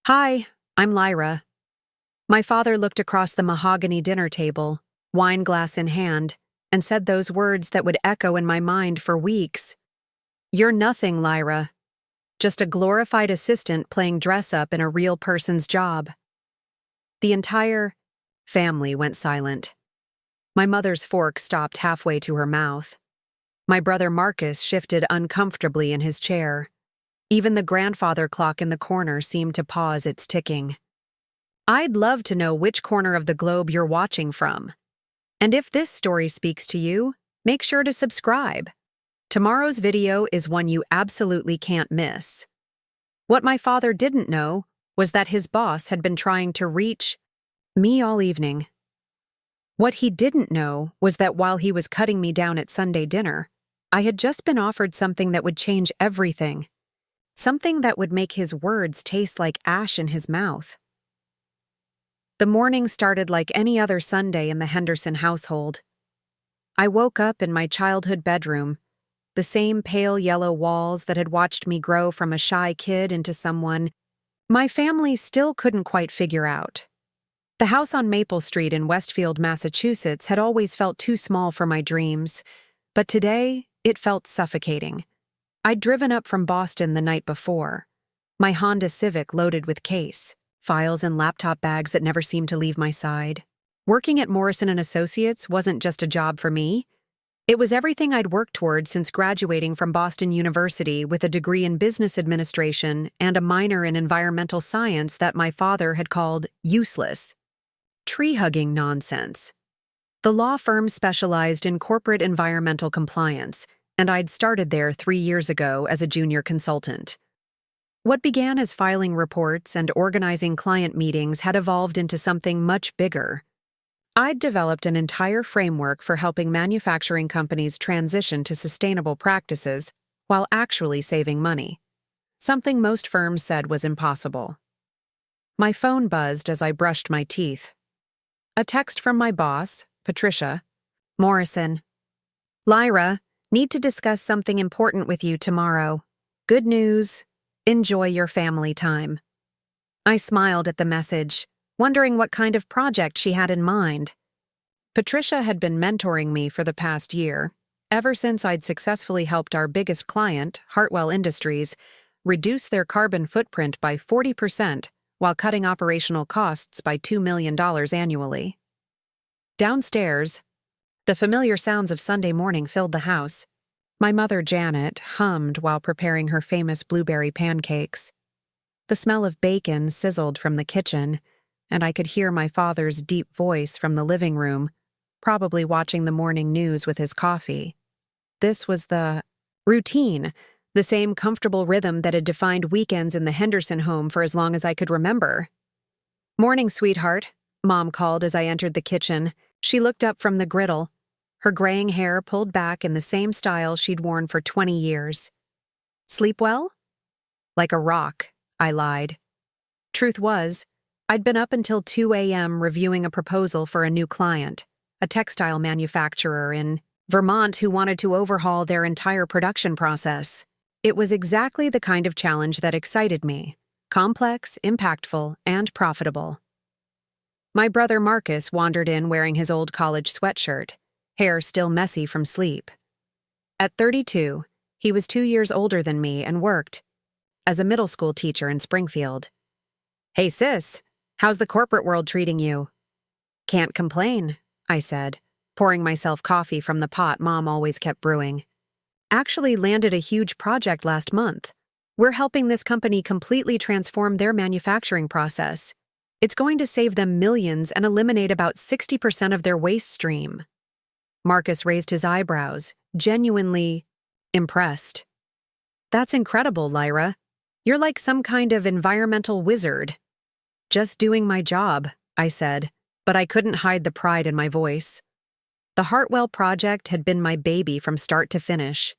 Hi, I'm Lyra. My father looked across the mahogany dinner table, wine glass in hand, and said those words that would echo in my mind for weeks. You're nothing, Lyra. Just a glorified assistant playing dress-up in a real person's job. The entire family went silent. My mother's fork stopped halfway to her mouth. My brother Marcus shifted uncomfortably in his chair. Even the grandfather clock in the corner seemed to pause its ticking. I'd love to know which corner of the globe you're watching from. And if this story speaks to you, make sure to subscribe. Tomorrow's video is one you absolutely can't miss. What my father didn't know was that his boss had been trying to reach me all evening. What he didn't know was that while he was cutting me down at Sunday dinner, I had just been offered something that would change everything. Something that would make his words taste like ash in his mouth. The morning started like any other Sunday in the Henderson household. I woke up in my childhood bedroom, the same pale yellow walls that had watched me grow from a shy kid into someone my family still couldn't quite figure out. The house on Maple Street in Westfield, Massachusetts had always felt too small for my dreams, but today it felt suffocating. I'd driven up from Boston the night before, my Honda Civic loaded with case, files and laptop bags that never seemed to leave my side. Working at Morrison & Associates wasn't just a job for me. It was everything I'd worked toward since graduating from Boston University with a degree in business administration and a minor in environmental science that my father had called useless. Tree-hugging nonsense. The law firm specialized in corporate environmental compliance, and I'd started there 3 years ago as a junior consultant. What began as filing reports and organizing client meetings had evolved into something much bigger. I'd developed an entire framework for helping manufacturing companies transition to sustainable practices while actually saving money, something most firms said was impossible. My phone buzzed as I brushed my teeth. A text from my boss, Patricia. Morrison. Lyra, need to discuss something important with you tomorrow. Good news. Enjoy your family time. I smiled at the message, wondering what kind of project she had in mind. Patricia had been mentoring me for the past year, ever since I'd successfully helped our biggest client, Hartwell Industries, reduce their carbon footprint by 40% while cutting operational costs by $2 million annually. Downstairs, the familiar sounds of Sunday morning filled the house. My mother, Janet, hummed while preparing her famous blueberry pancakes. The smell of bacon sizzled from the kitchen, and I could hear my father's deep voice from the living room, probably watching the morning news with his coffee. This was the routine, the same comfortable rhythm that had defined weekends in the Henderson home for as long as I could remember. "Morning, sweetheart," Mom called as I entered the kitchen. She looked up from the griddle, her graying hair pulled back in the same style she'd worn for 20 years. "Sleep well?" "Like a rock," I lied. Truth was, I'd been up until 2 a.m. reviewing a proposal for a new client, a textile manufacturer in Vermont who wanted to overhaul their entire production process. It was exactly the kind of challenge that excited me, complex, impactful, and profitable. My brother Marcus wandered in wearing his old college sweatshirt, hair still messy from sleep. At 32, he was 2 years older than me and worked as a middle school teacher in Springfield. "Hey sis, how's the corporate world treating you?" "Can't complain," I said, pouring myself coffee from the pot Mom always kept brewing. "Actually landed a huge project last month. We're helping this company completely transform their manufacturing process. It's going to save them millions and eliminate about 60% of their waste stream." Marcus raised his eyebrows, genuinely impressed. "That's incredible, Lyra. You're like some kind of environmental wizard." "Just doing my job," I said, but I couldn't hide the pride in my voice. The Hartwell project had been my baby from start to finish.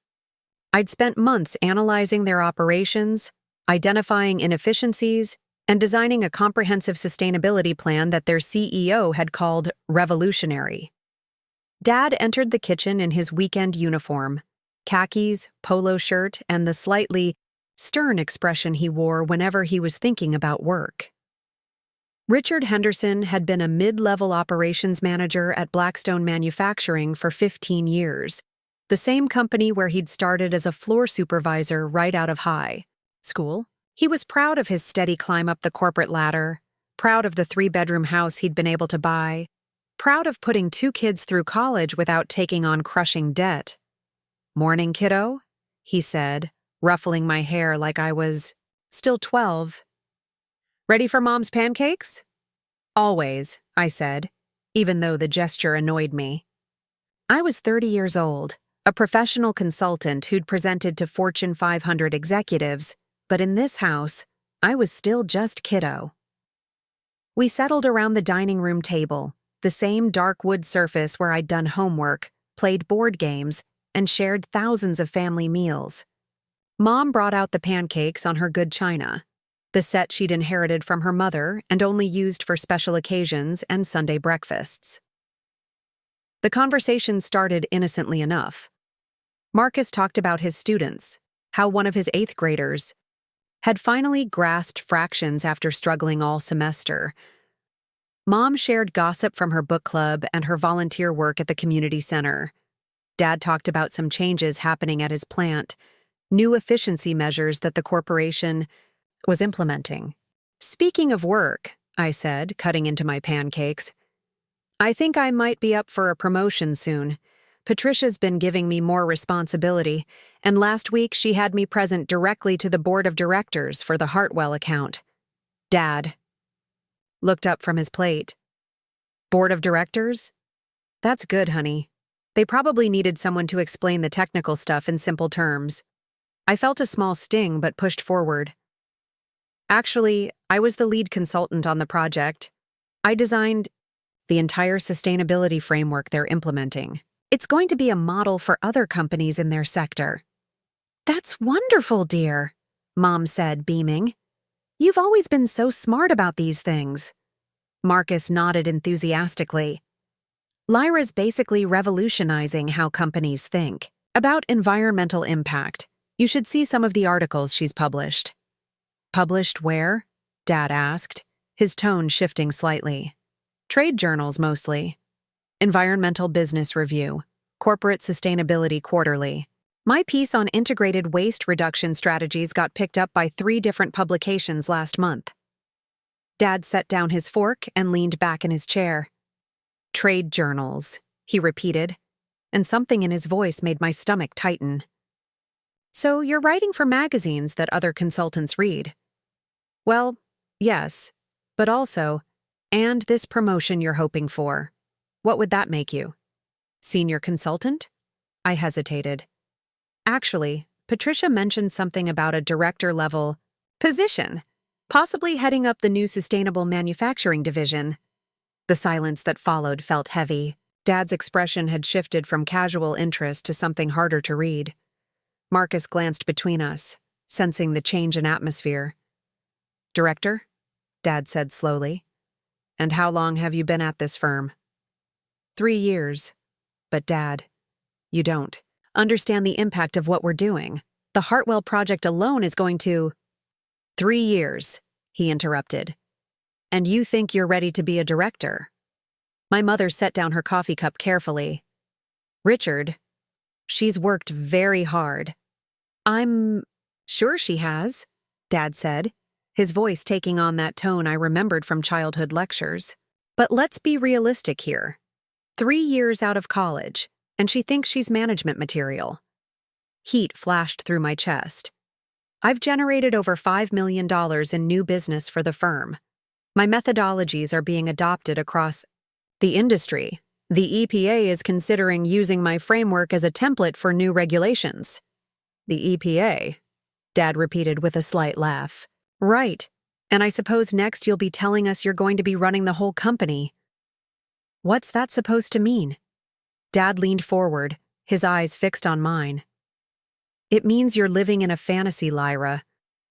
I'd spent months analyzing their operations, identifying inefficiencies, and designing a comprehensive sustainability plan that their CEO had called revolutionary. Dad entered the kitchen in his weekend uniform, khakis, polo shirt, and the slightly stern expression he wore whenever he was thinking about work. Richard Henderson had been a mid-level operations manager at Blackstone Manufacturing for 15 years, the same company where he'd started as a floor supervisor right out of high school. He was proud of his steady climb up the corporate ladder, proud of the 3-bedroom house he'd been able to buy, proud of putting 2 kids through college without taking on crushing debt. "Morning, kiddo," he said, ruffling my hair like I was still 12. "Ready for Mom's pancakes?" "Always," I said, even though the gesture annoyed me. I was 30 years old, a professional consultant who'd presented to Fortune 500 executives, but in this house, I was still just kiddo. We settled around the dining room table, the same dark wood surface where I'd done homework, played board games, and shared thousands of family meals. Mom brought out the pancakes on her good china, the set she'd inherited from her mother and only used for special occasions and Sunday breakfasts. The conversation started innocently enough. Marcus talked about his students, how one of his 8th graders had finally grasped fractions after struggling all semester. Mom shared gossip from her book club and her volunteer work at the community center. Dad talked about some changes happening at his plant, new efficiency measures that the corporation was implementing. "Speaking of work," I said, cutting into my pancakes, "I think I might be up for a promotion soon. Patricia's been giving me more responsibility, and last week she had me present directly to the board of directors for the Hartwell account." Dad looked up from his plate. "Board of directors? That's good, honey. They probably needed someone to explain the technical stuff in simple terms." I felt a small sting but pushed forward. "Actually, I was the lead consultant on the project. I designed the entire sustainability framework they're implementing. It's going to be a model for other companies in their sector." "That's wonderful, dear," Mom said, beaming. "You've always been so smart about these things." Marcus nodded enthusiastically. "Lyra's basically revolutionizing how companies think about environmental impact. You should see some of the articles she's published." "Published where?" Dad asked, his tone shifting slightly. "Trade journals mostly. Environmental Business Review, Corporate Sustainability Quarterly. My piece on integrated waste reduction strategies got picked up by 3 different publications last month." Dad set down his fork and leaned back in his chair. "Trade journals," he repeated, and something in his voice made my stomach tighten. "So you're writing for magazines that other consultants read?" "Well, yes, but also, and this promotion you're hoping for. What would that make you? Senior consultant?" I hesitated. "Actually, Patricia mentioned something about a director-level position, possibly heading up the new sustainable manufacturing division." The silence that followed felt heavy. Dad's expression had shifted from casual interest to something harder to read. Marcus glanced between us, sensing the change in atmosphere. "Director?" Dad said slowly. "And how long have you been at this firm?" 3 years. But Dad, you don't understand the impact of what we're doing. The Hartwell project alone is going to— 3 years, he interrupted. "And you think you're ready to be a director?" My mother set down her coffee cup carefully. "Richard, she's worked very hard." "I'm sure she has," Dad said, his voice taking on that tone I remembered from childhood lectures. "But let's be realistic here. 3 years out of college, and she thinks she's management material." Heat flashed through my chest. "I've generated over $5 million in new business for the firm. My methodologies are being adopted across the industry. The EPA is considering using my framework as a template for new regulations." "The EPA?" Dad repeated with a slight laugh. "Right. And I suppose next you'll be telling us you're going to be running the whole company." "What's that supposed to mean?" Dad leaned forward, his eyes fixed on mine. "It means you're living in a fantasy, Lyra.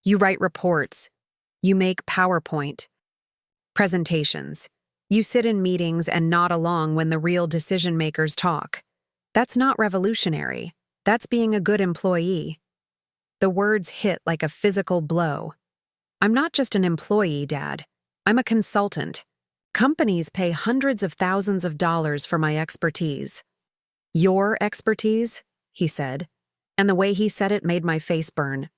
You write reports. You make PowerPoint presentations. You sit in meetings and nod along when the real decision-makers talk. That's not revolutionary. That's being a good employee." The words hit like a physical blow. I'm not just an employee, Dad. I'm a consultant. Companies pay hundreds of thousands of dollars for my expertise. Your expertise? He said, and the way he said it made my face burn.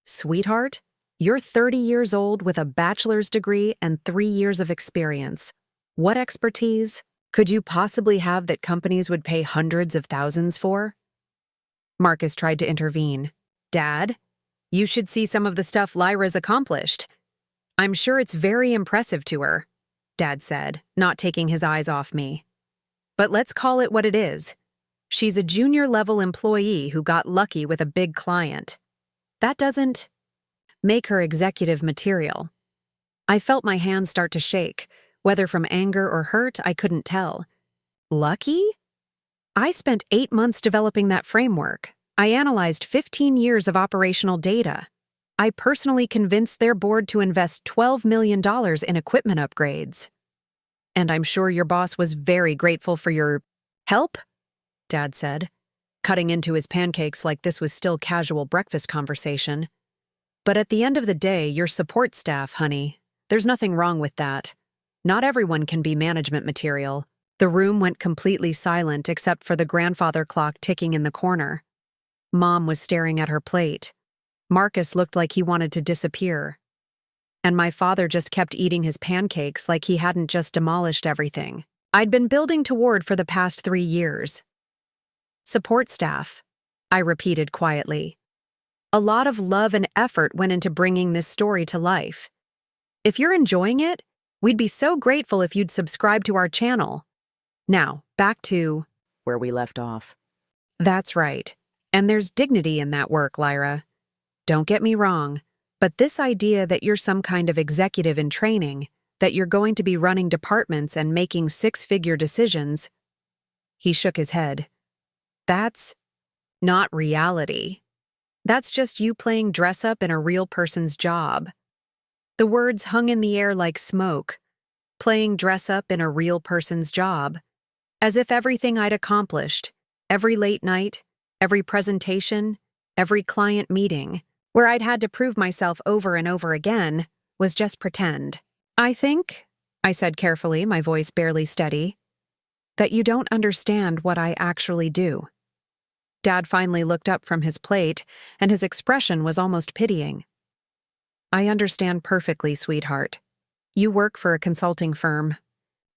Sweetheart, you're 30 years old with a bachelor's degree and 3 years of experience. What expertise could you possibly have that companies would pay hundreds of thousands for? Marcus tried to intervene. Dad, you should see some of the stuff Lyra's accomplished. I'm sure it's very impressive to her, Dad said, not taking his eyes off me. But let's call it what it is. She's a junior-level employee who got lucky with a big client. That doesn't make her executive material. I felt my hands start to shake. Whether from anger or hurt, I couldn't tell. Lucky? I spent 8 months developing that framework. I analyzed 15 years of operational data. I personally convinced their board to invest $12 million in equipment upgrades. And I'm sure your boss was very grateful for your help, Dad said, cutting into his pancakes like this was still casual breakfast conversation. But at the end of the day, your support staff, honey. There's nothing wrong with that. Not everyone can be management material. The room went completely silent except for the grandfather clock ticking in the corner. Mom was staring at her plate. Marcus looked like he wanted to disappear. And my father just kept eating his pancakes like he hadn't just demolished everything I'd been building toward for the past 3 years. Support staff, I repeated quietly. A lot of love and effort went into bringing this story to life. If you're enjoying it, we'd be so grateful if you'd subscribe to our channel. Now, back to where we left off. That's right. And there's dignity in that work, Lyra. Don't get me wrong, but this idea that you're some kind of executive in training, that you're going to be running departments and making 6-figure decisions. He shook his head. That's not reality. That's just you playing dress-up in a real person's job. The words hung in the air like smoke. Playing dress-up in a real person's job. As if everything I'd accomplished, every late night, every presentation, every client meeting, where I'd had to prove myself over and over again, was just pretend. I think, I said carefully, my voice barely steady, that you don't understand what I actually do. Dad finally looked up from his plate, and his expression was almost pitying. I understand perfectly, sweetheart. You work for a consulting firm.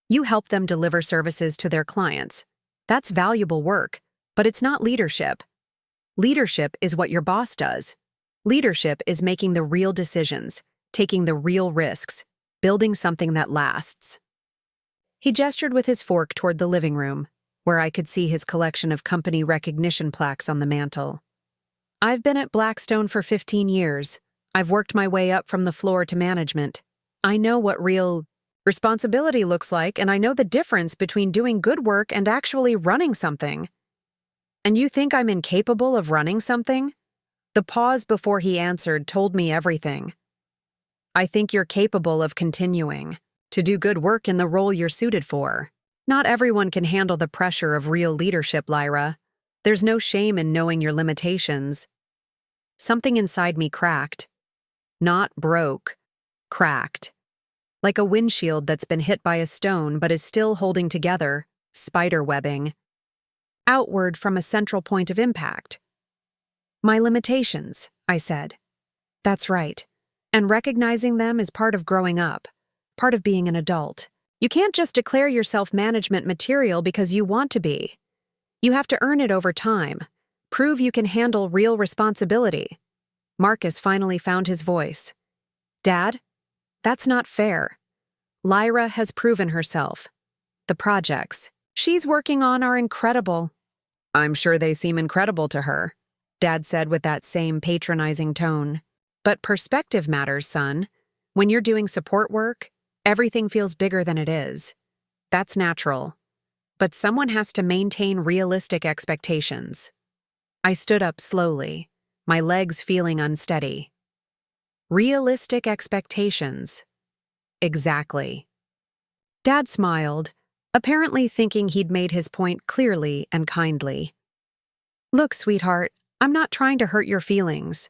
You help them deliver services to their clients. That's valuable work, but it's not leadership. Leadership is what your boss does. Leadership is making the real decisions, taking the real risks, building something that lasts. He gestured with his fork toward the living room, where I could see his collection of company recognition plaques on the mantel. I've been at Blackstone for 15 years. I've worked my way up from the floor to management. I know what real responsibility looks like, and I know the difference between doing good work and actually running something. And you think I'm incapable of running something? The pause before he answered told me everything. I think you're capable of continuing to do good work in the role you're suited for. Not everyone can handle the pressure of real leadership, Lyra. There's no shame in knowing your limitations. Something inside me cracked. Not broke. Cracked. Like a windshield that's been hit by a stone but is still holding together, spider webbing. Outward from a central point of impact. My limitations, I said. That's right. And recognizing them is part of growing up, part of being an adult. You can't just declare yourself management material because you want to be. You have to earn it over time, prove you can handle real responsibility. Marcus finally found his voice. Dad, that's not fair. Lyra has proven herself. The projects she's working on are incredible. I'm sure they seem incredible to her, Dad said with that same patronizing tone. But perspective matters, son. When you're doing support work, everything feels bigger than it is. That's natural. But someone has to maintain realistic expectations. I stood up slowly, my legs feeling unsteady. Realistic expectations. Exactly. Dad smiled, apparently thinking he'd made his point clearly and kindly. Look, sweetheart, I'm not trying to hurt your feelings.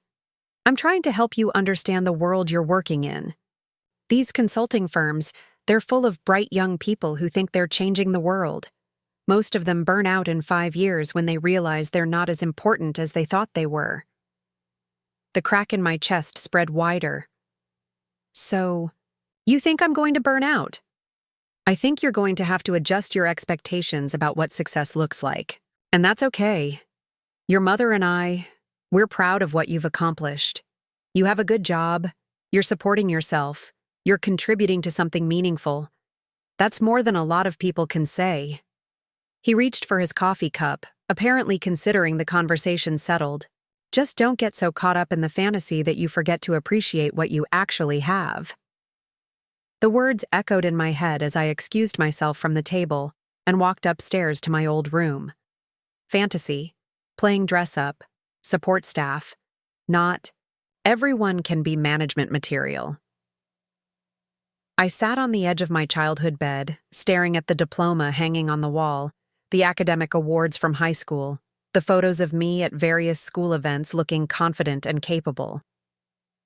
I'm trying to help you understand the world you're working in. These consulting firms, they're full of bright young people who think they're changing the world. Most of them burn out in 5 years when they realize they're not as important as they thought they were. The crack in my chest spread wider. So, you think I'm going to burn out? I think you're going to have to adjust your expectations about what success looks like. And that's okay. Your mother and I, we're proud of what you've accomplished. You have a good job, you're supporting yourself, you're contributing to something meaningful. That's more than a lot of people can say. He reached for his coffee cup, apparently considering the conversation settled. Just don't get so caught up in the fantasy that you forget to appreciate what you actually have. The words echoed in my head as I excused myself from the table and walked upstairs to my old room. Fantasy, playing dress-up, support staff, not everyone can be management material. I sat on the edge of my childhood bed, staring at the diploma hanging on the wall, the academic awards from high school, the photos of me at various school events looking confident and capable.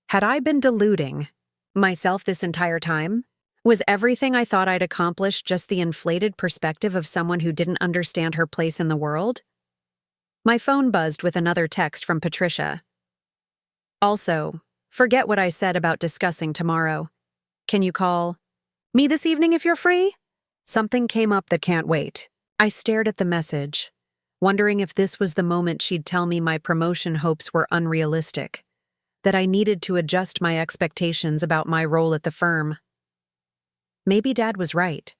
Had I been deluding myself this entire time? Was everything I thought I'd accomplished just the inflated perspective of someone who didn't understand her place in the world? My phone buzzed with another text from Patricia. Also, forget what I said about discussing tomorrow. Can you call me this evening if you're free? Something came up that can't wait. I stared at the message, wondering if this was the moment she'd tell me my promotion hopes were unrealistic, that I needed to adjust my expectations about my role at the firm. Maybe Dad was right.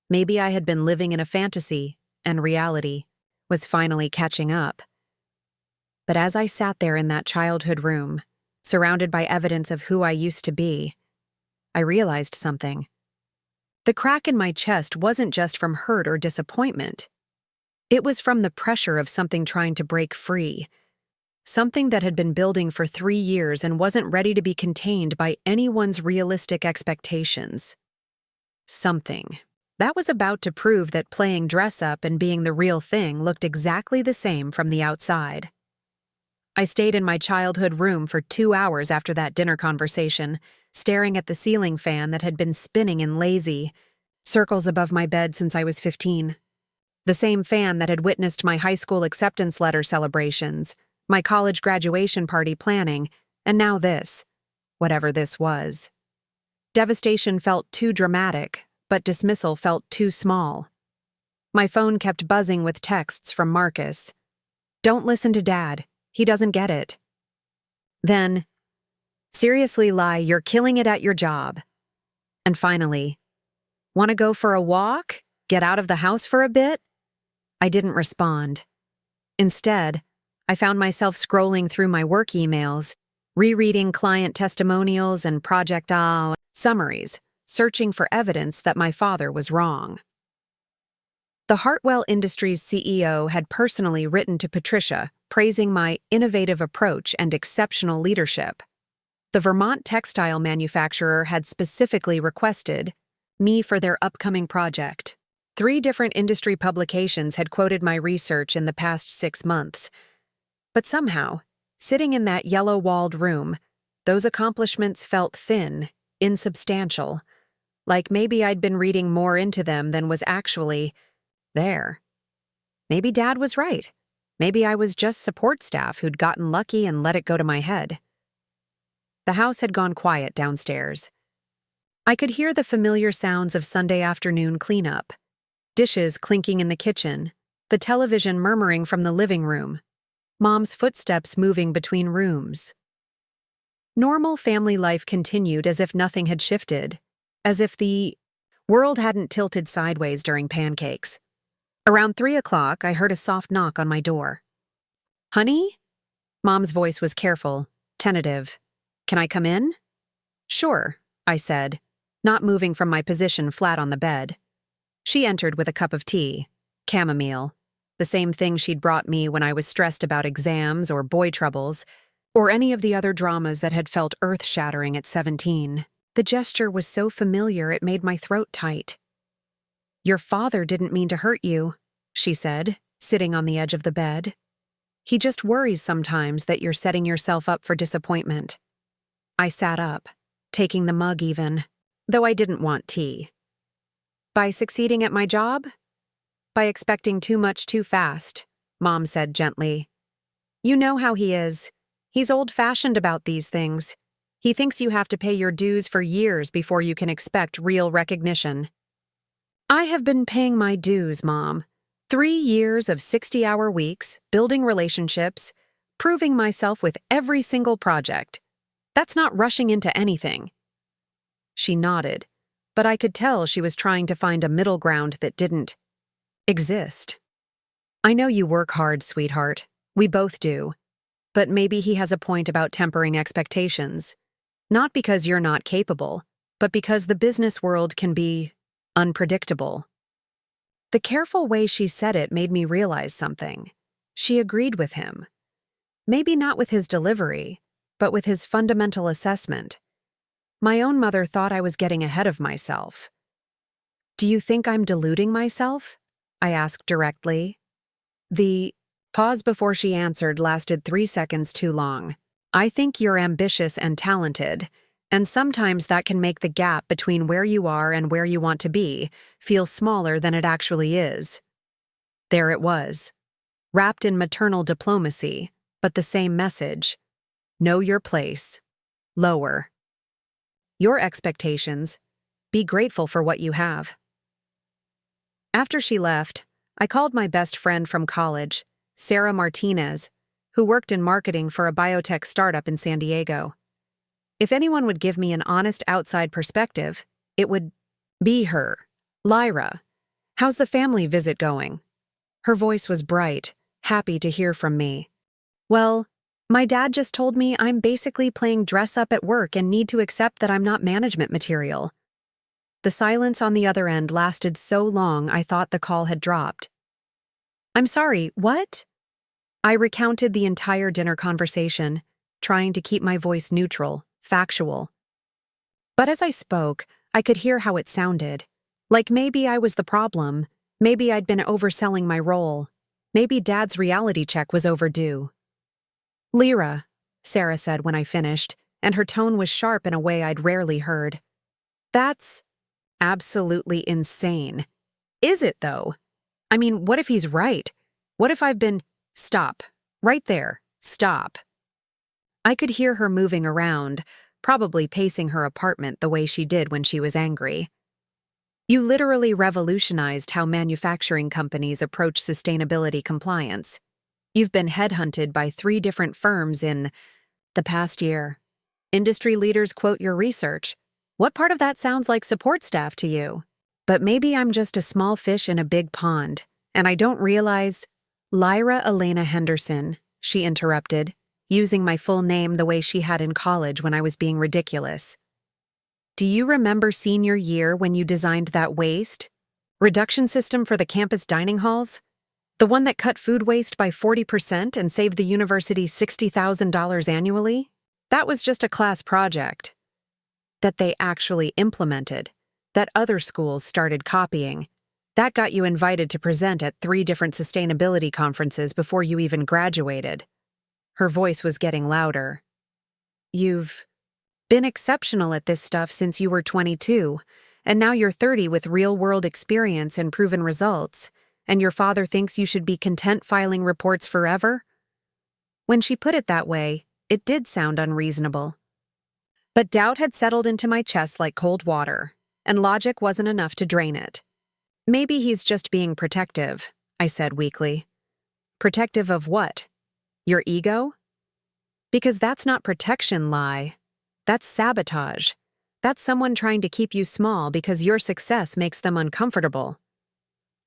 Maybe I had been living in a fantasy, and reality was finally catching up. But as I sat there in that childhood room, surrounded by evidence of who I used to be, I realized something. The crack in my chest wasn't just from hurt or disappointment. It was from the pressure of something trying to break free, something that had been building for 3 years and wasn't ready to be contained by anyone's realistic expectations. Something that was about to prove that playing dress-up and being the real thing looked exactly the same from the outside. I stayed in my childhood room for 2 hours after that dinner conversation, staring at the ceiling fan that had been spinning in lazy circles above my bed since I was 15. The same fan that had witnessed my high school acceptance letter celebrations, my college graduation party planning, and now this, whatever this was. Devastation felt too dramatic, but dismissal felt too small. My phone kept buzzing with texts from Marcus. Don't listen to Dad. He doesn't get it. Then, seriously, Lai, you're killing it at your job. And finally, want to go for a walk? Get out of the house for a bit? I didn't respond. Instead, I found myself scrolling through my work emails, rereading client testimonials and project summaries, searching for evidence that my father was wrong. The Hartwell Industries CEO had personally written to Patricia, praising my innovative approach and exceptional leadership. The Vermont textile manufacturer had specifically requested me for their upcoming project. 3 different industry publications had quoted my research in the past 6 months. But somehow, sitting in that yellow-walled room, those accomplishments felt thin, insubstantial, like maybe I'd been reading more into them than was actually there. Maybe Dad was right. Maybe I was just support staff who'd gotten lucky and let it go to my head. The house had gone quiet downstairs. I could hear the familiar sounds of Sunday afternoon cleanup, dishes clinking in the kitchen, the television murmuring from the living room, Mom's footsteps moving between rooms. Normal family life continued as if nothing had shifted, as if the world hadn't tilted sideways during pancakes. Around 3 o'clock, I heard a soft knock on my door. Honey? Mom's voice was careful, tentative. Can I come in? Sure, I said, not moving from my position flat on the bed. She entered with a cup of tea, chamomile, the same thing she'd brought me when I was stressed about exams or boy troubles, or any of the other dramas that had felt earth-shattering at 17. The gesture was so familiar it made my throat tight. Your father didn't mean to hurt you, she said, sitting on the edge of the bed. He just worries sometimes that you're setting yourself up for disappointment. I sat up, taking the mug even, though I didn't want tea. By succeeding at my job? By expecting too much too fast, Mom said gently. You know how he is. He's old-fashioned about these things. He thinks you have to pay your dues for years before you can expect real recognition. I have been paying my dues, Mom. 3 years of 60-hour weeks, building relationships, proving myself with every single project. That's not rushing into anything. She nodded, but I could tell she was trying to find a middle ground that didn't exist. I know you work hard, sweetheart. We both do. But maybe he has a point about tempering expectations. Not because you're not capable, but because the business world can be unpredictable. The careful way she said it made me realize something. She agreed with him. Maybe not with his delivery, but with his fundamental assessment. My own mother thought I was getting ahead of myself. Do you think I'm deluding myself? I asked directly. The pause before she answered lasted 3 seconds too long. I think you're ambitious and talented, and sometimes that can make the gap between where you are and where you want to be feel smaller than it actually is. There it was, wrapped in maternal diplomacy, but the same message. Know your place. Lower your expectations. Be grateful for what you have. After she left, I called my best friend from college, Sarah Martinez, who worked in marketing for a biotech startup in San Diego. If anyone would give me an honest outside perspective, it would be her. Lyra, how's the family visit going? Her voice was bright, happy to hear from me. Well, my dad just told me I'm basically playing dress-up at work and need to accept that I'm not management material. The silence on the other end lasted so long I thought the call had dropped. I'm sorry, what? I recounted the entire dinner conversation, trying to keep my voice neutral, factual. But as I spoke, I could hear how it sounded. Like maybe I was the problem, maybe I'd been overselling my role, maybe Dad's reality check was overdue. Lyra, Sarah said when I finished, and her tone was sharp in a way I'd rarely heard. That's absolutely insane. Is it, though? I mean, what if he's right? What if I've been— Stop. Right there. Stop. I could hear her moving around, probably pacing her apartment the way she did when she was angry. You literally revolutionized how manufacturing companies approach sustainability compliance. You've been headhunted by 3 different firms in the past year. Industry leaders quote your research. What part of that sounds like support staff to you? But maybe I'm just a small fish in a big pond, and I don't realize— Lyra Elena Henderson, she interrupted, using my full name the way she had in college when I was being ridiculous. Do you remember senior year when you designed that waste reduction system for the campus dining halls? The one that cut food waste by 40% and saved the university $60,000 annually? That was just a class project that they actually implemented, that other schools started copying. That got you invited to present at 3 different sustainability conferences before you even graduated. Her voice was getting louder. You've been exceptional at this stuff since you were 22, and now you're 30 with real-world experience and proven results, and your father thinks you should be content filing reports forever? When she put it that way, it did sound unreasonable. But doubt had settled into my chest like cold water, and logic wasn't enough to drain it. Maybe he's just being protective, I said weakly. Protective of what? Your ego? Because that's not protection, Lie. That's sabotage. That's someone trying to keep you small because your success makes them uncomfortable.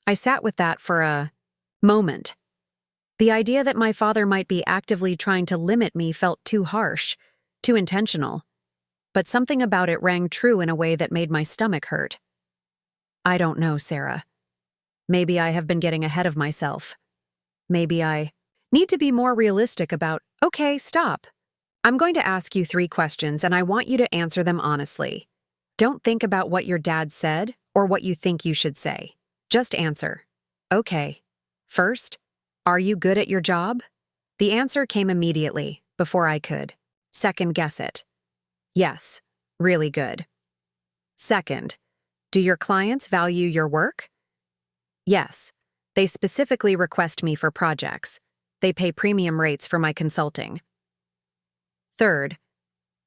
I sat with that for a moment. The idea that my father might be actively trying to limit me felt too harsh, too intentional. But something about it rang true in a way that made my stomach hurt. I don't know, Sarah. Maybe I have been getting ahead of myself. Maybe I need to be more realistic about— Okay, stop. I'm going to ask you 3 questions and I want you to answer them honestly. Don't think about what your dad said or what you think you should say. Just answer. Okay. First, are you good at your job? The answer came immediately, before I could second guess it. Yes, really good. Second, do your clients value your work? Yes. They specifically request me for projects. They pay premium rates for my consulting. Third,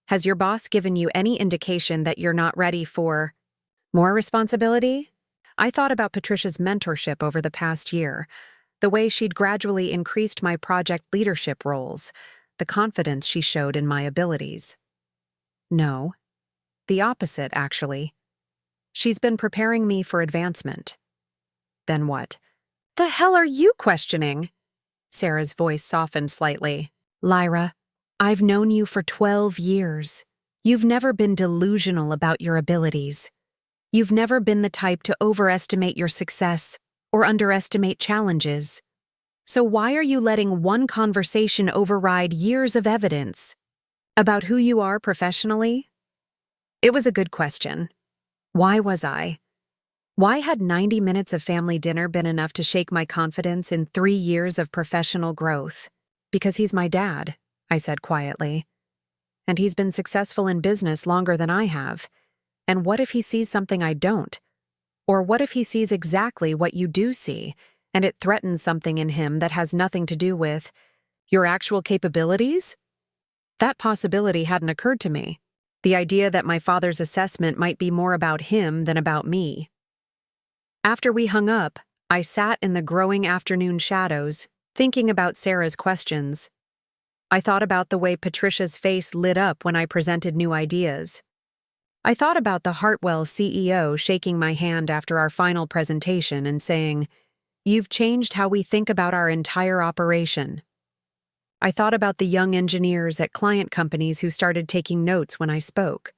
has your boss given you any indication that you're not ready for more responsibility? I thought about Patricia's mentorship over the past year, the way she'd gradually increased my project leadership roles, the confidence she showed in my abilities. No. The opposite, actually. She's been preparing me for advancement. Then what? The hell are you questioning? Sarah's voice softened slightly. Lyra, I've known you for 12 years. You've never been delusional about your abilities. You've never been the type to overestimate your success or underestimate challenges. So why are you letting one conversation override years of evidence about who you are professionally? It was a good question. Why was I? Why had 90 minutes of family dinner been enough to shake my confidence in 3 years of professional growth? Because he's my dad, I said quietly. And he's been successful in business longer than I have. And what if he sees something I don't? Or what if he sees exactly what you do see, and it threatens something in him that has nothing to do with your actual capabilities? That possibility hadn't occurred to me. The idea that my father's assessment might be more about him than about me. After we hung up, I sat in the growing afternoon shadows, thinking about Sarah's questions. I thought about the way Patricia's face lit up when I presented new ideas. I thought about the Hartwell CEO shaking my hand after our final presentation and saying, "You've changed how we think about our entire operation." I thought about the young engineers at client companies who started taking notes when I spoke,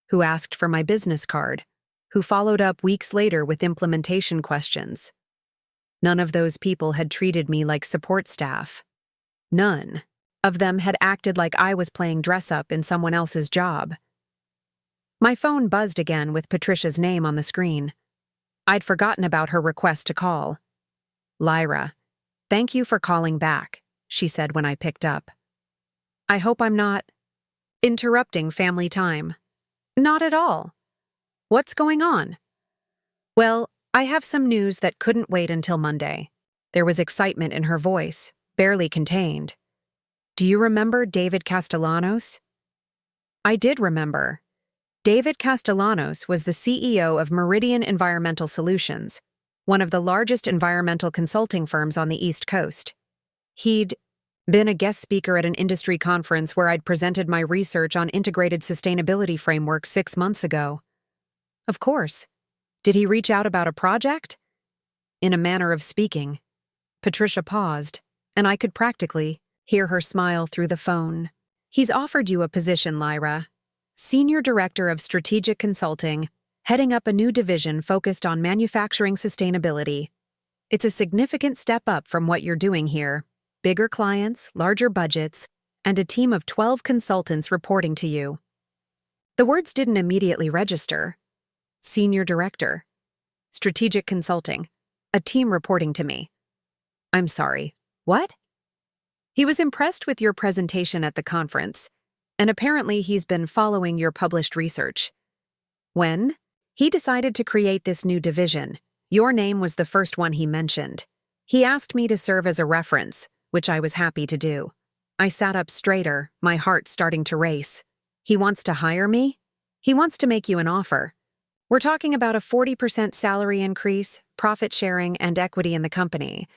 who asked for my business card, who followed up weeks later with implementation questions. None of those people had treated me like support staff. None of them had acted like I was playing dress-up in someone else's job. My phone buzzed again with Patricia's name on the screen. I'd forgotten about her request to call. "Lyra, thank you for calling back," she said when I picked up. "I hope I'm not interrupting family time." "Not at all. What's going on?" "Well, I have some news that couldn't wait until Monday." There was excitement in her voice, barely contained. "Do you remember David Castellanos?" I did remember. David Castellanos was the CEO of Meridian Environmental Solutions, one of the largest environmental consulting firms on the East Coast. He'd been a guest speaker at an industry conference where I'd presented my research on integrated sustainability frameworks 6 months ago. Of course. Did he reach out about a project? In a manner of speaking. Patricia paused, and I could practically hear her smile through the phone. "He's offered you a position, Lyra. Senior Director of Strategic Consulting, heading up a new division focused on manufacturing sustainability. It's a significant step up from what you're doing here. Bigger clients, larger budgets, and a team of 12 consultants reporting to you." The words didn't immediately register. Senior Director. Strategic Consulting. A team reporting to me. I'm sorry. What? He was impressed with your presentation at the conference, and apparently he's been following your published research. When he decided to create this new division, your name was the first one he mentioned. He asked me to serve as a reference, which I was happy to do. I sat up straighter, my heart starting to race. He wants to hire me? He wants to make you an offer. We're talking about a 40% salary increase, profit sharing, and equity in the company,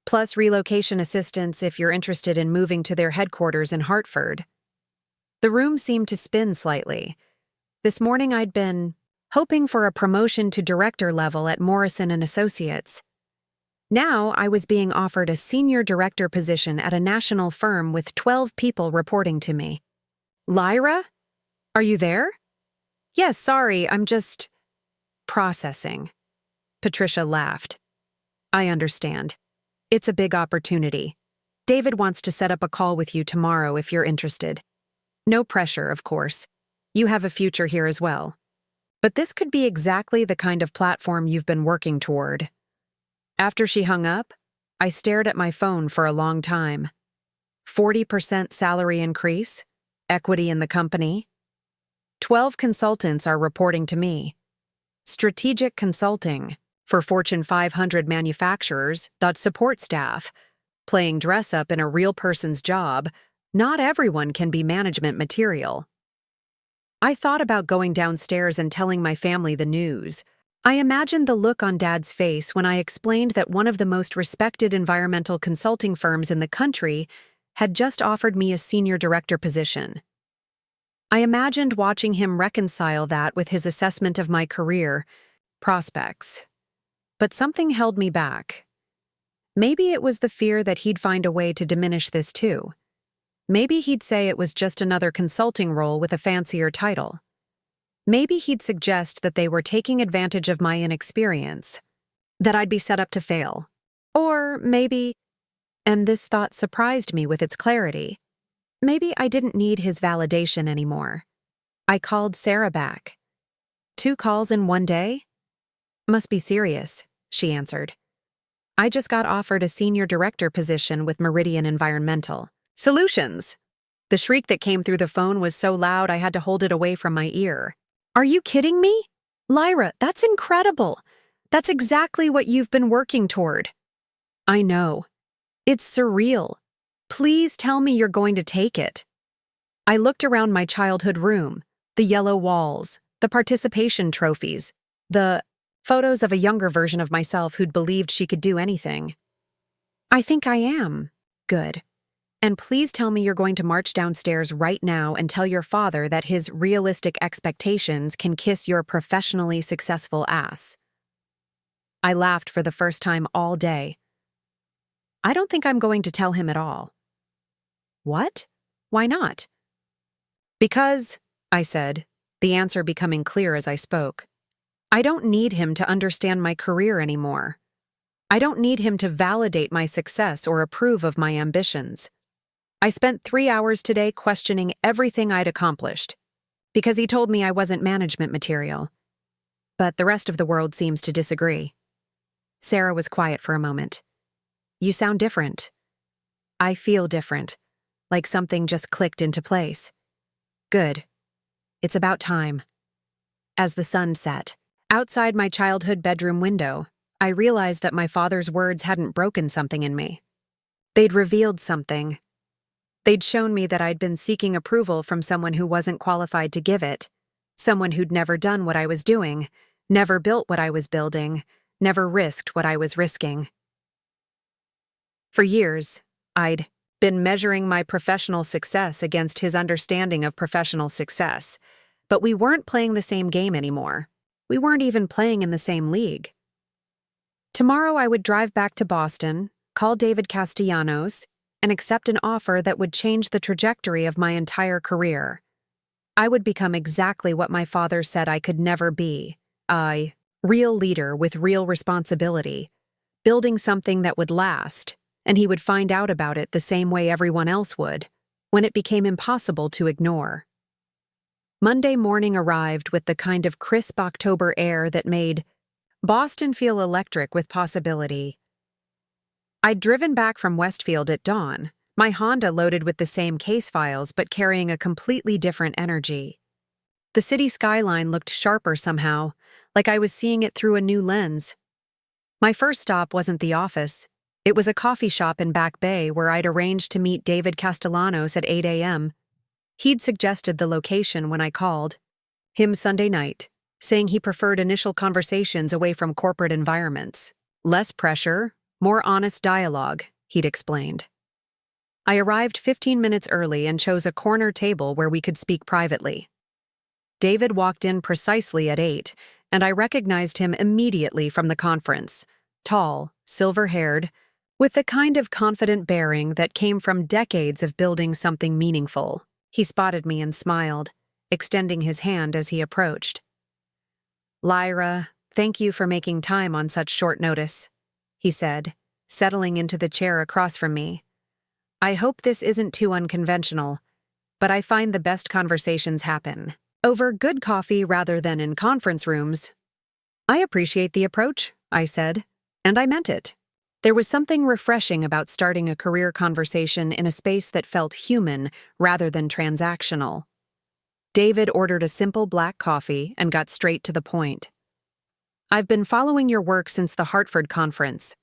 plus relocation assistance if you're interested in moving to their headquarters in Hartford. The room seemed to spin slightly. This morning I'd been hoping for a promotion to director level at Morrison & Associates. Now I was being offered a senior director position at a national firm with 12 people reporting to me. "Lyra? Are you there?" "Yes, sorry, I'm just processing." Patricia laughed. "I understand. It's a big opportunity. David wants to set up a call with you tomorrow if you're interested. No pressure, of course. You have a future here as well. But this could be exactly the kind of platform you've been working toward." After she hung up, I stared at my phone for a long time. 40% salary increase, equity in the company. 12 consultants are reporting to me. Strategic consulting for Fortune 500 manufacturers, support staff. Playing dress-up in a real person's job, not everyone can be management material. I thought about going downstairs and telling my family the news. I imagined the look on Dad's face when I explained that one of the most respected environmental consulting firms in the country had just offered me a senior director position. I imagined watching him reconcile that with his assessment of my career prospects. But something held me back. Maybe it was the fear that he'd find a way to diminish this too. Maybe he'd say it was just another consulting role with a fancier title. Maybe he'd suggest that they were taking advantage of my inexperience, that I'd be set up to fail. Or maybe, and this thought surprised me with its clarity, maybe I didn't need his validation anymore. I called Sarah back. 2 calls in one day? Must be serious, she answered. I just got offered a senior director position with Meridian Environmental Solutions. The shriek that came through the phone was so loud I had to hold it away from my ear. Are you kidding me? Lyra, that's incredible. That's exactly what you've been working toward. I know. It's surreal. Please tell me you're going to take it. I looked around my childhood room, the yellow walls, the participation trophies, the photos of a younger version of myself who'd believed she could do anything. I think I am. Good. And please tell me you're going to march downstairs right now and tell your father that his realistic expectations can kiss your professionally successful ass. I laughed for the first time all day. I don't think I'm going to tell him at all. What? Why not? Because, I said, the answer becoming clear as I spoke, I don't need him to understand my career anymore. I don't need him to validate my success or approve of my ambitions. I spent 3 hours today questioning everything I'd accomplished, because he told me I wasn't management material. But the rest of the world seems to disagree. Sarah was quiet for a moment. You sound different. I feel different, like something just clicked into place. Good. It's about time. As the sun set, outside my childhood bedroom window, I realized that my father's words hadn't broken something in me. They'd revealed something. They'd shown me that I'd been seeking approval from someone who wasn't qualified to give it, someone who'd never done what I was doing, never built what I was building, never risked what I was risking. For years, I'd been measuring my professional success against his understanding of professional success, but we weren't playing the same game anymore. We weren't even playing in the same league. Tomorrow I would drive back to Boston, call David Castellanos, and accept an offer that would change the trajectory of my entire career. I would become exactly what my father said I could never be, a real leader with real responsibility, building something that would last, and he would find out about it the same way everyone else would, when it became impossible to ignore. Monday morning arrived with the kind of crisp October air that made Boston feel electric with possibility. I'd driven back from Westfield at dawn, my Honda loaded with the same case files but carrying a completely different energy. The city skyline looked sharper somehow, like I was seeing it through a new lens. My first stop wasn't the office. It was a coffee shop in Back Bay where I'd arranged to meet David Castellanos at 8 a.m. He'd suggested the location when I called. Him Sunday night, saying he preferred initial conversations away from corporate environments. Less pressure, more honest dialogue, he'd explained. I arrived 15 minutes early and chose a corner table where we could speak privately. David walked in precisely at 8, and I recognized him immediately from the conference. Tall, silver-haired, with the kind of confident bearing that came from decades of building something meaningful. He spotted me and smiled, extending his hand as he approached. Lyra, thank you for making time on such short notice, he said, settling into the chair across from me. I hope this isn't too unconventional, but I find the best conversations happen over good coffee rather than in conference rooms. I appreciate the approach, I said, and I meant it. There was something refreshing about starting a career conversation in a space that felt human rather than transactional. David ordered a simple black coffee and got straight to the point. I've been following your work since the Hartford conference.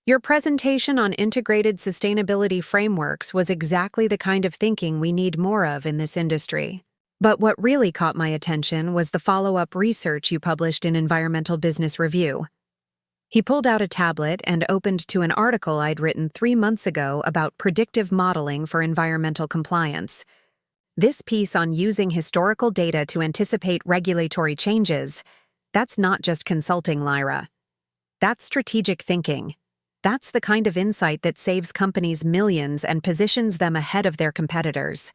Your presentation on integrated sustainability frameworks was exactly the kind of thinking we need more of in this industry. But what really caught my attention was the follow-up research you published in Environmental Business Review. He pulled out a tablet and opened to an article I'd written 3 months ago about predictive modeling for environmental compliance. This piece on using historical data to anticipate regulatory changes, that's not just consulting, Lyra. That's strategic thinking. That's the kind of insight that saves companies millions and positions them ahead of their competitors.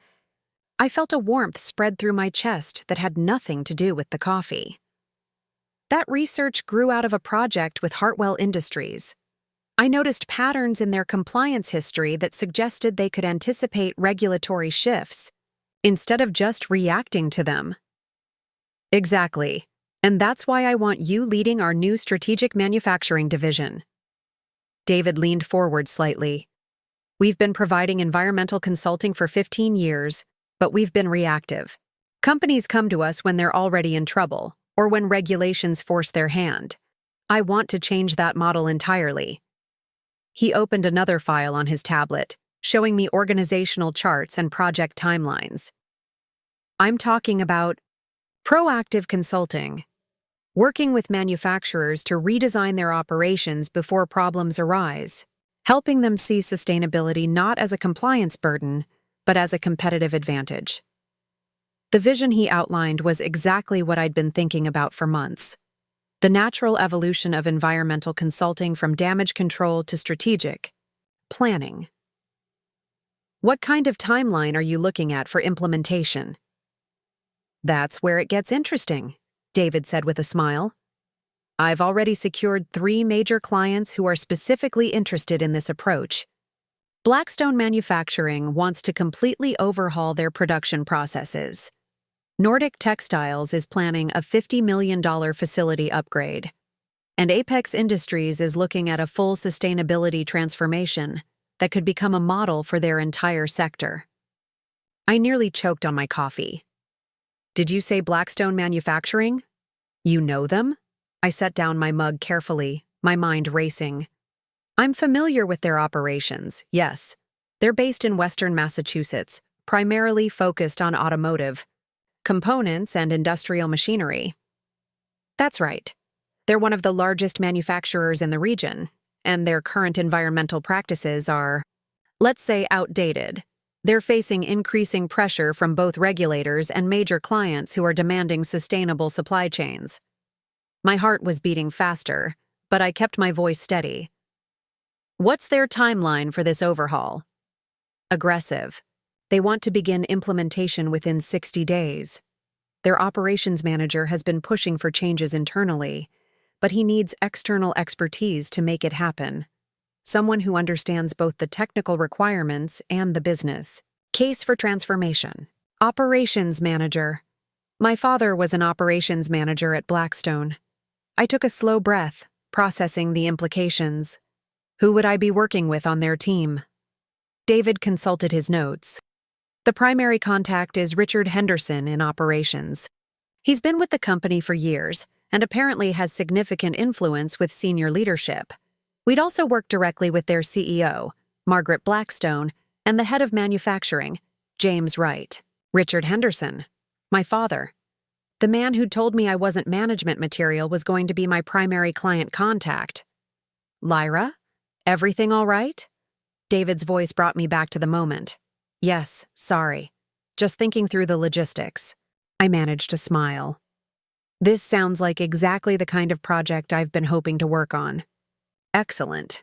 I felt a warmth spread through my chest that had nothing to do with the coffee. That research grew out of a project with Hartwell Industries. I noticed patterns in their compliance history that suggested they could anticipate regulatory shifts, instead of just reacting to them. Exactly. And that's why I want you leading our new strategic manufacturing division. David leaned forward slightly. We've been providing environmental consulting for 15 years, but we've been reactive. Companies come to us when they're already in trouble, or when regulations force their hand. I want to change that model entirely. He opened another file on his tablet, showing me organizational charts and project timelines. I'm talking about proactive consulting, working with manufacturers to redesign their operations before problems arise, helping them see sustainability not as a compliance burden, but as a competitive advantage. The vision he outlined was exactly what I'd been thinking about for months. The natural evolution of environmental consulting from damage control to strategic planning. What kind of timeline are you looking at for implementation? That's where it gets interesting, David said with a smile. I've already secured 3 major clients who are specifically interested in this approach. Blackstone Manufacturing wants to completely overhaul their production processes. Nordic Textiles is planning a $50 million facility upgrade. And Apex Industries is looking at a full sustainability transformation that could become a model for their entire sector. I nearly choked on my coffee. Did you say Blackstone Manufacturing? You know them? I set down my mug carefully, my mind racing. I'm familiar with their operations, yes. They're based in Western Massachusetts, primarily focused on automotive, components, and industrial machinery. That's right. They're one of the largest manufacturers in the region, and their current environmental practices are, let's say, outdated. They're facing increasing pressure from both regulators and major clients who are demanding sustainable supply chains. My heart was beating faster, but I kept my voice steady. What's their timeline for this overhaul? Aggressive. They want to begin implementation within 60 days. Their operations manager has been pushing for changes internally, but he needs external expertise to make it happen. Someone who understands both the technical requirements and the business. Case for transformation. Operations manager. My father was an operations manager at Blackstone. I took a slow breath, processing the implications. Who would I be working with on their team? David consulted his notes. The primary contact is Richard Henderson in operations. He's been with the company for years and apparently has significant influence with senior leadership. We'd also work directly with their CEO, Margaret Blackstone, and the head of manufacturing, James Wright. Richard Henderson, my father. The man who told me I wasn't management material was going to be my primary client contact. Lyra? Everything all right? David's voice brought me back to the moment. Yes, sorry. Just thinking through the logistics. I managed to smile. This sounds like exactly the kind of project I've been hoping to work on. Excellent.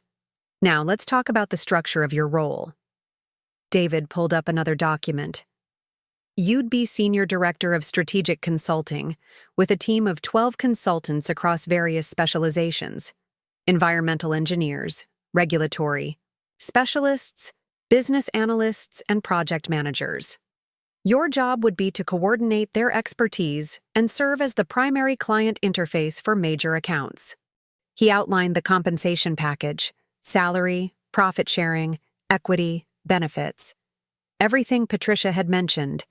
Now let's talk about the structure of your role. David pulled up another document. You'd be Senior Director of Strategic Consulting, with a team of 12 consultants across various specializations: environmental engineers, regulatory, specialists, business analysts, and project managers. Your job would be to coordinate their expertise and serve as the primary client interface for major accounts. He outlined the compensation package, Salary, profit sharing, equity, benefits. Everything Patricia had mentioned,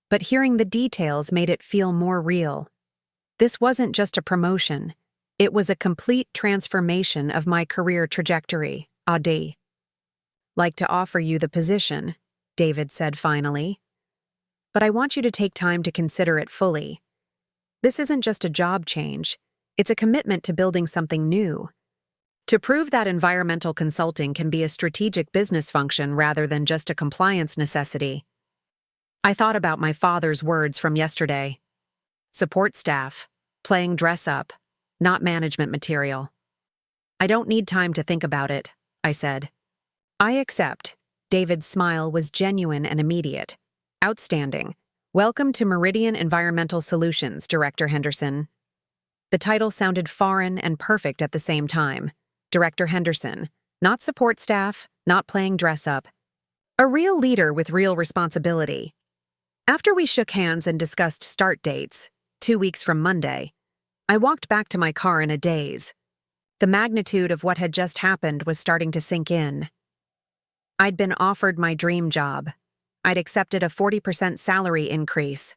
but hearing the details made it feel more real. This wasn't just a promotion. It was a complete transformation of my career trajectory. I'd like to offer you the position, David said finally. But I want you to take time to consider it fully. This isn't just a job change. It's a commitment to building something new. To prove that environmental consulting can be a strategic business function rather than just a compliance necessity. I thought about my father's words from yesterday. Support staff, playing dress up, not management material. I don't need time to think about it, I said. I accept. David's smile was genuine and immediate. Outstanding. Welcome to Meridian Environmental Solutions, Director Henderson. The title sounded foreign and perfect at the same time. Director Henderson. Not support staff, not playing dress up. A real leader with real responsibility. After we shook hands and discussed start dates, 2 weeks from Monday, I walked back to my car in a daze. The magnitude of what had just happened was starting to sink in. I'd been offered my dream job. I'd accepted a 40% salary increase.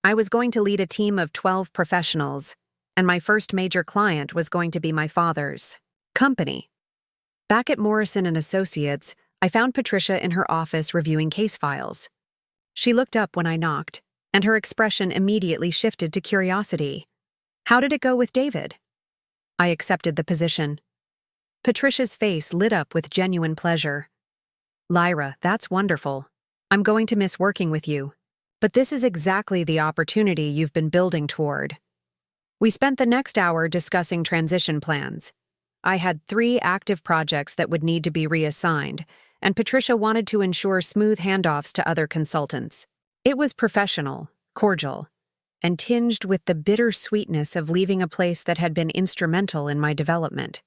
I was going to lead a team of 12 professionals, and my first major client was going to be my father's company. Back at Morrison & Associates, I found Patricia in her office reviewing case files. She looked up when I knocked, and her expression immediately shifted to curiosity. How did it go with David? I accepted the position. Patricia's face lit up with genuine pleasure. Lyra, that's wonderful. I'm going to miss working with you. But this is exactly the opportunity you've been building toward. We spent the next hour discussing transition plans. I had 3 active projects that would need to be reassigned, and Patricia wanted to ensure smooth handoffs to other consultants. It was professional, cordial, and tinged with the bitter sweetness of leaving a place that had been instrumental in my development.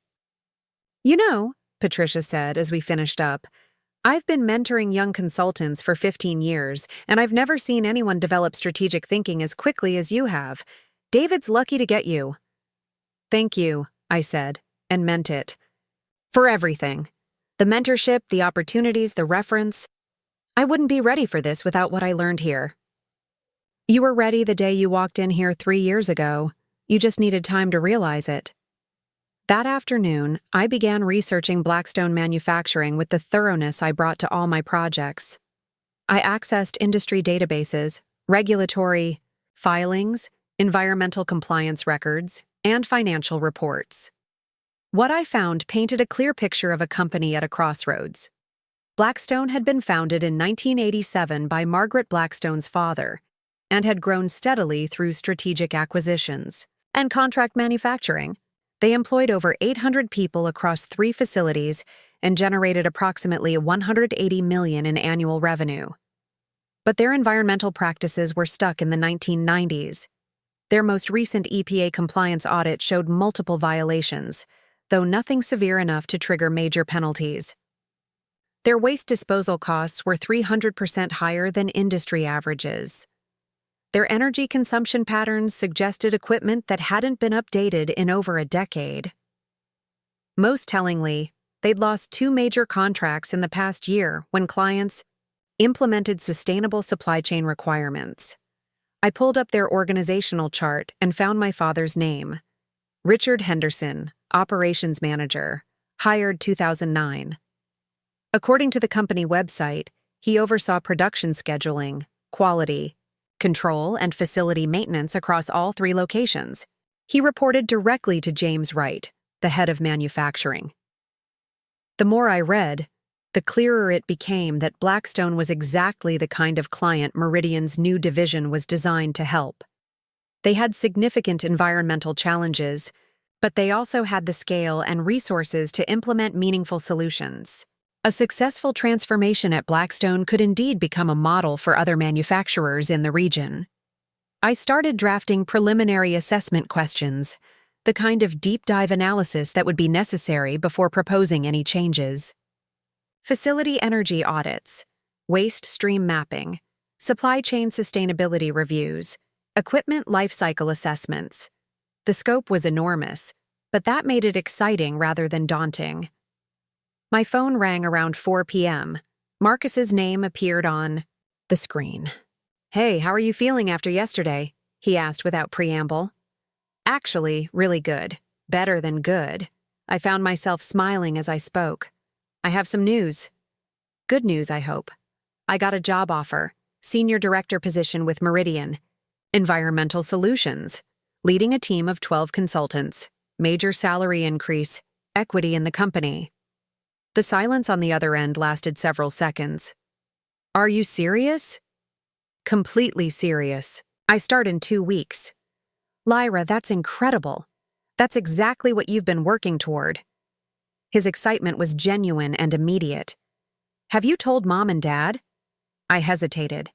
You know, Patricia said as we finished up, I've been mentoring young consultants for 15 years, and I've never seen anyone develop strategic thinking as quickly as you have. David's lucky to get you. Thank you, I said, and meant it. For everything. The mentorship, the opportunities, the reference. I wouldn't be ready for this without what I learned here. You were ready the day you walked in here 3 years ago. You just needed time to realize it. That afternoon, I began researching Blackstone Manufacturing with the thoroughness I brought to all my projects. I accessed industry databases, regulatory filings, environmental compliance records, and financial reports. What I found painted a clear picture of a company at a crossroads. Blackstone had been founded in 1987 by Margaret Blackstone's father, and had grown steadily through strategic acquisitions and contract manufacturing. They employed over 800 people across 3 facilities and generated approximately $180 million in annual revenue. But their environmental practices were stuck in the 1990s. Their most recent EPA compliance audit showed multiple violations, though nothing severe enough to trigger major penalties. Their waste disposal costs were 300% higher than industry averages. Their energy consumption patterns suggested equipment that hadn't been updated in over a decade. Most tellingly, they'd lost 2 major contracts in the past year when clients implemented sustainable supply chain requirements. I pulled up their organizational chart and found my father's name. Richard Henderson, Operations Manager, hired 2009. According to the company website, he oversaw production scheduling, quality, control, and facility maintenance across all 3 locations. He reported directly to James Wright, the head of manufacturing. The more I read, the clearer it became that Blackstone was exactly the kind of client Meridian's new division was designed to help. They had significant environmental challenges, but they also had the scale and resources to implement meaningful solutions. A successful transformation at Blackstone could indeed become a model for other manufacturers in the region. I started drafting preliminary assessment questions, the kind of deep dive analysis that would be necessary before proposing any changes. Facility energy audits, waste stream mapping, supply chain sustainability reviews, equipment lifecycle assessments. The scope was enormous, but that made it exciting rather than daunting. My phone rang around 4 p.m. Marcus's name appeared on the screen. "Hey, how are you feeling after yesterday?" he asked without preamble. "Actually, really good. Better than good." I found myself smiling as I spoke. "I have some news. Good news, I hope. I got a job offer, senior director position with Meridian. Environmental Solutions, leading a team of 12 consultants, major salary increase, equity in the company." The silence on the other end lasted several seconds. "Are you serious?" "Completely serious. I start in 2 weeks." "Lyra, that's incredible. That's exactly what you've been working toward." His excitement was genuine and immediate. "Have you told Mom and Dad?" I hesitated.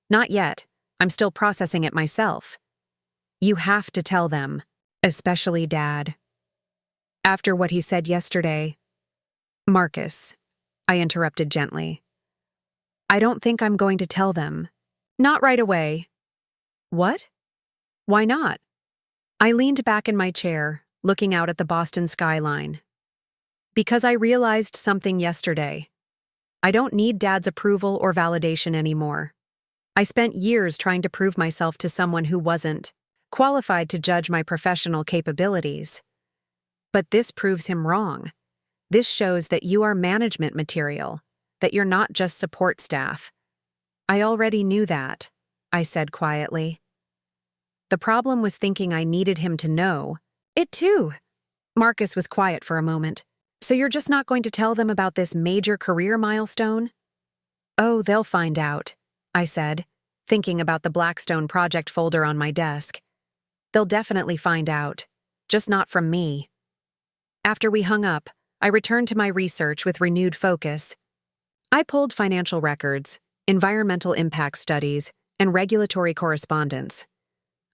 "Not yet. I'm still processing it myself." "You have to tell them, especially Dad." After what he said yesterday— "Marcus," I interrupted gently. "I don't think I'm going to tell them. Not right away." "What? Why not?" I leaned back in my chair, looking out at the Boston skyline. "Because I realized something yesterday. I don't need Dad's approval or validation anymore. I spent years trying to prove myself to someone who wasn't qualified to judge my professional capabilities. But this proves him wrong. This shows that you are management material, that you're not just support staff." "I already knew that," I said quietly. The problem was thinking I needed him to know it too. Marcus was quiet for a moment. "So you're just not going to tell them about this major career milestone?" "Oh, they'll find out," I said, thinking about the Blackstone project folder on my desk. "They'll definitely find out, just not from me." After we hung up, I returned to my research with renewed focus. I pulled financial records, environmental impact studies, and regulatory correspondence.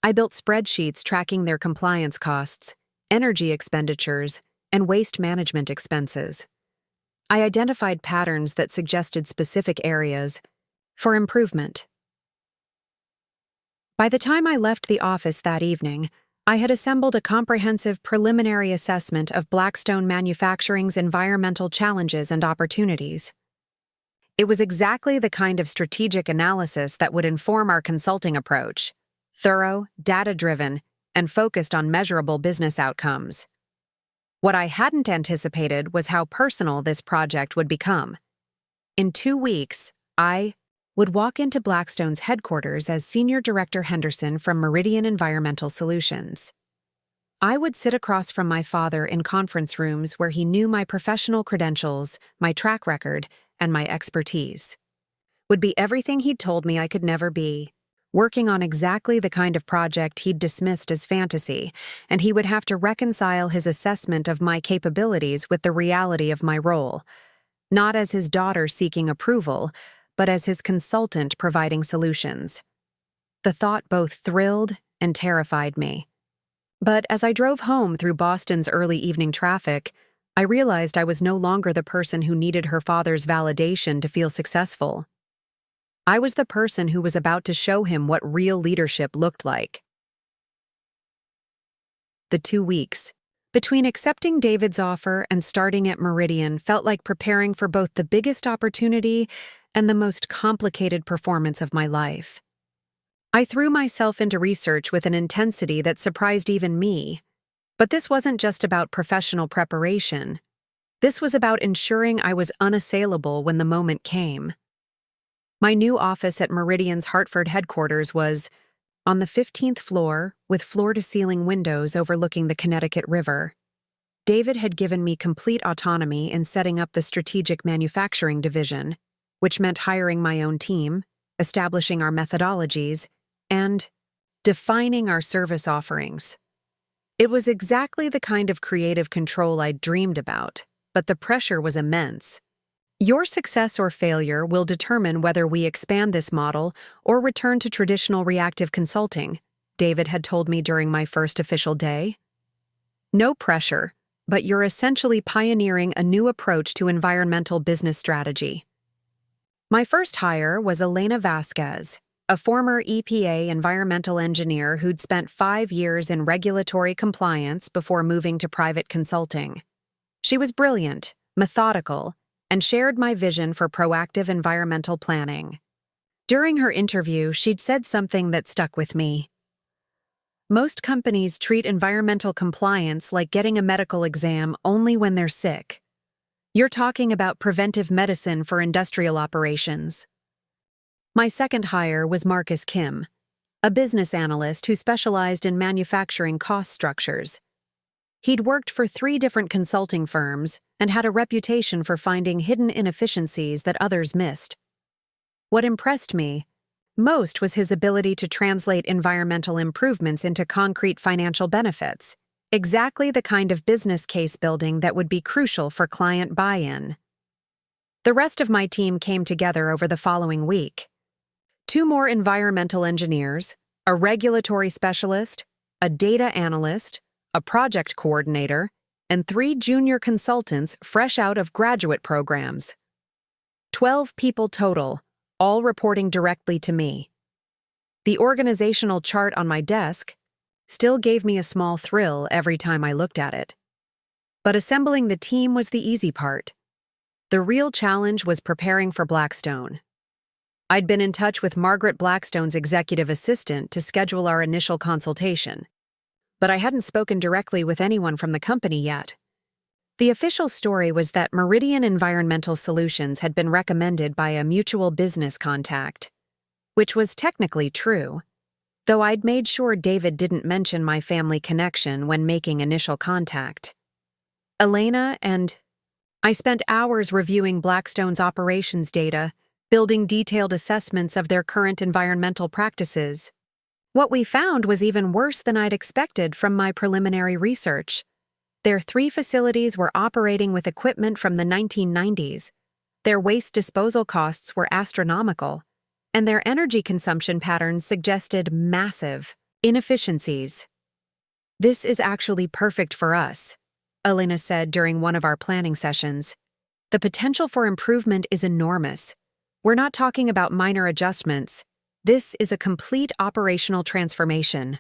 I built spreadsheets tracking their compliance costs, energy expenditures, and waste management expenses. I identified patterns that suggested specific areas for improvement. By the time I left the office that evening, I had assembled a comprehensive preliminary assessment of Blackstone Manufacturing's environmental challenges and opportunities. It was exactly the kind of strategic analysis that would inform our consulting approach: thorough, data-driven, and focused on measurable business outcomes. What I hadn't anticipated was how personal this project would become. In 2 weeks, I would walk into Blackstone's headquarters as Senior Director Henderson from Meridian Environmental Solutions. I would sit across from my father in conference rooms where he knew my professional credentials, my track record, and my expertise. Would be everything he'd told me I could never be, working on exactly the kind of project he'd dismissed as fantasy, and he would have to reconcile his assessment of my capabilities with the reality of my role, not as his daughter seeking approval, but as his consultant providing solutions. The thought both thrilled and terrified me. But as I drove home through Boston's early evening traffic, I realized I was no longer the person who needed her father's validation to feel successful. I was the person who was about to show him what real leadership looked like. The 2 weeks between accepting David's offer and starting at Meridian felt like preparing for both the biggest opportunity and the most complicated performance of my life. I threw myself into research with an intensity that surprised even me. But this wasn't just about professional preparation. This was about ensuring I was unassailable when the moment came. My new office at Meridian's Hartford headquarters was on the 15th floor with floor-to-ceiling windows overlooking the Connecticut River. David had given me complete autonomy in setting up the strategic manufacturing division, which meant hiring my own team, establishing our methodologies, and defining our service offerings. It was exactly the kind of creative control I'd dreamed about, but the pressure was immense. Your success or failure will determine whether we expand this model or return to traditional reactive consulting, David had told me during my first official day. No pressure, but you're essentially pioneering a new approach to environmental business strategy. My first hire was Elena Vasquez, a former EPA environmental engineer who'd spent 5 years in regulatory compliance before moving to private consulting. She was brilliant, methodical, and shared my vision for proactive environmental planning. During her interview, she'd said something that stuck with me. Most companies treat environmental compliance like getting a medical exam only when they're sick. You're talking about preventive medicine for industrial operations. My second hire was Marcus Kim, a business analyst who specialized in manufacturing cost structures. He'd worked for 3 different consulting firms and had a reputation for finding hidden inefficiencies that others missed. What impressed me most was his ability to translate environmental improvements into concrete financial benefits, exactly the kind of business case building that would be crucial for client buy-in. The rest of my team came together over the following week. 2 more environmental engineers, a regulatory specialist, a data analyst, a project coordinator, and 3 junior consultants fresh out of graduate programs. 12 people total, all reporting directly to me. The organizational chart on my desk still gave me a small thrill every time I looked at it. But assembling the team was the easy part. The real challenge was preparing for Blackstone. I'd been in touch with Margaret Blackstone's executive assistant to schedule our initial consultation, but I hadn't spoken directly with anyone from the company yet. The official story was that Meridian Environmental Solutions had been recommended by a mutual business contact, which was technically true, though I'd made sure David didn't mention my family connection when making initial contact. Elena and I spent hours reviewing Blackstone's operations data, building detailed assessments of their current environmental practices. What we found was even worse than I'd expected from my preliminary research. Their 3 facilities were operating with equipment from the 1990s. Their waste disposal costs were astronomical, and their energy consumption patterns suggested massive inefficiencies. "This is actually perfect for us," Elena said during one of our planning sessions. "The potential for improvement is enormous. We're not talking about minor adjustments. This is a complete operational transformation."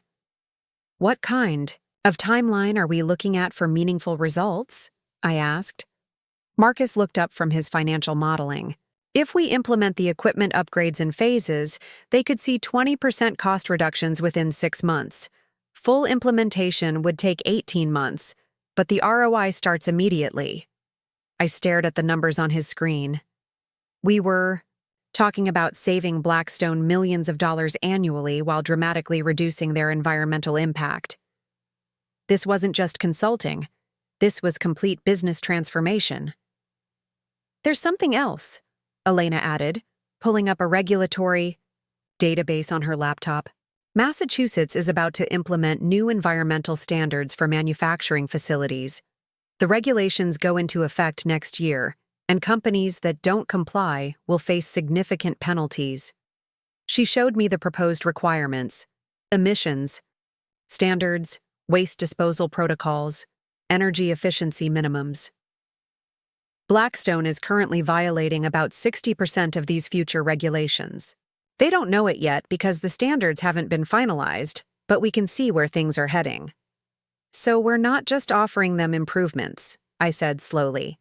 "What kind of timeline are we looking at for meaningful results?" I asked. Marcus looked up from his financial modeling. "If we implement the equipment upgrades in phases, they could see 20% cost reductions within 6 months. Full implementation would take 18 months, but the ROI starts immediately." I stared at the numbers on his screen. We were talking about saving Blackstone millions of dollars annually while dramatically reducing their environmental impact. This wasn't just consulting. This was complete business transformation. "There's something else," Elena added, pulling up a regulatory database on her laptop. "Massachusetts is about to implement new environmental standards for manufacturing facilities. The regulations go into effect next year, and companies that don't comply will face significant penalties." She showed me the proposed requirements: emissions standards, waste disposal protocols, energy efficiency minimums. Blackstone is currently violating about 60% of these future regulations. They don't know it yet because the standards haven't been finalized, but we can see where things are heading. "So we're not just offering them improvements," I said slowly.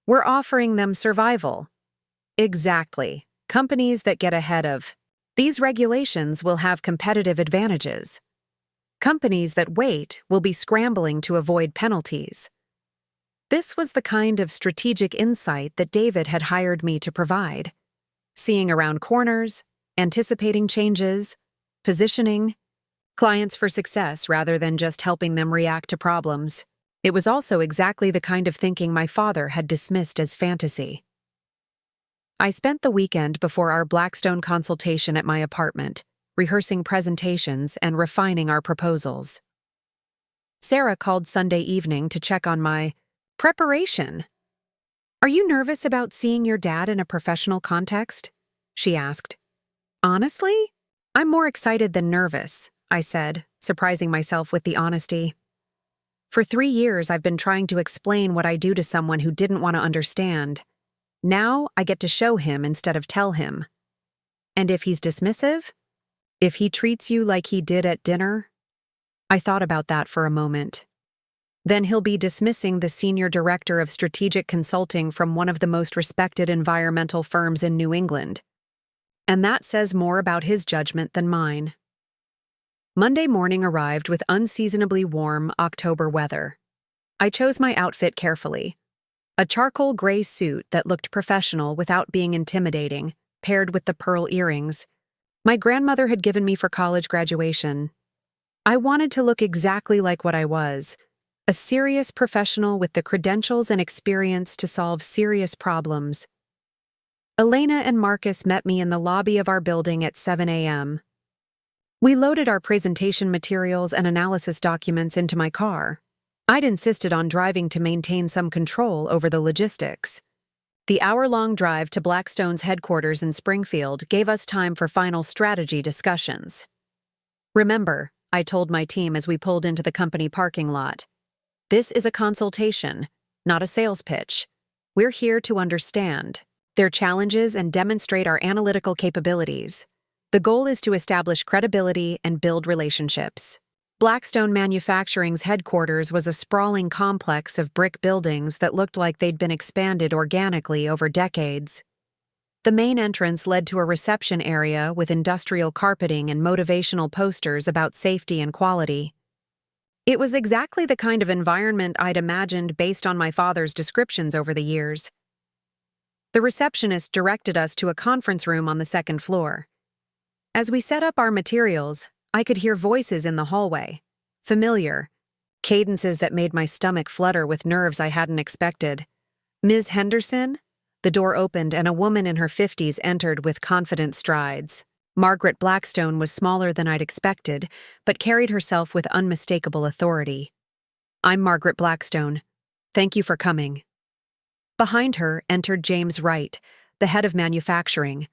"We're offering them survival." "Exactly. Companies that get ahead of these regulations will have competitive advantages. Companies that wait will be scrambling to avoid penalties." This was the kind of strategic insight that David had hired me to provide. Seeing around corners, anticipating changes, positioning clients for success rather than just helping them react to problems. It was also exactly the kind of thinking my father had dismissed as fantasy. I spent the weekend before our Blackstone consultation at my apartment, rehearsing presentations and refining our proposals. Sarah called Sunday evening to check on my preparation. "Are you nervous about seeing your dad in a professional context?" she asked. "Honestly, I'm more excited than nervous," I said, surprising myself with the honesty. For 3 years, I've been trying to explain what I do to someone who didn't want to understand. Now I get to show him instead of tell him. And if he's dismissive? If he treats you like he did at dinner? I thought about that for a moment. Then he'll be dismissing the senior director of strategic consulting from one of the most respected environmental firms in New England. And that says more about his judgment than mine. Monday morning arrived with unseasonably warm October weather. I chose my outfit carefully. A charcoal gray suit that looked professional without being intimidating, paired with the pearl earrings my grandmother had given me for college graduation. I wanted to look exactly like what I was, a serious professional with the credentials and experience to solve serious problems. Elena and Marcus met me in the lobby of our building at 7 a.m. We loaded our presentation materials and analysis documents into my car. I'd insisted on driving to maintain some control over the logistics. The hour-long drive to Blackstone's headquarters in Springfield gave us time for final strategy discussions. Remember, I told my team as we pulled into the company parking lot, this is a consultation, not a sales pitch. We're here to understand their challenges and demonstrate our analytical capabilities. The goal is to establish credibility and build relationships. Blackstone Manufacturing's headquarters was a sprawling complex of brick buildings that looked like they'd been expanded organically over decades. The main entrance led to a reception area with industrial carpeting and motivational posters about safety and quality. It was exactly the kind of environment I'd imagined based on my father's descriptions over the years. The receptionist directed us to a conference room on the second floor. As we set up our materials, I could hear voices in the hallway, familiar, cadences that made my stomach flutter with nerves I hadn't expected. Ms. Henderson? The door opened and a woman in her 50s entered with confident strides. Margaret Blackstone was smaller than I'd expected, but carried herself with unmistakable authority. I'm Margaret Blackstone. Thank you for coming. Behind her entered James Wright, the head of manufacturing,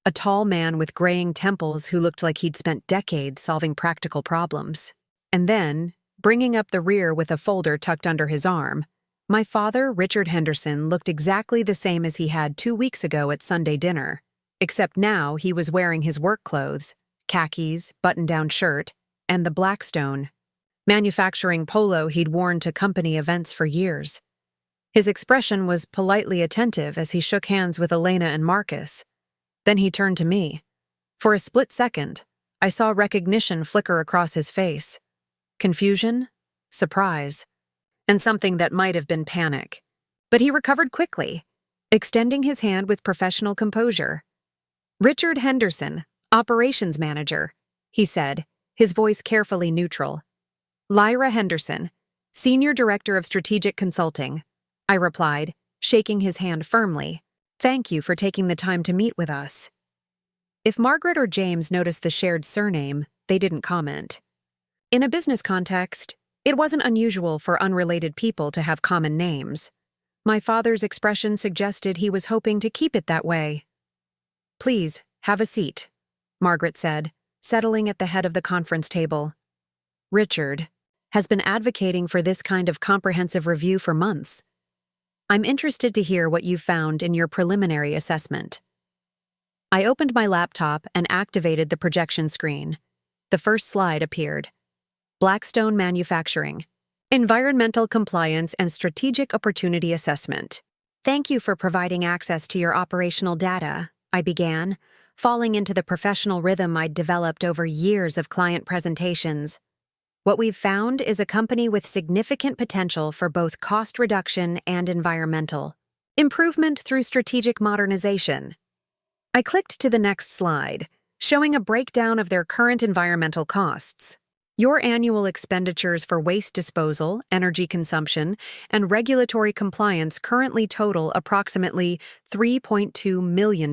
a tall man with graying temples who looked like he'd spent decades solving practical problems. And then, bringing up the rear with a folder tucked under his arm, my father, Richard Henderson, looked exactly the same as he had 2 weeks ago at Sunday dinner, except now he was wearing his work clothes, khakis, button-down shirt, and the Blackstone manufacturing polo he'd worn to company events for years. His expression was politely attentive as he shook hands with Elena and Marcus. Then he turned to me. For a split second, I saw recognition flicker across his face. Confusion, surprise, and something that might have been panic. But he recovered quickly, extending his hand with professional composure. Richard Henderson, operations manager, he said, his voice carefully neutral. Lyra Henderson, senior director of strategic consulting, I replied, shaking his hand firmly. Thank you for taking the time to meet with us. If Margaret or James noticed the shared surname, they didn't comment. In a business context, it wasn't unusual for unrelated people to have common names. My father's expression suggested he was hoping to keep it that way. Please, have a seat, Margaret said, settling at the head of the conference table. Richard has been advocating for this kind of comprehensive review for months. I'm interested to hear what you found in your preliminary assessment. I opened my laptop and activated the projection screen. The first slide appeared. Blackstone Manufacturing, Environmental Compliance and Strategic Opportunity Assessment. Thank you for providing access to your operational data, I began, falling into the professional rhythm I'd developed over years of client presentations. What we've found is a company with significant potential for both cost reduction and environmental improvement through strategic modernization. I clicked to the next slide, showing a breakdown of their current environmental costs. Your annual expenditures for waste disposal, energy consumption, and regulatory compliance currently total approximately $3.2 million.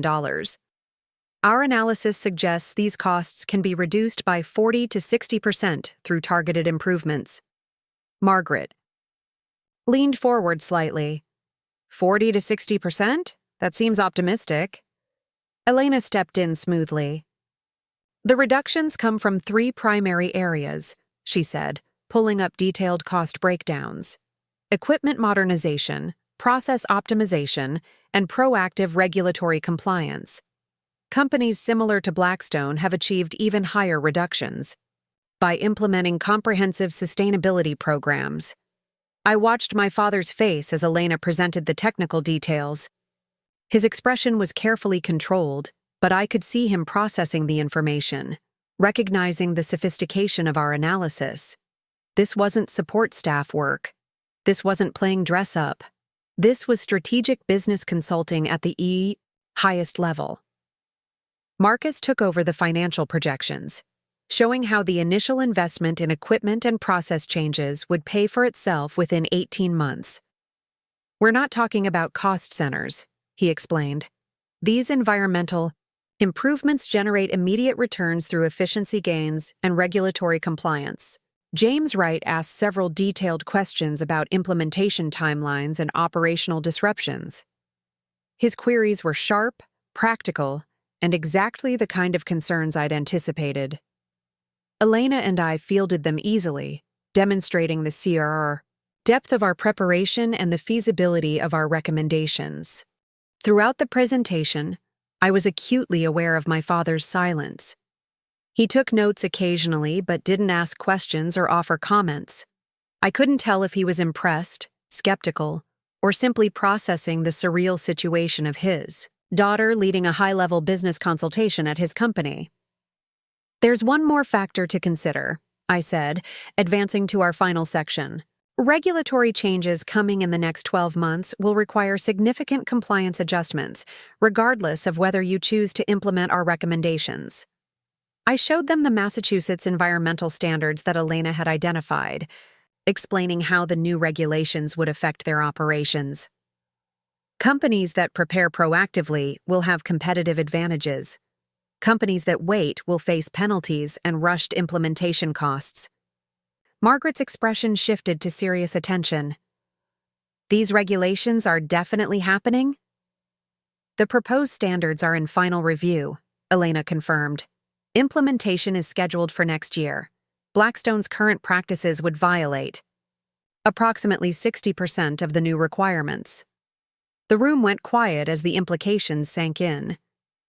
Our analysis suggests these costs can be reduced by 40 to 60% through targeted improvements. Margaret leaned forward slightly. 40 to 60%? That seems optimistic. Elena stepped in smoothly. The reductions come from 3 primary areas, she said, pulling up detailed cost breakdowns. Equipment modernization, process optimization, and proactive regulatory compliance. Companies similar to Blackstone have achieved even higher reductions by implementing comprehensive sustainability programs. I watched my father's face as Elena presented the technical details. His expression was carefully controlled, but I could see him processing the information, recognizing the sophistication of our analysis. This wasn't support staff work. This wasn't playing dress-up. This was strategic business consulting at the highest level. Marcus took over the financial projections, showing how the initial investment in equipment and process changes would pay for itself within 18 months. "We're not talking about cost centers," he explained. "These environmental improvements generate immediate returns through efficiency gains and regulatory compliance." James Wright asked several detailed questions about implementation timelines and operational disruptions. His queries were sharp, practical, and exactly the kind of concerns I'd anticipated. Elena and I fielded them easily, demonstrating the CRR depth of our preparation and the feasibility of our recommendations. Throughout the presentation, I was acutely aware of my father's silence. He took notes occasionally but didn't ask questions or offer comments. I couldn't tell if he was impressed, skeptical, or simply processing the surreal situation of his daughter leading a high-level business consultation at his company. "There's one more factor to consider," I said, advancing to our final section. "Regulatory changes coming in the next 12 months will require significant compliance adjustments, regardless of whether you choose to implement our recommendations." I showed them the Massachusetts environmental standards that Elena had identified, explaining how the new regulations would affect their operations. "Companies that prepare proactively will have competitive advantages. Companies that wait will face penalties and rushed implementation costs." Margaret's expression shifted to serious attention. "These regulations are definitely happening?" "The proposed standards are in final review," Elena confirmed. "Implementation is scheduled for next year. Blackstone's current practices would violate approximately 60% of the new requirements." The room went quiet as the implications sank in.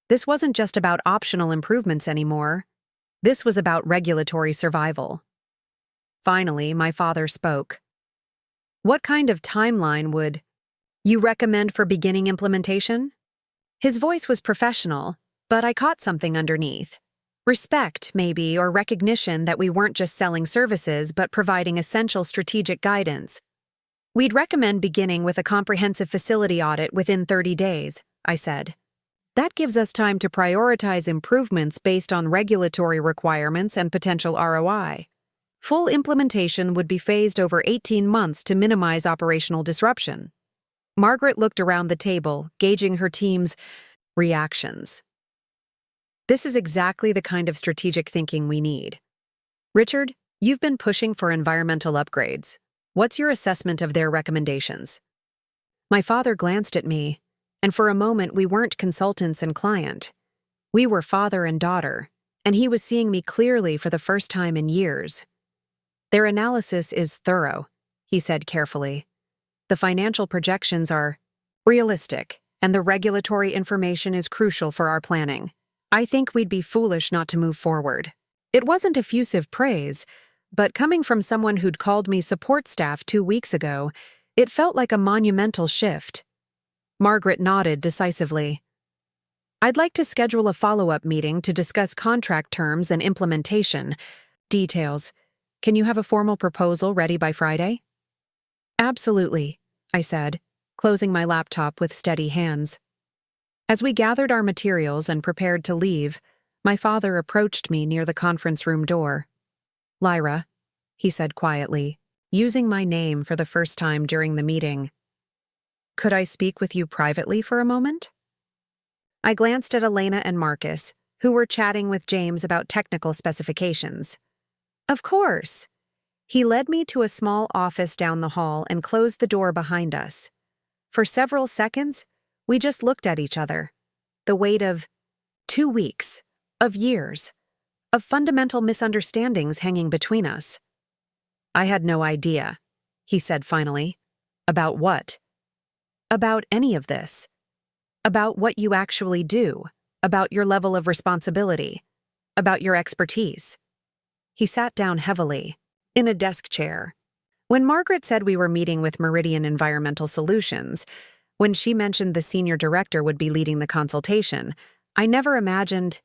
This wasn't just about optional improvements anymore. This was about regulatory survival. Finally, my father spoke. "What kind of timeline would you recommend for beginning implementation?" His voice was professional, but I caught something underneath. Respect, maybe, or recognition that we weren't just selling services but providing essential strategic guidance. "We'd recommend beginning with a comprehensive facility audit within 30 days, I said. "That gives us time to prioritize improvements based on regulatory requirements and potential ROI. Full implementation would be phased over 18 months to minimize operational disruption." Margaret looked around the table, gauging her team's reactions. "This is exactly the kind of strategic thinking we need. Richard, you've been pushing for environmental upgrades. What's your assessment of their recommendations?" My father glanced at me, and for a moment we weren't consultants and client. We were father and daughter, and he was seeing me clearly for the first time in years. "Their analysis is thorough," he said carefully. "The financial projections are realistic, and the regulatory information is crucial for our planning. I think we'd be foolish not to move forward." It wasn't effusive praise, but coming from someone who'd called me support staff 2 weeks ago, it felt like a monumental shift. Margaret nodded decisively. "I'd like to schedule a follow-up meeting to discuss contract terms and implementation details. Can you have a formal proposal ready by Friday?" "Absolutely," I said, closing my laptop with steady hands. As we gathered our materials and prepared to leave, my father approached me near the conference room door. "Lyra," he said quietly, using my name for the first time during the meeting. "Could I speak with you privately for a moment?" I glanced at Elena and Marcus, who were chatting with James about technical specifications. "Of course." He led me to a small office down the hall and closed the door behind us. For several seconds, we just looked at each other. The weight of 2 weeks, of years, of fundamental misunderstandings hanging between us. "I had no idea," he said finally. "About what?" "About any of this. About what you actually do, about your level of responsibility, about your expertise." He sat down heavily, in a desk chair. When Margaret said we were meeting with Meridian Environmental Solutions, when she mentioned the senior director would be leading the consultation, I never imagined—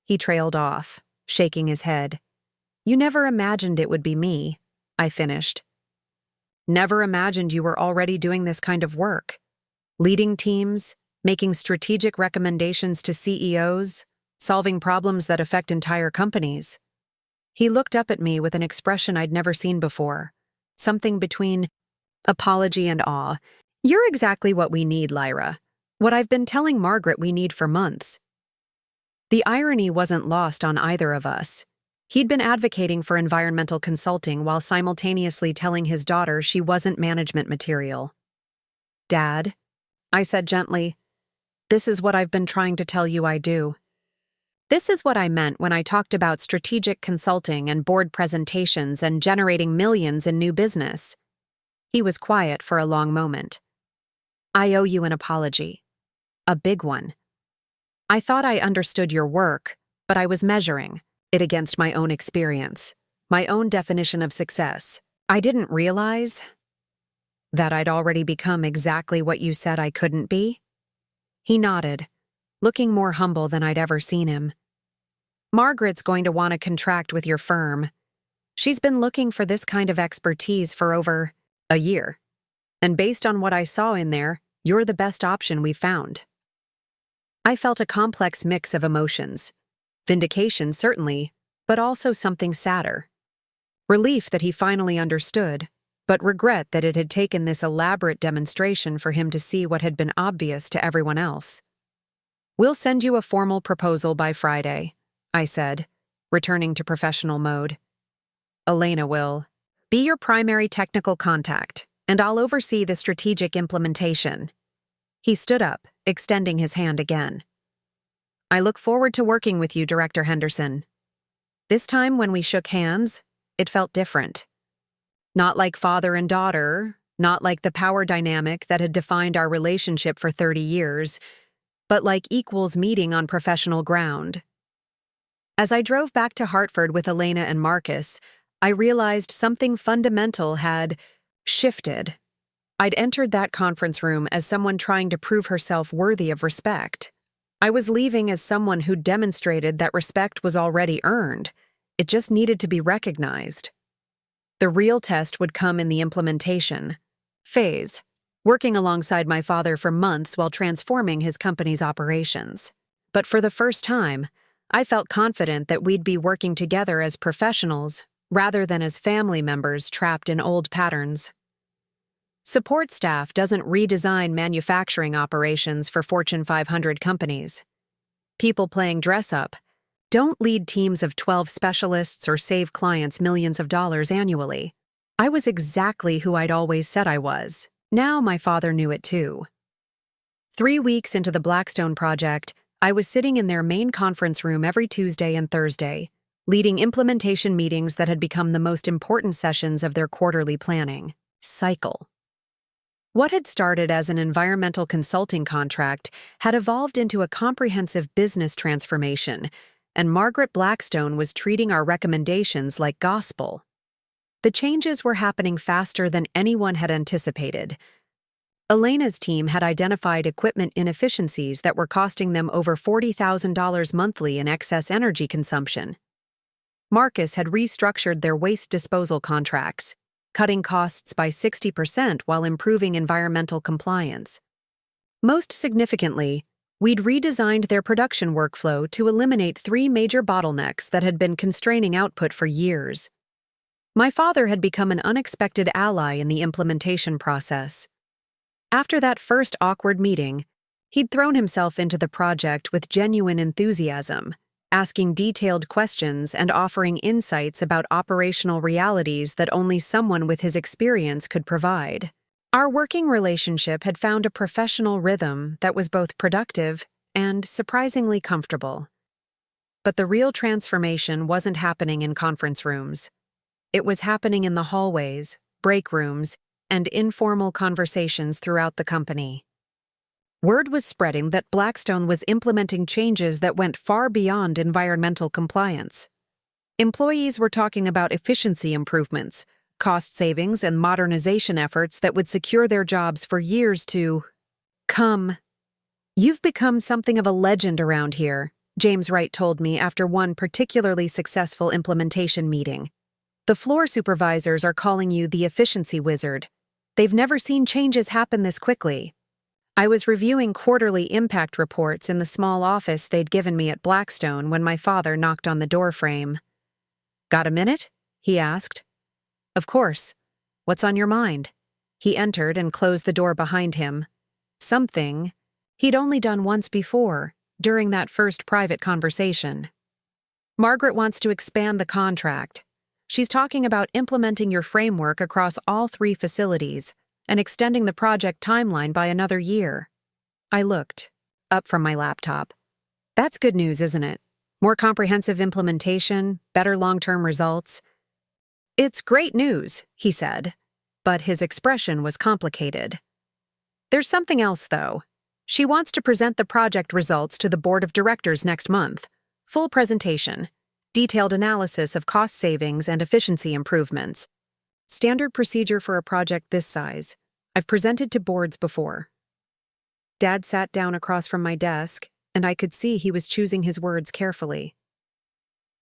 He trailed off, shaking his head. You never imagined it would be me, I finished. Never imagined you were already doing this kind of work. Leading teams, making strategic recommendations to CEOs, solving problems that affect entire companies. He looked up at me with an expression I'd never seen before, something between apology and awe. You're exactly what we need, Lyra. What I've been telling Margaret we need for months. The irony wasn't lost on either of us. He'd been advocating for environmental consulting while simultaneously telling his daughter she wasn't management material. Dad, I said gently, this is what I've been trying to tell you I do. This is what I meant when I talked about strategic consulting and board presentations and generating millions in new business. He was quiet for a long moment. I owe you an apology. A big one. I thought I understood your work, but I was measuring it against my own experience, my own definition of success. I didn't realize that I'd already become exactly what you said I couldn't be. He nodded, looking more humble than I'd ever seen him. Margaret's going to want to contract with your firm. She's been looking for this kind of expertise for over a year. And based on what I saw in there, you're the best option we've found. I felt a complex mix of emotions. Vindication, certainly, but also something sadder. Relief that he finally understood, but regret that it had taken this elaborate demonstration for him to see what had been obvious to everyone else. We'll send you a formal proposal by Friday, I said, returning to professional mode. Elena will be your primary technical contact, and I'll oversee the strategic implementation. He stood up, extending his hand again. I look forward to working with you, Director Henderson. This time when we shook hands, it felt different. Not like father and daughter, not like the power dynamic that had defined our relationship for 30 years, but like equals meeting on professional ground. As I drove back to Hartford with Elena and Marcus, I realized something fundamental had shifted. I'd entered that conference room as someone trying to prove herself worthy of respect. I was leaving as someone who demonstrated that respect was already earned. It just needed to be recognized. The real test would come in the implementation phase, working alongside my father for months while transforming his company's operations. But for the first time, I felt confident that we'd be working together as professionals rather than as family members trapped in old patterns. Support staff doesn't redesign manufacturing operations for Fortune 500 companies. People playing dress-up don't lead teams of 12 specialists or save clients millions of dollars annually. I was exactly who I'd always said I was. Now my father knew it too. 3 weeks into the Blackstone project, I was sitting in their main conference room every Tuesday and Thursday, leading implementation meetings that had become the most important sessions of their quarterly planning cycle. What had started as an environmental consulting contract had evolved into a comprehensive business transformation, and Margaret Blackstone was treating our recommendations like gospel. The changes were happening faster than anyone had anticipated. Elena's team had identified equipment inefficiencies that were costing them over $40,000 monthly in excess energy consumption. Marcus had restructured their waste disposal contracts, cutting costs by 60% while improving environmental compliance. Most significantly, we'd redesigned their production workflow to eliminate 3 major bottlenecks that had been constraining output for years. My father had become an unexpected ally in the implementation process. After that first awkward meeting, he'd thrown himself into the project with genuine enthusiasm, asking detailed questions and offering insights about operational realities that only someone with his experience could provide. Our working relationship had found a professional rhythm that was both productive and surprisingly comfortable. But the real transformation wasn't happening in conference rooms. It was happening in the hallways, break rooms, and informal conversations throughout the company. Word was spreading that Blackstone was implementing changes that went far beyond environmental compliance. Employees were talking about efficiency improvements, cost savings and modernization efforts that would secure their jobs for years to come. You've become something of a legend around here, James Wright told me after one particularly successful implementation meeting. The floor supervisors are calling you the efficiency wizard. They've never seen changes happen this quickly. I was reviewing quarterly impact reports in the small office they'd given me at Blackstone when my father knocked on the doorframe. "Got a minute?" he asked. "Of course. What's on your mind?" He entered and closed the door behind him. Something he'd only done once before, during that first private conversation. "Margaret wants to expand the contract. She's talking about implementing your framework across all 3 facilities and extending the project timeline by another year." I looked up from my laptop. That's good news, isn't it? More comprehensive implementation, better long-term results. "It's great news," he said, but his expression was complicated. "There's something else, though. She wants to present the project results to the board of directors next month. Full presentation. Detailed analysis of cost savings and efficiency improvements. Standard procedure for a project this size. I've presented to boards before." Dad sat down across from my desk, and I could see he was choosing his words carefully.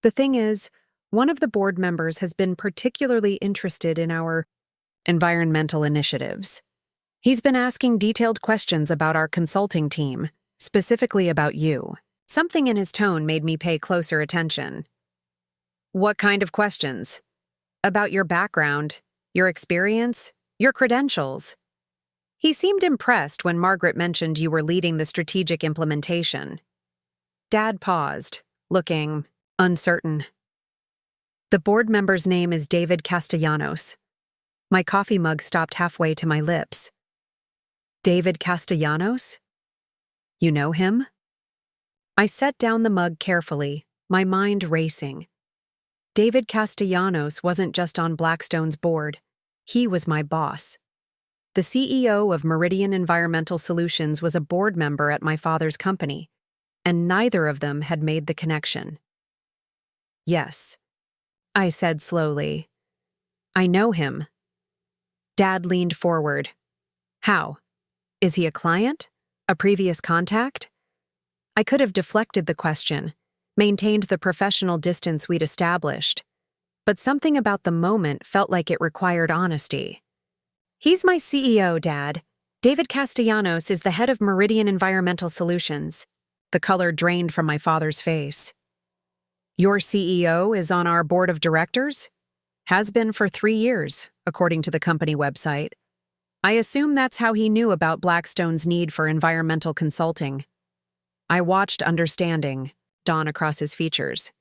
"The thing is, one of the board members has been particularly interested in our environmental initiatives. He's been asking detailed questions about our consulting team, specifically about you." Something in his tone made me pay closer attention. "What kind of questions?" "About your background, your experience, your credentials." He seemed impressed when Margaret mentioned you were leading the strategic implementation. Dad paused, looking uncertain. "The board member's name is David Castellanos." My coffee mug stopped halfway to my lips. "David Castellanos? You know him?" I set down the mug carefully, my mind racing. David Castellanos wasn't just on Blackstone's board. He was my boss. The CEO of Meridian Environmental Solutions was a board member at my father's company, and neither of them had made the connection. "Yes," I said slowly. "I know him." Dad leaned forward. "How? Is he a client? A previous contact?" I could have deflected the question, maintained the professional distance we'd established, but something about the moment felt like it required honesty. "He's my CEO, Dad. David Castellanos is the head of Meridian Environmental Solutions." The color drained from my father's face. "Your CEO is on our board of directors?" "Has been for 3 years, according to the company website. I assume that's how he knew about Blackstone's need for environmental consulting." I watched understanding dawn across his features.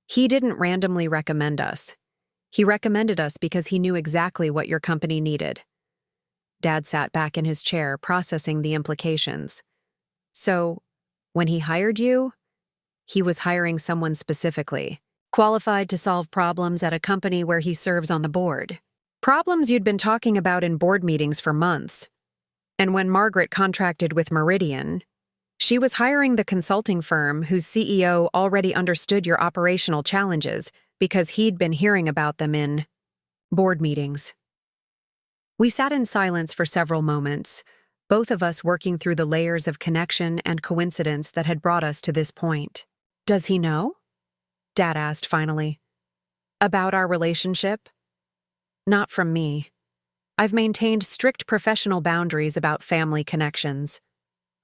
"He didn't randomly recommend us. He recommended us because he knew exactly what your company needed." Dad sat back in his chair, processing the implications. "So, when he hired you, he was hiring someone specifically, qualified to solve problems at a company where he serves on the board. Problems you'd been talking about in board meetings for months. And when Margaret contracted with Meridian, she was hiring the consulting firm whose CEO already understood your operational challenges because he'd been hearing about them in board meetings." We sat in silence for several moments, both of us working through the layers of connection and coincidence that had brought us to this point. "Does he know?" Dad asked finally. "About our relationship?" "Not from me. I've maintained strict professional boundaries about family connections."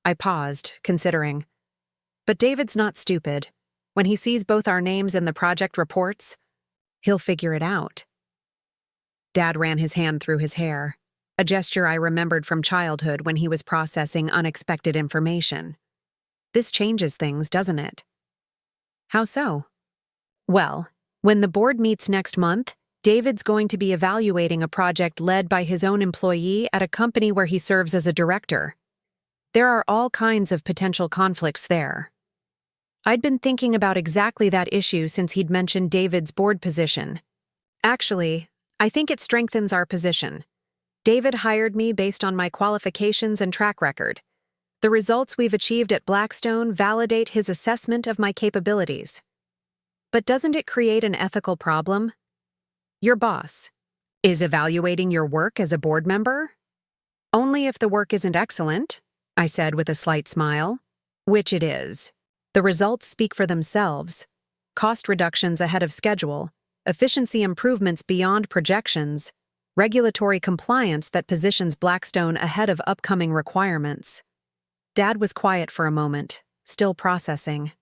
I paused, considering. "But David's not stupid. When he sees both our names in the project reports, he'll figure it out." Dad ran his hand through his hair, a gesture I remembered from childhood when he was processing unexpected information. "This changes things, doesn't it?" "How so?" "Well, when the board meets next month, David's going to be evaluating a project led by his own employee at a company where he serves as a director. There are all kinds of potential conflicts there." I'd been thinking about exactly that issue since he'd mentioned David's board position. "Actually, I think it strengthens our position. David hired me based on my qualifications and track record. The results we've achieved at Blackstone validate his assessment of my capabilities. But doesn't it create an ethical problem? Your boss, Is evaluating your work as a board member? Only if the work isn't excellent, I said with a slight smile. Which it is. The results speak for themselves. Cost reductions ahead of schedule, efficiency improvements beyond projections, regulatory compliance that positions Blackstone ahead of upcoming requirements. Dad was quiet for a moment, still processing.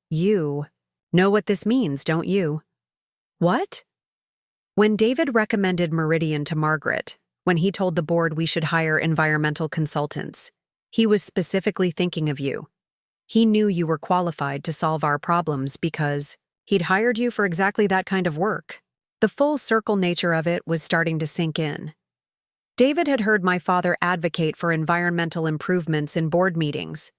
You know what this means, don't you? What? When David recommended Meridian to Margaret, when he told the board we should hire environmental consultants, he was specifically thinking of you. He knew you were qualified to solve our problems because he'd hired you for exactly that kind of work. The full circle nature of it was starting to sink in. David had heard my father advocate for environmental improvements in board meetings.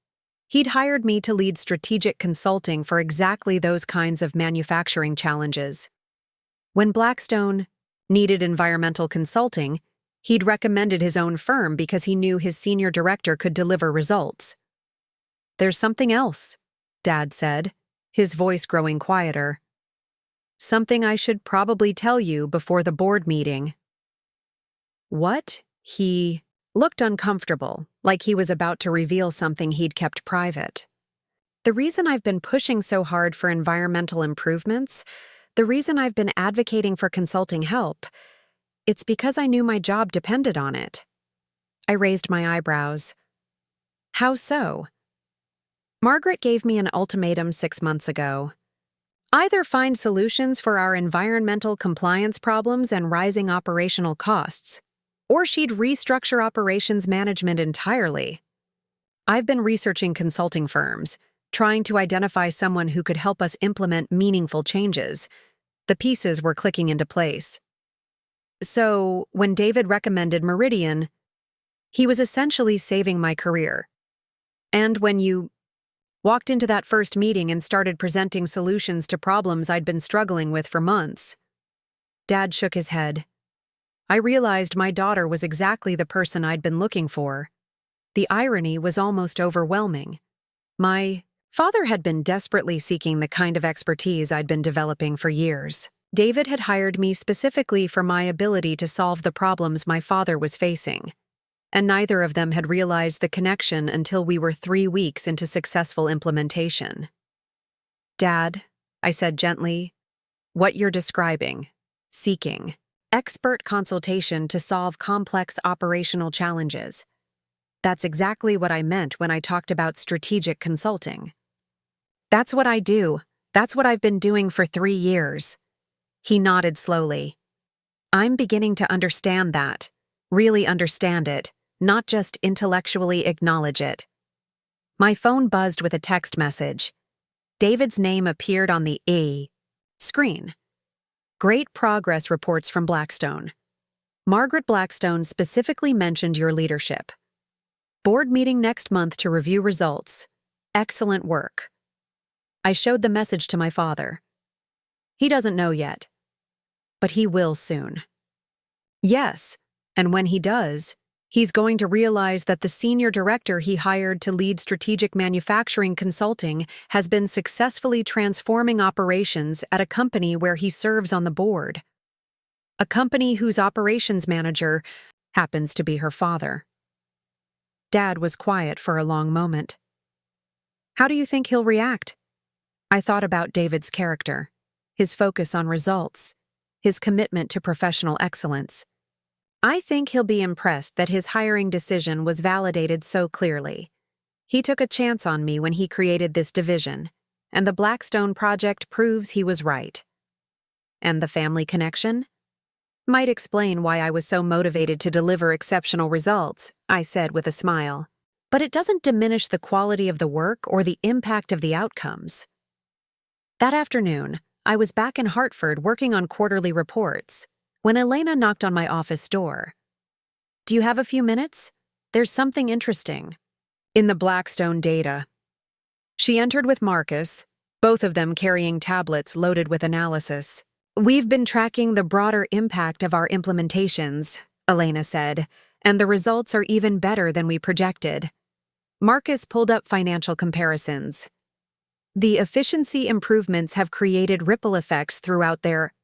He'd hired me to lead strategic consulting for exactly those kinds of manufacturing challenges. When Blackstone needed environmental consulting, he'd recommended his own firm because he knew his senior director could deliver results. There's something else, Dad said, his voice growing quieter. Something I should probably tell you before the board meeting. What? He looked uncomfortable, like he was about to reveal something he'd kept private. The reason I've been pushing so hard for environmental improvements, the reason I've been advocating for consulting help, it's because I knew my job depended on it. I raised my eyebrows. How so? Margaret gave me an ultimatum 6 months ago. Either find solutions for our environmental compliance problems and rising operational costs, or she'd restructure operations management entirely. I've been researching consulting firms, trying to identify someone who could help us implement meaningful changes. The pieces were clicking into place. So, when David recommended Meridian, he was essentially saving my career. And when you walked into that first meeting and started presenting solutions to problems I'd been struggling with for months, Dad shook his head. I realized my daughter was exactly the person I'd been looking for. The irony was almost overwhelming. My father had been desperately seeking the kind of expertise I'd been developing for years. David had hired me specifically for my ability to solve the problems my father was facing, and neither of them had realized the connection until we were 3 weeks into successful implementation. Dad, I said gently, what you're describing, seeking, expert consultation to solve complex operational challenges. That's exactly what I meant when I talked about strategic consulting. That's what I do. That's what I've been doing for 3 years. He nodded slowly. I'm beginning to understand that, really understand it, not just intellectually acknowledge it. My phone buzzed with a text message. David's name appeared on the screen. Great progress reports from Blackstone. Margaret Blackstone specifically mentioned your leadership. Board meeting next month to review results. Excellent work. I showed the message to my father. He doesn't know yet, but he will soon. Yes, and when he does, he's going to realize that the senior director he hired to lead strategic manufacturing consulting has been successfully transforming operations at a company where he serves on the board. A company whose operations manager happens to be her father. Dad was quiet for a long moment. How do you think he'll react? I thought about David's character, his focus on results, his commitment to professional excellence. I think he'll be impressed that his hiring decision was validated so clearly. He took a chance on me when he created this division, and the Blackstone project proves he was right. And the family connection? Might explain why I was so motivated to deliver exceptional results, I said with a smile. But it doesn't diminish the quality of the work or the impact of the outcomes. That afternoon, I was back in Hartford working on quarterly reports, when Elena knocked on my office door. Do you have a few minutes? There's something interesting. In the Blackstone data. She entered with Marcus, both of them carrying tablets loaded with analysis. We've been tracking the broader impact of our implementations, Elena said, and the results are even better than we projected. Marcus pulled up financial comparisons. The efficiency improvements have created ripple effects throughout their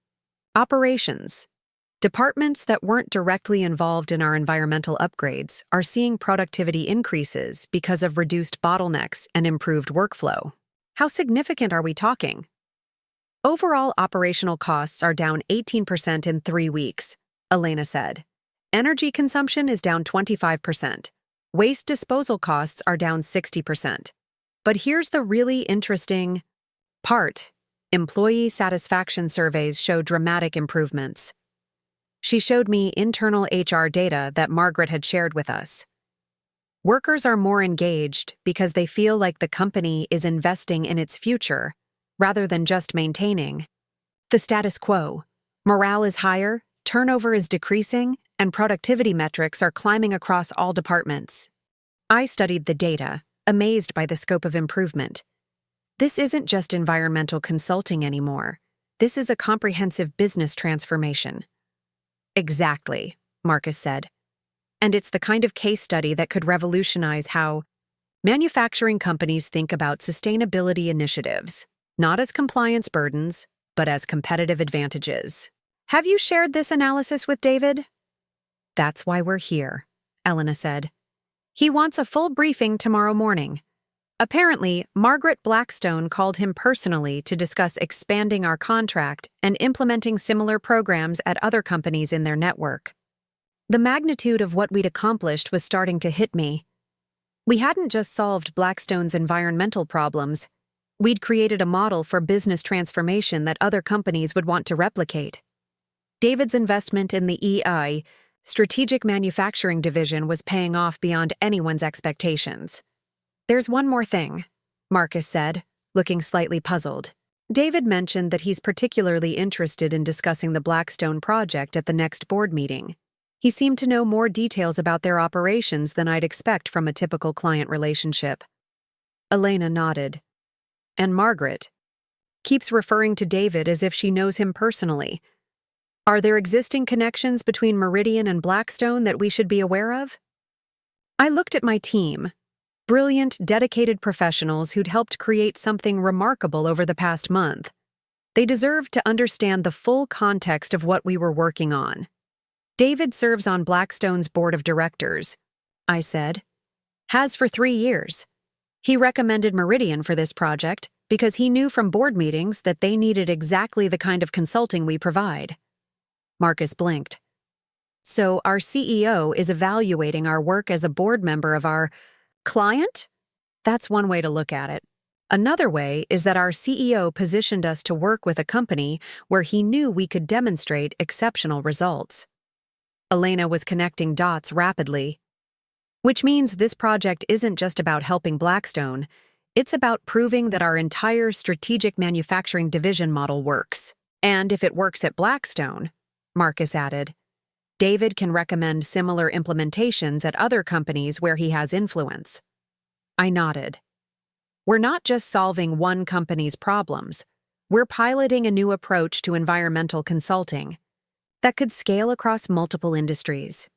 operations. Departments that weren't directly involved in our environmental upgrades are seeing productivity increases because of reduced bottlenecks and improved workflow. How significant are we talking? Overall operational costs are down 18% in 3 weeks, Elena said. Energy consumption is down 25%. Waste disposal costs are down 60%. But here's the really interesting part. Employee satisfaction surveys show dramatic improvements. She showed me internal HR data that Margaret had shared with us. Workers are more engaged because they feel like the company is investing in its future rather than just maintaining the status quo. Morale is higher, turnover is decreasing, and productivity metrics are climbing across all departments. I studied the data, amazed by the scope of improvement. This isn't just environmental consulting anymore. This is a comprehensive business transformation. Exactly, Marcus said. And it's the kind of case study that could revolutionize how manufacturing companies think about sustainability initiatives, not as compliance burdens, but as competitive advantages. Have you shared this analysis with David? That's why we're here, Elena said. He wants a full briefing tomorrow morning. Apparently, Margaret Blackstone called him personally to discuss expanding our contract and implementing similar programs at other companies in their network. The magnitude of what we'd accomplished was starting to hit me. We hadn't just solved Blackstone's environmental problems. We'd created a model for business transformation that other companies would want to replicate. David's investment in the EI, Strategic Manufacturing Division, was paying off beyond anyone's expectations. There's one more thing, Marcus said, looking slightly puzzled. David mentioned that he's particularly interested in discussing the Blackstone project at the next board meeting. He seemed to know more details about their operations than I'd expect from a typical client relationship. Elena nodded. And Margaret keeps referring to David as if she knows him personally. Are there existing connections between Meridian and Blackstone that we should be aware of? I looked at my team. Brilliant, dedicated professionals who'd helped create something remarkable over the past month. They deserved to understand the full context of what we were working on. David serves on Blackstone's board of directors, I said. Has for 3 years. He recommended Meridian for this project because he knew from board meetings that they needed exactly the kind of consulting we provide. Marcus blinked. So our CEO is evaluating our work as a board member of our client? That's one way to look at it. Another way is that our CEO positioned us to work with a company where he knew we could demonstrate exceptional results. Elena was connecting dots rapidly. Which means this project isn't just about helping Blackstone, it's about proving that our entire strategic manufacturing division model works. And if it works at Blackstone, Marcus added, David can recommend similar implementations at other companies where he has influence. I nodded. We're not just solving one company's problems. We're piloting a new approach to environmental consulting that could scale across multiple industries.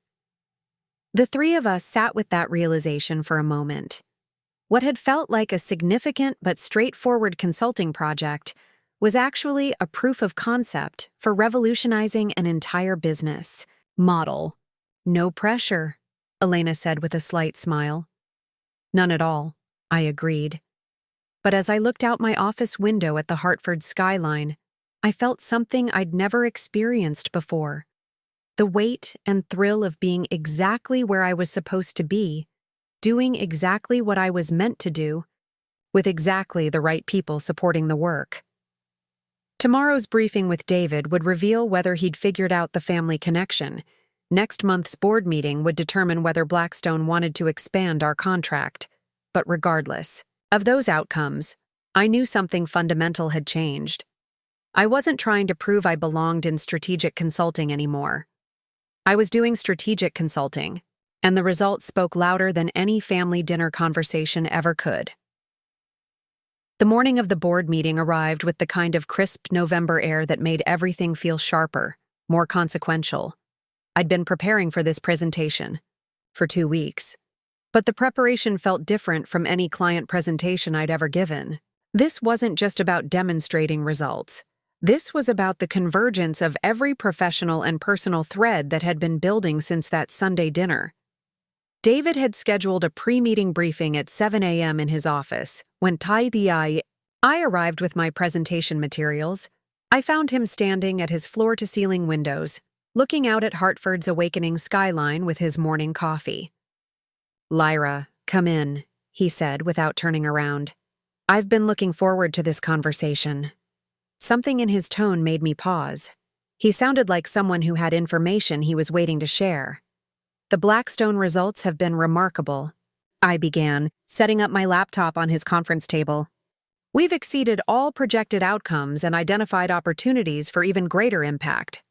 The three of us sat with that realization for a moment. What had felt like a significant but straightforward consulting project was actually a proof of concept for revolutionizing an entire business model. No pressure, Elena said with a slight smile. None at all, I agreed. But as I looked out my office window at the Hartford skyline, I felt something I'd never experienced before. The weight and thrill of being exactly where I was supposed to be, doing exactly what I was meant to do, with exactly the right people supporting the work. Tomorrow's briefing with David would reveal whether he'd figured out the family connection. Next month's board meeting would determine whether Blackstone wanted to expand our contract. But regardless of those outcomes, I knew something fundamental had changed. I wasn't trying to prove I belonged in strategic consulting anymore. I was doing strategic consulting, and the results spoke louder than any family dinner conversation ever could. The morning of the board meeting arrived with the kind of crisp November air that made everything feel sharper, more consequential. I'd been preparing for this presentation for 2 weeks, but the preparation felt different from any client presentation I'd ever given. This wasn't just about demonstrating results. This was about the convergence of every professional and personal thread that had been building since that Sunday dinner. David had scheduled a pre-meeting briefing at 7 a.m. in his office. When I arrived with my presentation materials, I found him standing at his floor-to-ceiling windows, looking out at Hartford's awakening skyline with his morning coffee. "Lyra, come in," he said without turning around. "I've been looking forward to this conversation." Something in his tone made me pause. He sounded like someone who had information he was waiting to share. "The Blackstone results have been remarkable," I began, setting up my laptop on his conference table. "We've exceeded all projected outcomes and identified opportunities for even greater impact."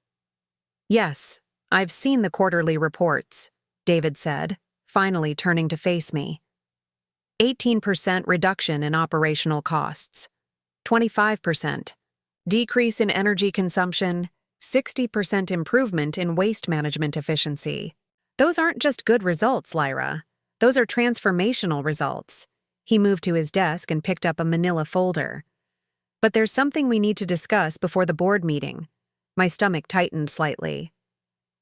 "Yes, I've seen the quarterly reports," David said, finally turning to face me. 18% reduction in operational costs, 25% decrease in energy consumption, 60% improvement in waste management efficiency. Those aren't just good results, Lyra. Those are transformational results. He moved to his desk and picked up a manila folder. "But there's something we need to discuss before the board meeting." My stomach tightened slightly.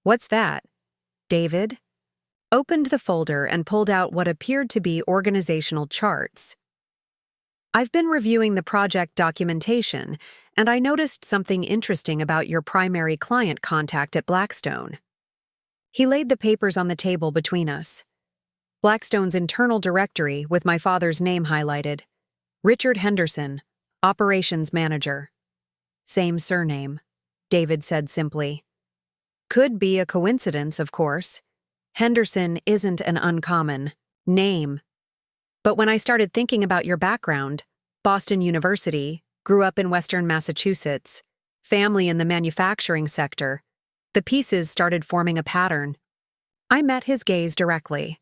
"What's that?" David opened the folder and pulled out what appeared to be organizational charts. "I've been reviewing the project documentation, and I noticed something interesting about your primary client contact at Blackstone." He laid the papers on the table between us. Blackstone's internal directory with my father's name highlighted. Richard Henderson, Operations Manager. "Same surname," David said simply. "Could be a coincidence, of course. Henderson isn't an uncommon name. But when I started thinking about your background, Boston University, grew up in Western Massachusetts, family in the manufacturing sector, the pieces started forming a pattern." I met his gaze directly.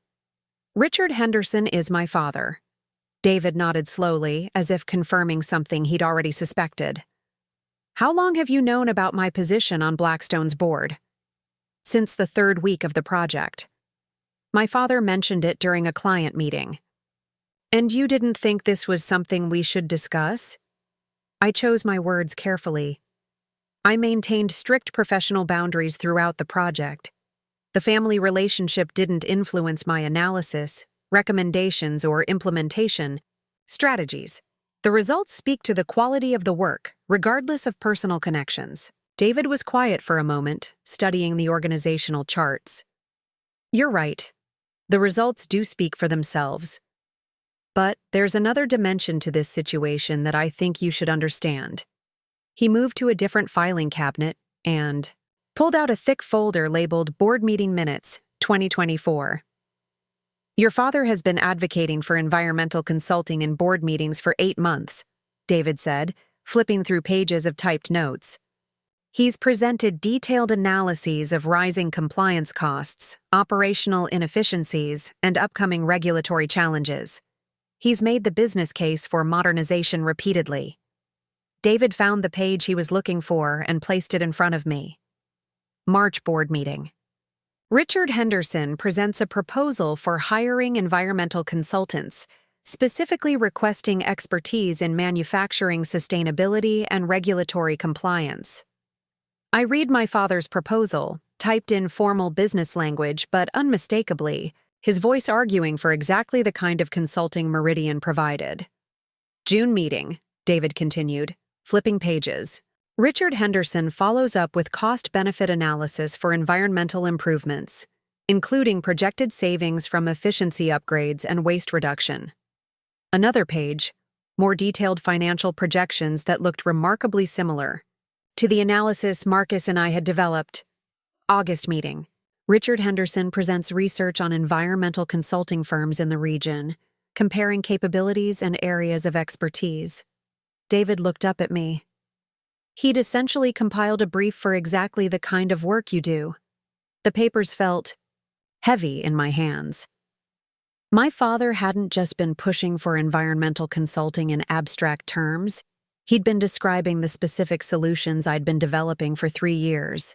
"Richard Henderson is my father." David nodded slowly, as if confirming something he'd already suspected. "How long have you known about my position on Blackstone's board?" "Since the third week of the project. My father mentioned it during a client meeting." "And you didn't think this was something we should discuss?" I chose my words carefully. I maintained strict professional boundaries throughout the project. The family relationship didn't influence my analysis, recommendations, or implementation strategies. The results speak to the quality of the work, regardless of personal connections. David was quiet for a moment, studying the organizational charts. "You're right. The results do speak for themselves. But there's another dimension to this situation that I think you should understand." He moved to a different filing cabinet and pulled out a thick folder labeled Board Meeting Minutes, 2024. "Your father has been advocating for environmental consulting in board meetings for 8 months, David said, flipping through pages of typed notes. "He's presented detailed analyses of rising compliance costs, operational inefficiencies, and upcoming regulatory challenges. He's made the business case for modernization repeatedly." David found the page he was looking for and placed it in front of me. March board meeting. "Richard Henderson presents a proposal for hiring environmental consultants, specifically requesting expertise in manufacturing sustainability and regulatory compliance." I read my father's proposal, typed in formal business language but unmistakably, his voice arguing for exactly the kind of consulting Meridian provided. "June meeting," David continued, flipping pages. "Richard Henderson follows up with cost-benefit analysis for environmental improvements, including projected savings from efficiency upgrades and waste reduction." Another page, more detailed financial projections that looked remarkably similar to the analysis Marcus and I had developed. August meeting. "Richard Henderson presents research on environmental consulting firms in the region, comparing capabilities and areas of expertise." David looked up at me. "He'd essentially compiled a brief for exactly the kind of work you do." The papers felt heavy in my hands. My father hadn't just been pushing for environmental consulting in abstract terms. He'd been describing the specific solutions I'd been developing for 3 years.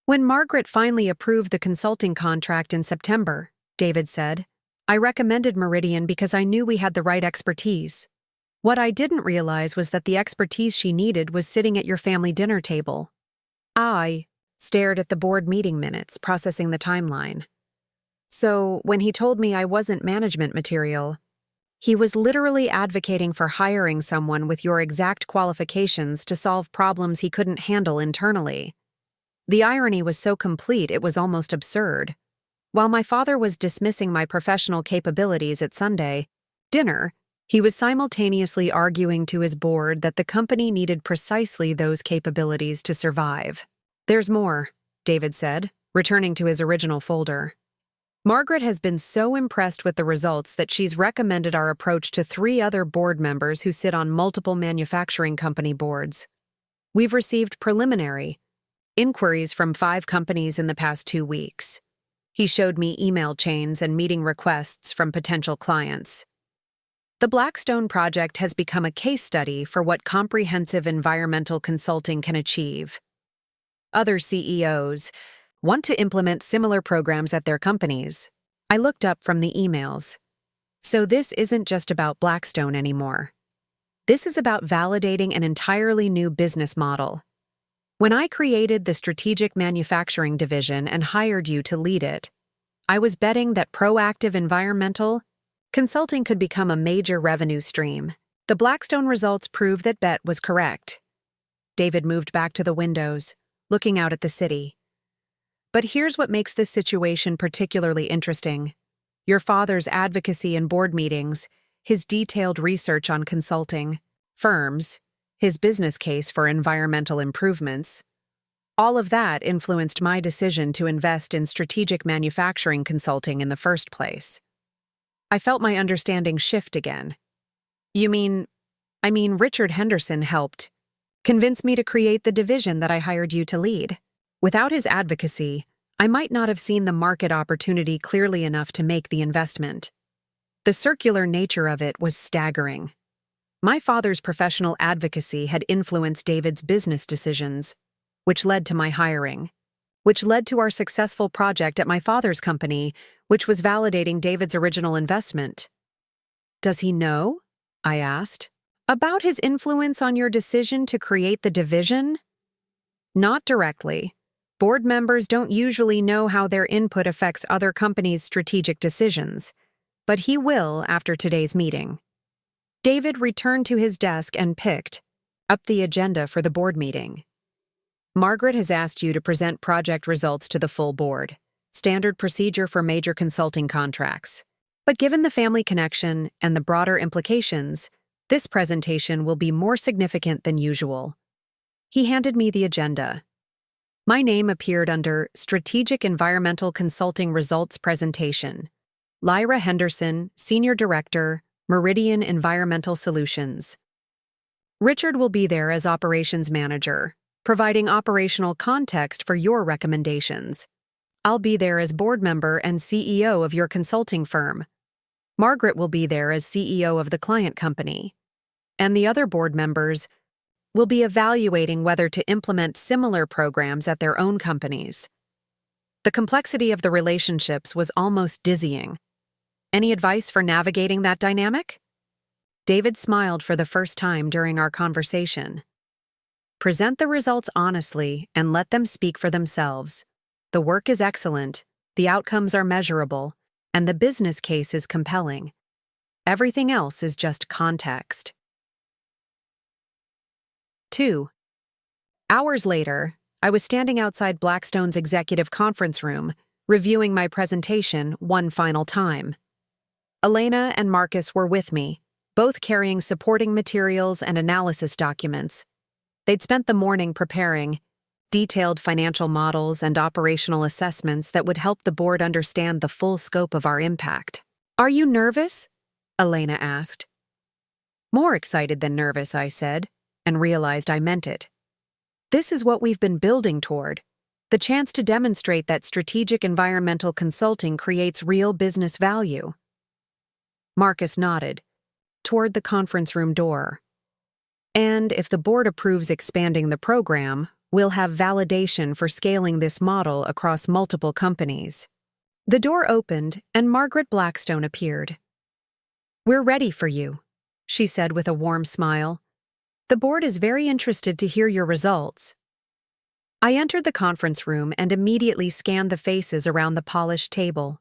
"When Margaret finally approved the consulting contract in September," David said, "I recommended Meridian because I knew we had the right expertise." What I didn't realize was that the expertise she needed was sitting at your family dinner table. I stared at the board meeting minutes, processing the timeline. So, when he told me I wasn't management material, he was literally advocating for hiring someone with your exact qualifications to solve problems he couldn't handle internally. The irony was so complete it was almost absurd. While my father was dismissing my professional capabilities at Sunday dinner, he was simultaneously arguing to his board that the company needed precisely those capabilities to survive. "There's more," David said, returning to his original folder. "Margaret has been so impressed with the results that she's recommended our approach to 3 other board members who sit on multiple manufacturing company boards. We've received preliminary inquiries from 5 companies in the past 2 weeks." He showed me email chains and meeting requests from potential clients. "The Blackstone project has become a case study for what comprehensive environmental consulting can achieve. Other CEOs want to implement similar programs at their companies." I looked up from the emails. So this isn't just about Blackstone anymore. This is about validating an entirely new business model. When I created the Strategic Manufacturing Division and hired you to lead it, I was betting that proactive environmental consulting could become a major revenue stream. The Blackstone results prove that bet was correct. David moved back to the windows, looking out at the city. "But here's what makes this situation particularly interesting. Your father's advocacy in board meetings, his detailed research on consulting firms, his business case for environmental improvements, all of that influenced my decision to invest in strategic manufacturing consulting in the first place." I felt my understanding shift again. I mean, Richard Henderson helped convince me to create the division that I hired you to lead. Without his advocacy, I might not have seen the market opportunity clearly enough to make the investment. The circular nature of it was staggering. My father's professional advocacy had influenced David's business decisions, which led to my hiring, which led to our successful project at my father's company, which was validating David's original investment. "Does he know?" I asked. "About his influence on your decision to create the division?" "Not directly. Board members don't usually know how their input affects other companies' strategic decisions, but he will after today's meeting." David returned to his desk and picked up the agenda for the board meeting. "Margaret has asked you to present project results to the full board. Standard procedure for major consulting contracts. But given the family connection and the broader implications, this presentation will be more significant than usual." He handed me the agenda. My name appeared under Strategic Environmental Consulting Results Presentation. Lyra Henderson, Senior Director, Meridian Environmental Solutions. Richard will be there as Operations Manager, providing operational context for your recommendations. I'll be there as board member and CEO of your consulting firm. Margaret will be there as CEO of the client company. And the other board members will be evaluating whether to implement similar programs at their own companies. The complexity of the relationships was almost dizzying. Any advice for navigating that dynamic? David smiled for the first time during our conversation. "Present the results honestly and let them speak for themselves. The work is excellent, the outcomes are measurable, and the business case is compelling. Everything else is just context." 2. Hours later, I was standing outside Blackstone's executive conference room, reviewing my presentation one final time. Elena and Marcus were with me, both carrying supporting materials and analysis documents. They'd spent the morning preparing detailed financial models and operational assessments that would help the board understand the full scope of our impact. "Are you nervous?" Elena asked. "More excited than nervous," I said, and realized I meant it. This is what we've been building toward, the chance to demonstrate that strategic environmental consulting creates real business value. Marcus nodded, toward the conference room door. "And if the board approves expanding the program, we'll have validation for scaling this model across multiple companies." The door opened and Margaret Blackstone appeared. "We're ready for you," she said with a warm smile. "The board is very interested to hear your results." I entered the conference room and immediately scanned the faces around the polished table.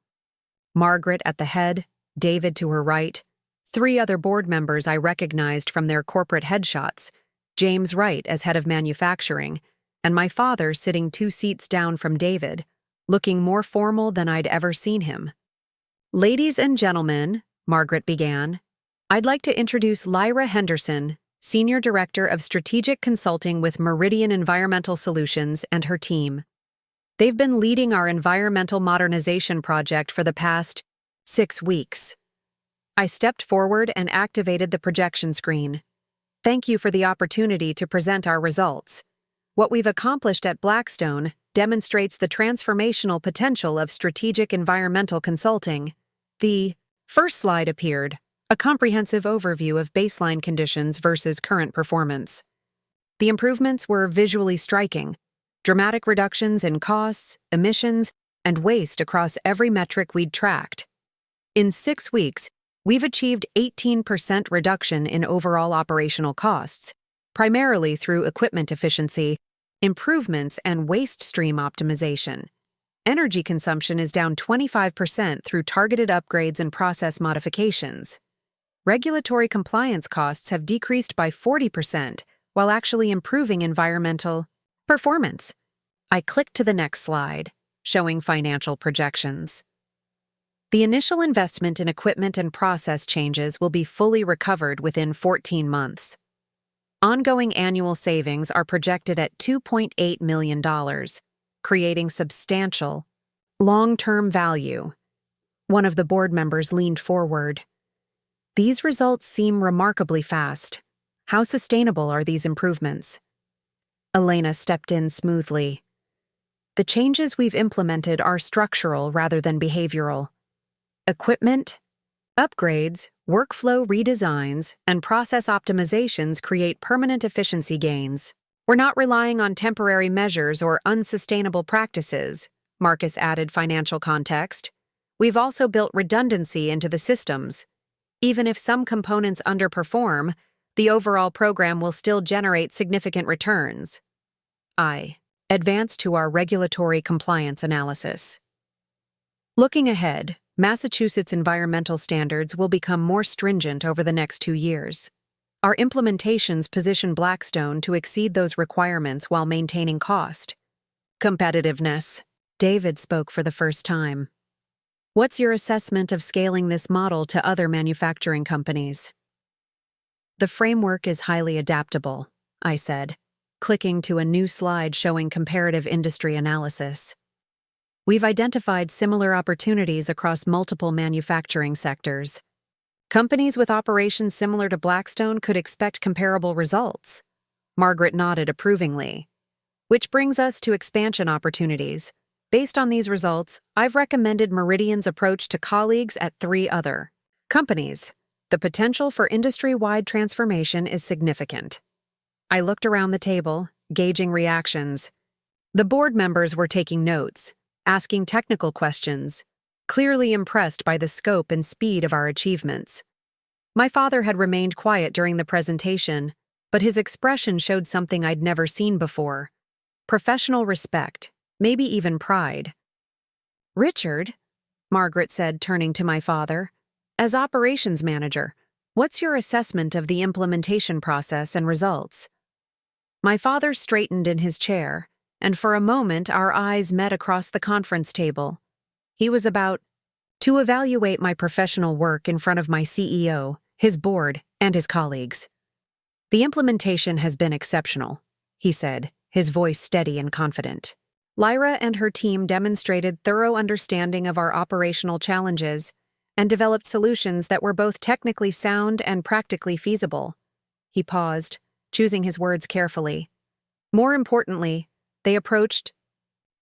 Margaret at the head, David to her right, 3 other board members I recognized from their corporate headshots, James Wright as head of manufacturing, and my father sitting 2 seats down from David, looking more formal than I'd ever seen him. "Ladies and gentlemen," Margaret began, "I'd like to introduce Lyra Henderson, Senior Director of Strategic Consulting with Meridian Environmental Solutions, and her team. They've been leading our environmental modernization project for the past 6 weeks." I stepped forward and activated the projection screen. "Thank you for the opportunity to present our results. What we've accomplished at Blackstone demonstrates the transformational potential of strategic environmental consulting." The first slide appeared, a comprehensive overview of baseline conditions versus current performance. The improvements were visually striking, dramatic reductions in costs, emissions, and waste across every metric we'd tracked. In 6 weeks, we've achieved 18% reduction in overall operational costs, primarily through equipment efficiency, improvements, and waste stream optimization. Energy consumption is down 25% through targeted upgrades and process modifications. Regulatory compliance costs have decreased by 40% while actually improving environmental performance. I clicked to the next slide, showing financial projections. The initial investment in equipment and process changes will be fully recovered within 14 months. Ongoing annual savings are projected at $2.8 million, creating substantial, long-term value. One of the board members leaned forward. "These results seem remarkably fast. How sustainable are these improvements?" Elena stepped in smoothly. "The changes we've implemented are structural rather than behavioral. Equipment upgrades, workflow redesigns, and process optimizations create permanent efficiency gains. We're not relying on temporary measures or unsustainable practices," Marcus added financial context. "We've also built redundancy into the systems. Even if some components underperform, the overall program will still generate significant returns." I advanced to our regulatory compliance analysis. Looking ahead, Massachusetts environmental standards will become more stringent over the next 2 years. Our implementations position Blackstone to exceed those requirements while maintaining cost. Competitiveness. David spoke for the first time. "What's your assessment of scaling this model to other manufacturing companies?" "The framework is highly adaptable," I said, clicking to a new slide showing comparative industry analysis. "We've identified similar opportunities across multiple manufacturing sectors. Companies with operations similar to Blackstone could expect comparable results." Margaret nodded approvingly. "Which brings us to expansion opportunities. Based on these results, I've recommended Meridian's approach to colleagues at 3 other companies. The potential for industry-wide transformation is significant." I looked around the table, gauging reactions. The board members were taking notes, asking technical questions, clearly impressed by the scope and speed of our achievements. My father had remained quiet during the presentation, but his expression showed something I'd never seen before: professional respect, maybe even pride. "Richard," Margaret said, turning to my father, "as operations manager, what's your assessment of the implementation process and results?" My father straightened in his chair, and for a moment our eyes met across the conference table. He was about to evaluate my professional work in front of my CEO, his board, and his colleagues. "The implementation has been exceptional," he said, his voice steady and confident. "Lyra and her team demonstrated thorough understanding of our operational challenges and developed solutions that were both technically sound and practically feasible." He paused, choosing his words carefully. "More importantly, they approached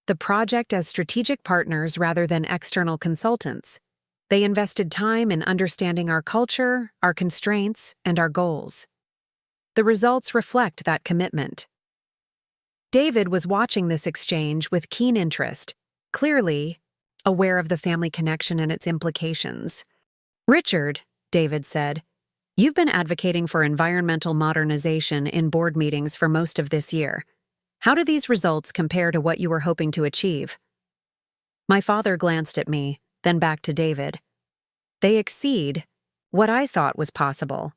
the project as strategic partners rather than external consultants. They invested time in understanding our culture, our constraints, and our goals. The results reflect that commitment." David was watching this exchange with keen interest, clearly aware of the family connection and its implications. "Richard," David said, You've been advocating for environmental modernization in board meetings for most of this year. How do these results compare to what you were hoping to achieve? My father glanced at me, then back to David. They exceed what I thought was possible.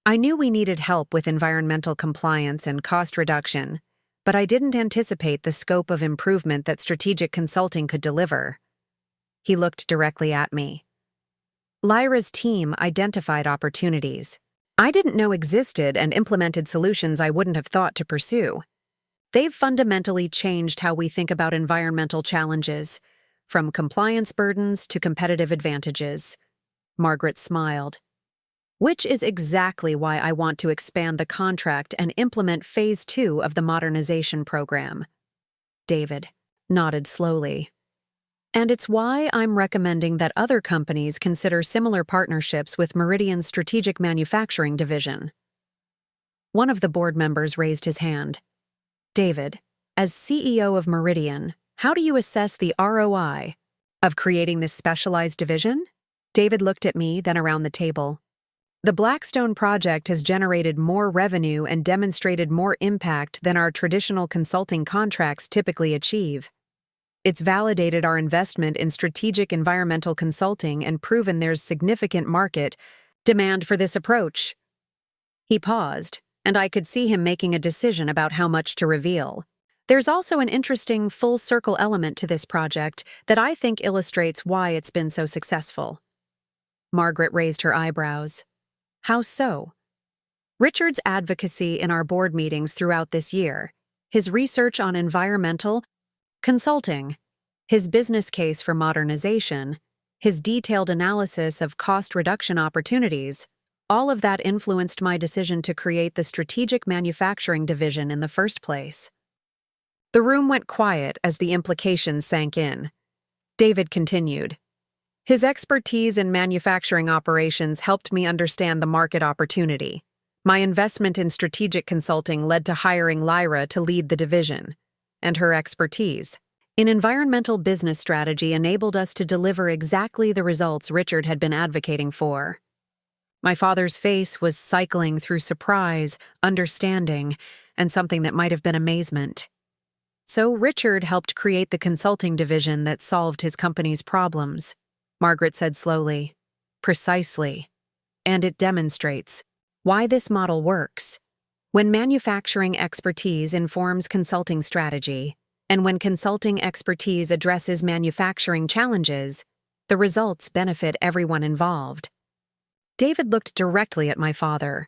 I knew we needed help with environmental compliance and cost reduction, but I didn't anticipate the scope of improvement that strategic consulting could deliver. He looked directly at me. Lyra's team identified opportunities I didn't know existed and implemented solutions I wouldn't have thought to pursue. They've fundamentally changed how we think about environmental challenges, from compliance burdens to competitive advantages. Margaret smiled. Which is exactly why I want to expand the contract and implement Phase 2 of the modernization program. David nodded slowly. And it's why I'm recommending that other companies consider similar partnerships with Meridian's Strategic Manufacturing Division. One of the board members raised his hand. David, as CEO of Meridian, how do you assess the ROI of creating this specialized division? David looked at me, then around the table. The Blackstone project has generated more revenue and demonstrated more impact than our traditional consulting contracts typically achieve. It's validated our investment in strategic environmental consulting and proven there's significant market demand for this approach. He paused, and I could see him making a decision about how much to reveal. There's also an interesting full-circle element to this project that I think illustrates why it's been so successful. Margaret raised her eyebrows. How so? Richard's advocacy in our board meetings throughout this year, his research on environmental consulting, his business case for modernization, his detailed analysis of cost reduction opportunities, all of that influenced my decision to create the Strategic Manufacturing Division in the first place. The room went quiet as the implications sank in. David continued. His expertise in manufacturing operations helped me understand the market opportunity. My investment in strategic consulting led to hiring Lyra to lead the division, and her expertise in environmental business strategy enabled us to deliver exactly the results Richard had been advocating for. My father's face was cycling through surprise, understanding, and something that might have been amazement. So Richard helped create the consulting division that solved his company's problems. Margaret said slowly. Precisely. And it demonstrates why this model works. When manufacturing expertise informs consulting strategy, and when consulting expertise addresses manufacturing challenges, the results benefit everyone involved. David looked directly at my father.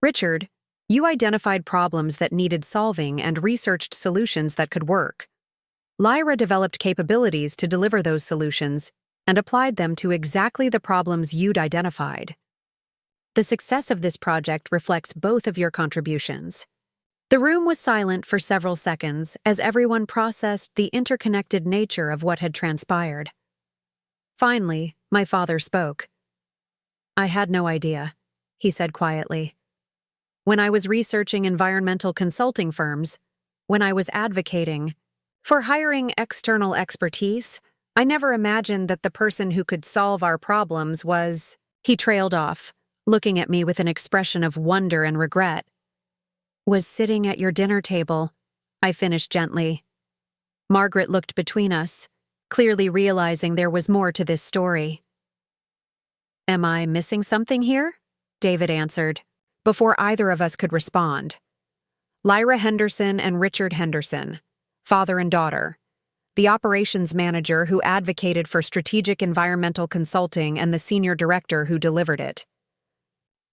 Richard, you identified problems that needed solving and researched solutions that could work. Lyra developed capabilities to deliver those solutions and applied them to exactly the problems you'd identified. The success of this project reflects both of your contributions. The room was silent for several seconds as everyone processed the interconnected nature of what had transpired. Finally, my father spoke. I had no idea, he said quietly. When I was researching environmental consulting firms, when I was advocating for hiring external expertise, I never imagined that the person who could solve our problems was... He trailed off, looking at me with an expression of wonder and regret. Was sitting at your dinner table, I finished gently. Margaret looked between us, clearly realizing there was more to this story. Am I missing something here? David answered, before either of us could respond. Lyra Henderson and Richard Henderson, father and daughter, the operations manager who advocated for strategic environmental consulting and the senior director who delivered it.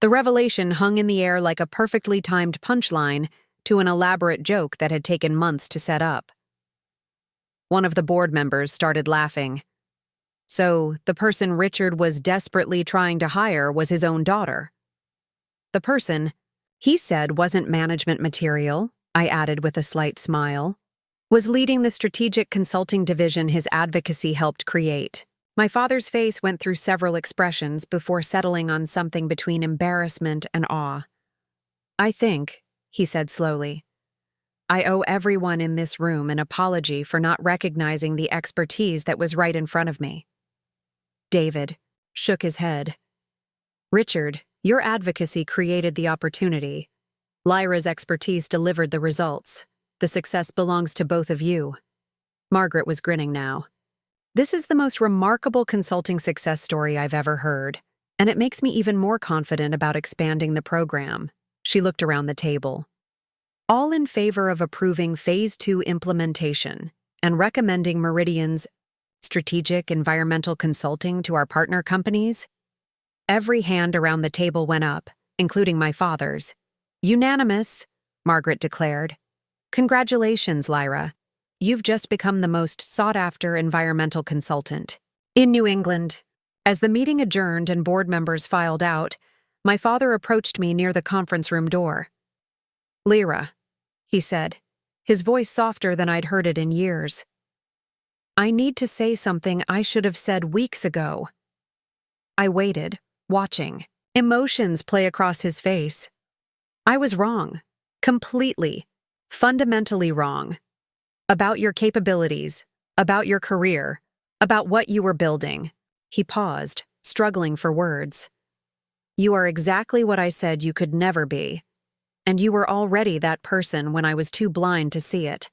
The revelation hung in the air like a perfectly timed punchline to an elaborate joke that had taken months to set up. One of the board members started laughing. So, the person Richard was desperately trying to hire was his own daughter. The person, he said, wasn't management material, I added with a slight smile, was leading the strategic consulting division his advocacy helped create. My father's face went through several expressions before settling on something between embarrassment and awe. I think, he said slowly, I owe everyone in this room an apology for not recognizing the expertise that was right in front of me. David shook his head. Richard, Your advocacy created the opportunity. Lyra's expertise delivered the results. The success belongs to both of you. Margaret was grinning now. This is the most remarkable consulting success story I've ever heard, and it makes me even more confident about expanding the program. She looked around the table. All in favor of approving Phase 2 implementation and recommending Meridian's strategic environmental consulting to our partner companies? Every hand around the table went up, including my father's. Unanimous, Margaret declared. Congratulations, Lyra. You've just become the most sought-after environmental consultant in New England. As the meeting adjourned and board members filed out, my father approached me near the conference room door. Lyra, he said, his voice softer than I'd heard it in years. I need to say something I should have said weeks ago. I waited, watching, emotions play across his face. I was wrong. Completely. Fundamentally wrong. About your capabilities, about your career, about what you were building. He paused, struggling for words. You are exactly what I said you could never be. And you were already that person when I was too blind to see it.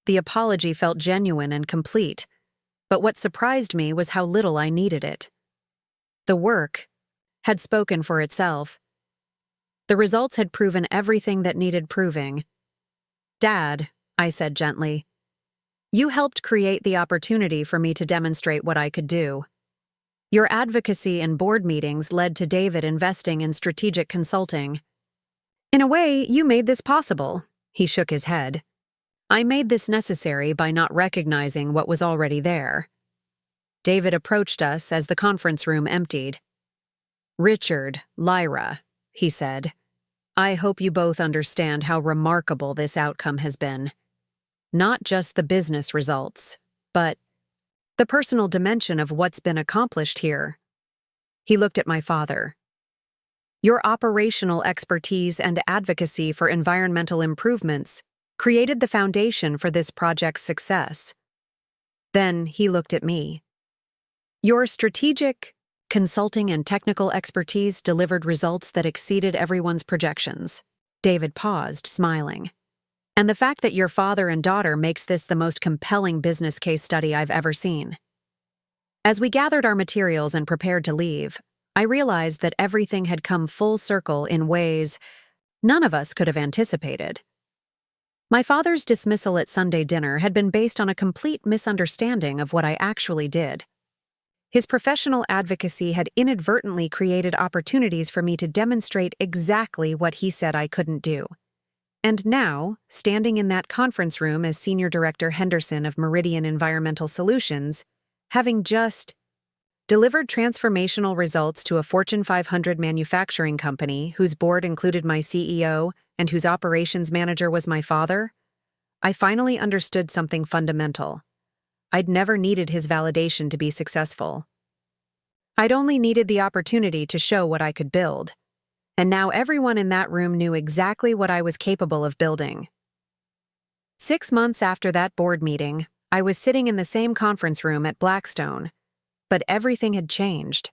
The apology felt genuine and complete, but what surprised me was how little I needed it. The work had spoken for itself. The results had proven everything that needed proving. Dad, I said gently, you helped create the opportunity for me to demonstrate what I could do. Your advocacy in board meetings led to David investing in strategic consulting. In a way, you made this possible, he shook his head. I made this necessary by not recognizing what was already there. David approached us as the conference room emptied. Richard, Lyra, he said, I hope you both understand how remarkable this outcome has been. Not just the business results, but the personal dimension of what's been accomplished here. He looked at my father. Your operational expertise and advocacy for environmental improvements created the foundation for this project's success. Then he looked at me. Your strategic, consulting and technical expertise delivered results that exceeded everyone's projections. David paused, smiling. And the fact that your father and daughter makes this the most compelling business case study I've ever seen. As we gathered our materials and prepared to leave, I realized that everything had come full circle in ways none of us could have anticipated. My father's dismissal at Sunday dinner had been based on a complete misunderstanding of what I actually did. His professional advocacy had inadvertently created opportunities for me to demonstrate exactly what he said I couldn't do. And now, standing in that conference room as Senior Director Henderson of Meridian Environmental Solutions, having just delivered transformational results to a Fortune 500 manufacturing company whose board included my CEO and whose operations manager was my father, I finally understood something fundamental. I'd never needed his validation to be successful. I'd only needed the opportunity to show what I could build. And now everyone in that room knew exactly what I was capable of building. 6 months after that board meeting, I was sitting in the same conference room at Blackstone, but everything had changed.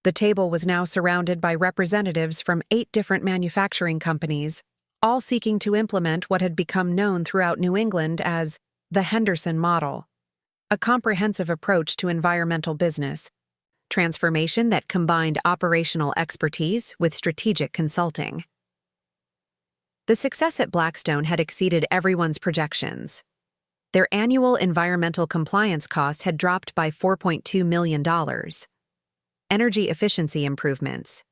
The table was now surrounded by representatives from 8 different manufacturing companies, all seeking to implement what had become known throughout New England as the Henderson model, a comprehensive approach to environmental business transformation that combined operational expertise with strategic consulting. The success at Blackstone had exceeded everyone's projections. Their annual environmental compliance costs had dropped by $4.2 million. Energy efficiency improvements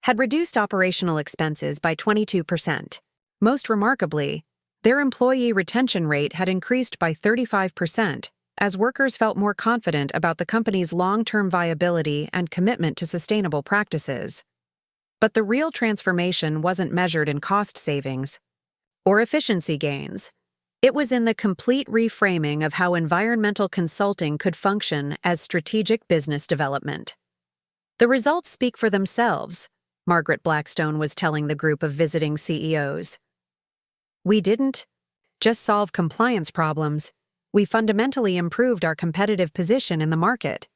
had reduced operational expenses by 22%. Most remarkably, their employee retention rate had increased by 35%, as workers felt more confident about the company's long-term viability and commitment to sustainable practices. But the real transformation wasn't measured in cost savings or efficiency gains. It was in the complete reframing of how environmental consulting could function as strategic business development. The results speak for themselves, Margaret Blackstone was telling the group of visiting CEOs. We didn't just solve compliance problems. We fundamentally improved our competitive position in the market.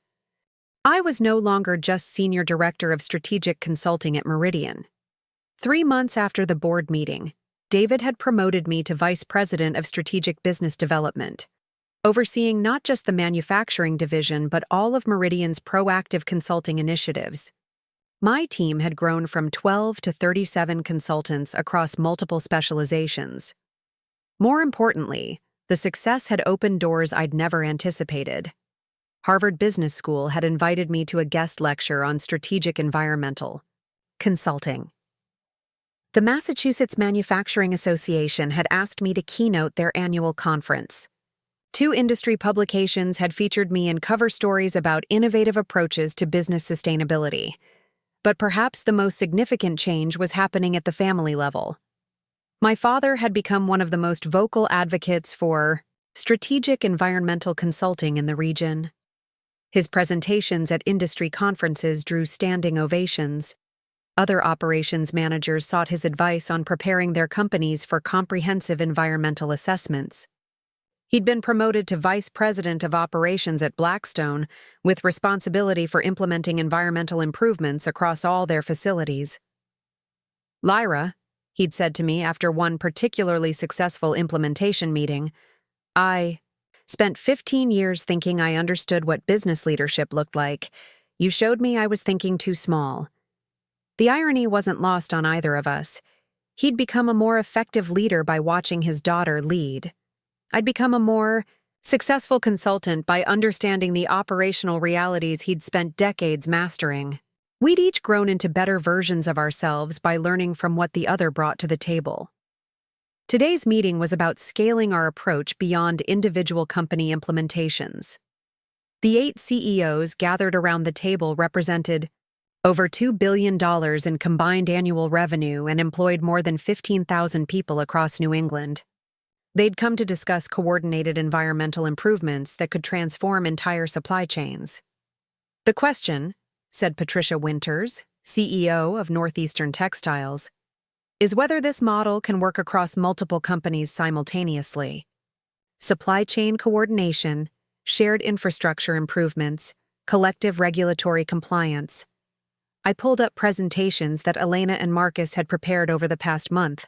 I was no longer just Senior Director of Strategic Consulting at Meridian. 3 months after the board meeting, David had promoted me to Vice President of Strategic Business Development, overseeing not just the manufacturing division but all of Meridian's proactive consulting initiatives. My team had grown from 12 to 37 consultants across multiple specializations. More importantly, the success had opened doors I'd never anticipated. Harvard Business School had invited me to a guest lecture on strategic environmental consulting. The Massachusetts Manufacturing Association had asked me to keynote their annual conference. 2 industry publications had featured me in cover stories about innovative approaches to business sustainability. But perhaps the most significant change was happening at the family level. My father had become one of the most vocal advocates for strategic environmental consulting in the region. His presentations at industry conferences drew standing ovations. Other operations managers sought his advice on preparing their companies for comprehensive environmental assessments. He'd been promoted to Vice President of Operations at Blackstone, with responsibility for implementing environmental improvements across all their facilities. "Lyra," he'd said to me after one particularly successful implementation meeting, "I spent 15 years thinking I understood what business leadership looked like. You showed me I was thinking too small." The irony wasn't lost on either of us. He'd become a more effective leader by watching his daughter lead. I'd become a more successful consultant by understanding the operational realities he'd spent decades mastering. We'd each grown into better versions of ourselves by learning from what the other brought to the table. Today's meeting was about scaling our approach beyond individual company implementations. The 8 CEOs gathered around the table represented over $2 billion in combined annual revenue and employed more than 15,000 people across New England. They'd come to discuss coordinated environmental improvements that could transform entire supply chains. "The question," said Patricia Winters, CEO of Northeastern Textiles, "is whether this model can work across multiple companies simultaneously. Supply chain coordination, shared infrastructure improvements, collective regulatory compliance." I pulled up presentations that Elena and Marcus had prepared over the past month.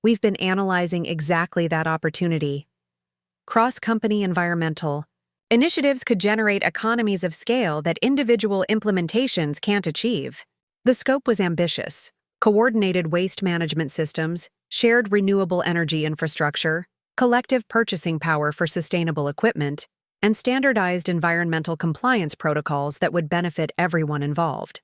We've been analyzing exactly that opportunity. Cross-company environmental initiatives could generate economies of scale that individual implementations can't achieve. The scope was ambitious: coordinated waste management systems, shared renewable energy infrastructure, collective purchasing power for sustainable equipment, and standardized environmental compliance protocols that would benefit everyone involved.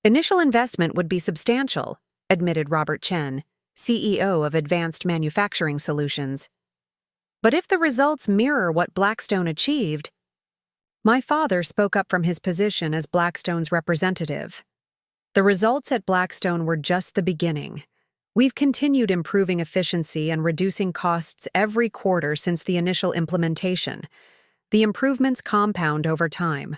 "Initial investment would be substantial," admitted Robert Chen, CEO of Advanced Manufacturing Solutions. "But if the results mirror what Blackstone achieved..." My father spoke up from his position as Blackstone's representative. "The results at Blackstone were just the beginning. We've continued improving efficiency and reducing costs every quarter since the initial implementation. The improvements compound over time."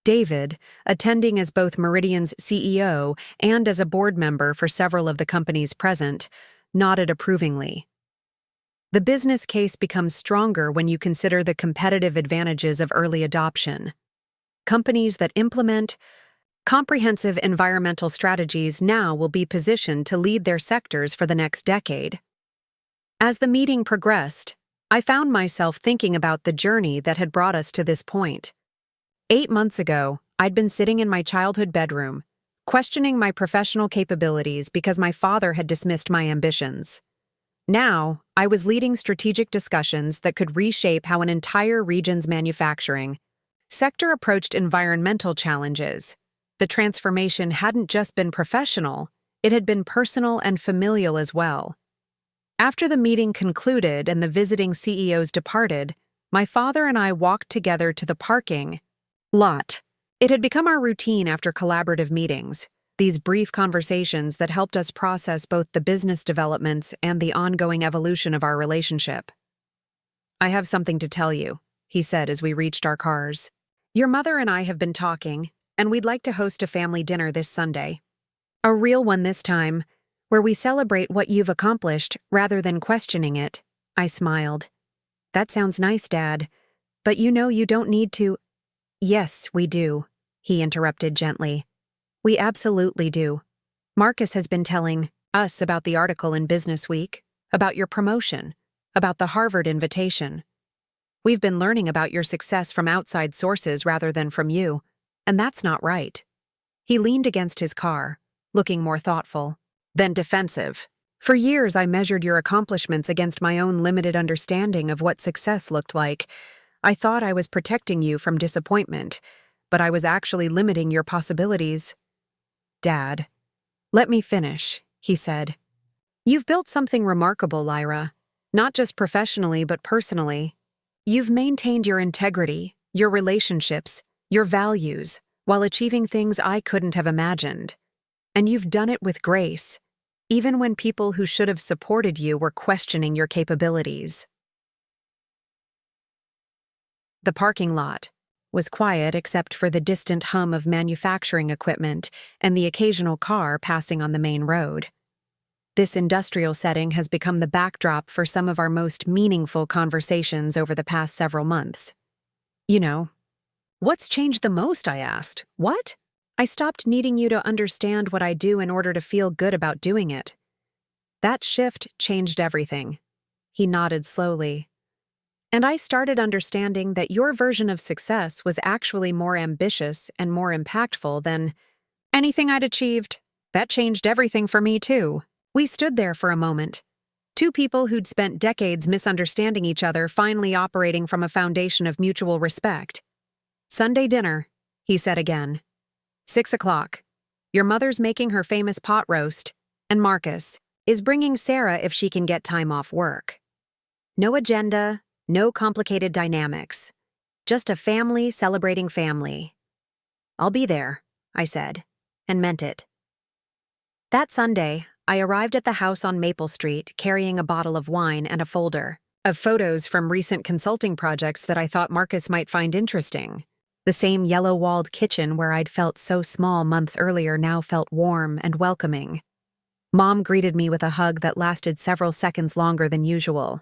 David, attending as both Meridian's CEO and as a board member for several of the companies present, nodded approvingly. The business case becomes stronger when you consider the competitive advantages of early adoption. Companies that implement comprehensive environmental strategies now will be positioned to lead their sectors for the next decade. As the meeting progressed, I found myself thinking about the journey that had brought us to this point. 8 months ago, I'd been sitting in my childhood bedroom, questioning my professional capabilities because my father had dismissed my ambitions. Now, I was leading strategic discussions that could reshape how an entire region's manufacturing sector approached environmental challenges. The transformation hadn't just been professional, it had been personal and familial as well. After the meeting concluded and the visiting CEOs departed, my father and I walked together to the parking lot. It had become our routine after collaborative meetings, these brief conversations that helped us process both the business developments and the ongoing evolution of our relationship. "I have something to tell you," he said as we reached our cars. "Your mother and I have been talking, and we'd like to host a family dinner this Sunday. A real one this time, where we celebrate what you've accomplished rather than questioning it." I smiled. "That sounds nice, Dad. But you don't need to. Yes, we do, he interrupted gently. We absolutely do. Marcus has been telling us about the article in Business Week, about your promotion, about the Harvard invitation. We've been learning about your success from outside sources rather than from you, and that's not right. He leaned against his car, looking more thoughtful, then defensive. For years, I measured your accomplishments against my own limited understanding of what success looked like. I thought I was protecting you from disappointment, but I was actually limiting your possibilities. Dad, let me finish, he said. You've built something remarkable, Lyra. Not just professionally, but personally. You've maintained your integrity, your relationships, your values, while achieving things I couldn't have imagined. And you've done it with grace, even when people who should have supported you were questioning your capabilities. The parking lot was quiet except for the distant hum of manufacturing equipment and the occasional car passing on the main road. This industrial setting has become the backdrop for some of our most meaningful conversations over the past several months. What's changed the most, I asked. What? I stopped needing you to understand what I do in order to feel good about doing it. That shift changed everything. He nodded slowly. And I started understanding that your version of success was actually more ambitious and more impactful than anything I'd achieved. That changed everything for me, too. We stood there for a moment. Two people who'd spent decades misunderstanding each other finally operating from a foundation of mutual respect. Sunday dinner, he said again. 6 o'clock. Your mother's making her famous pot roast, and Marcus is bringing Sarah if she can get time off work. No agenda, no complicated dynamics. Just a family celebrating family. I'll be there, I said, and meant it. That Sunday, I arrived at the house on Maple Street carrying a bottle of wine and a folder of photos from recent consulting projects that I thought Marcus might find interesting. The same yellow-walled kitchen where I'd felt so small months earlier now felt warm and welcoming. Mom greeted me with a hug that lasted several seconds longer than usual.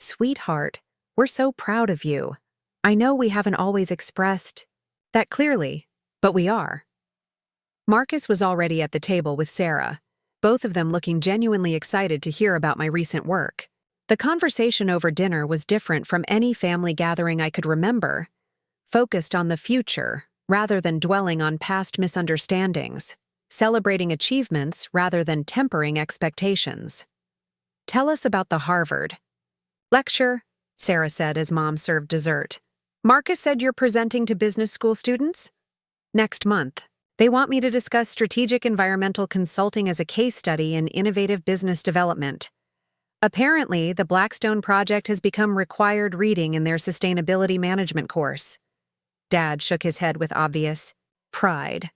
Sweetheart, we're so proud of you. I know we haven't always expressed that clearly, but we are. Marcus was already at the table with Sarah, both of them looking genuinely excited to hear about my recent work. The conversation over dinner was different from any family gathering I could remember, focused on the future rather than dwelling on past misunderstandings, celebrating achievements rather than tempering expectations. Tell us about the Harvard lecture, Sarah said as Mom served dessert. Marcus said you're presenting to business school students? Next month. They want me to discuss strategic environmental consulting as a case study in innovative business development. Apparently, the Blackstone project has become required reading in their sustainability management course. Dad shook his head with obvious pride.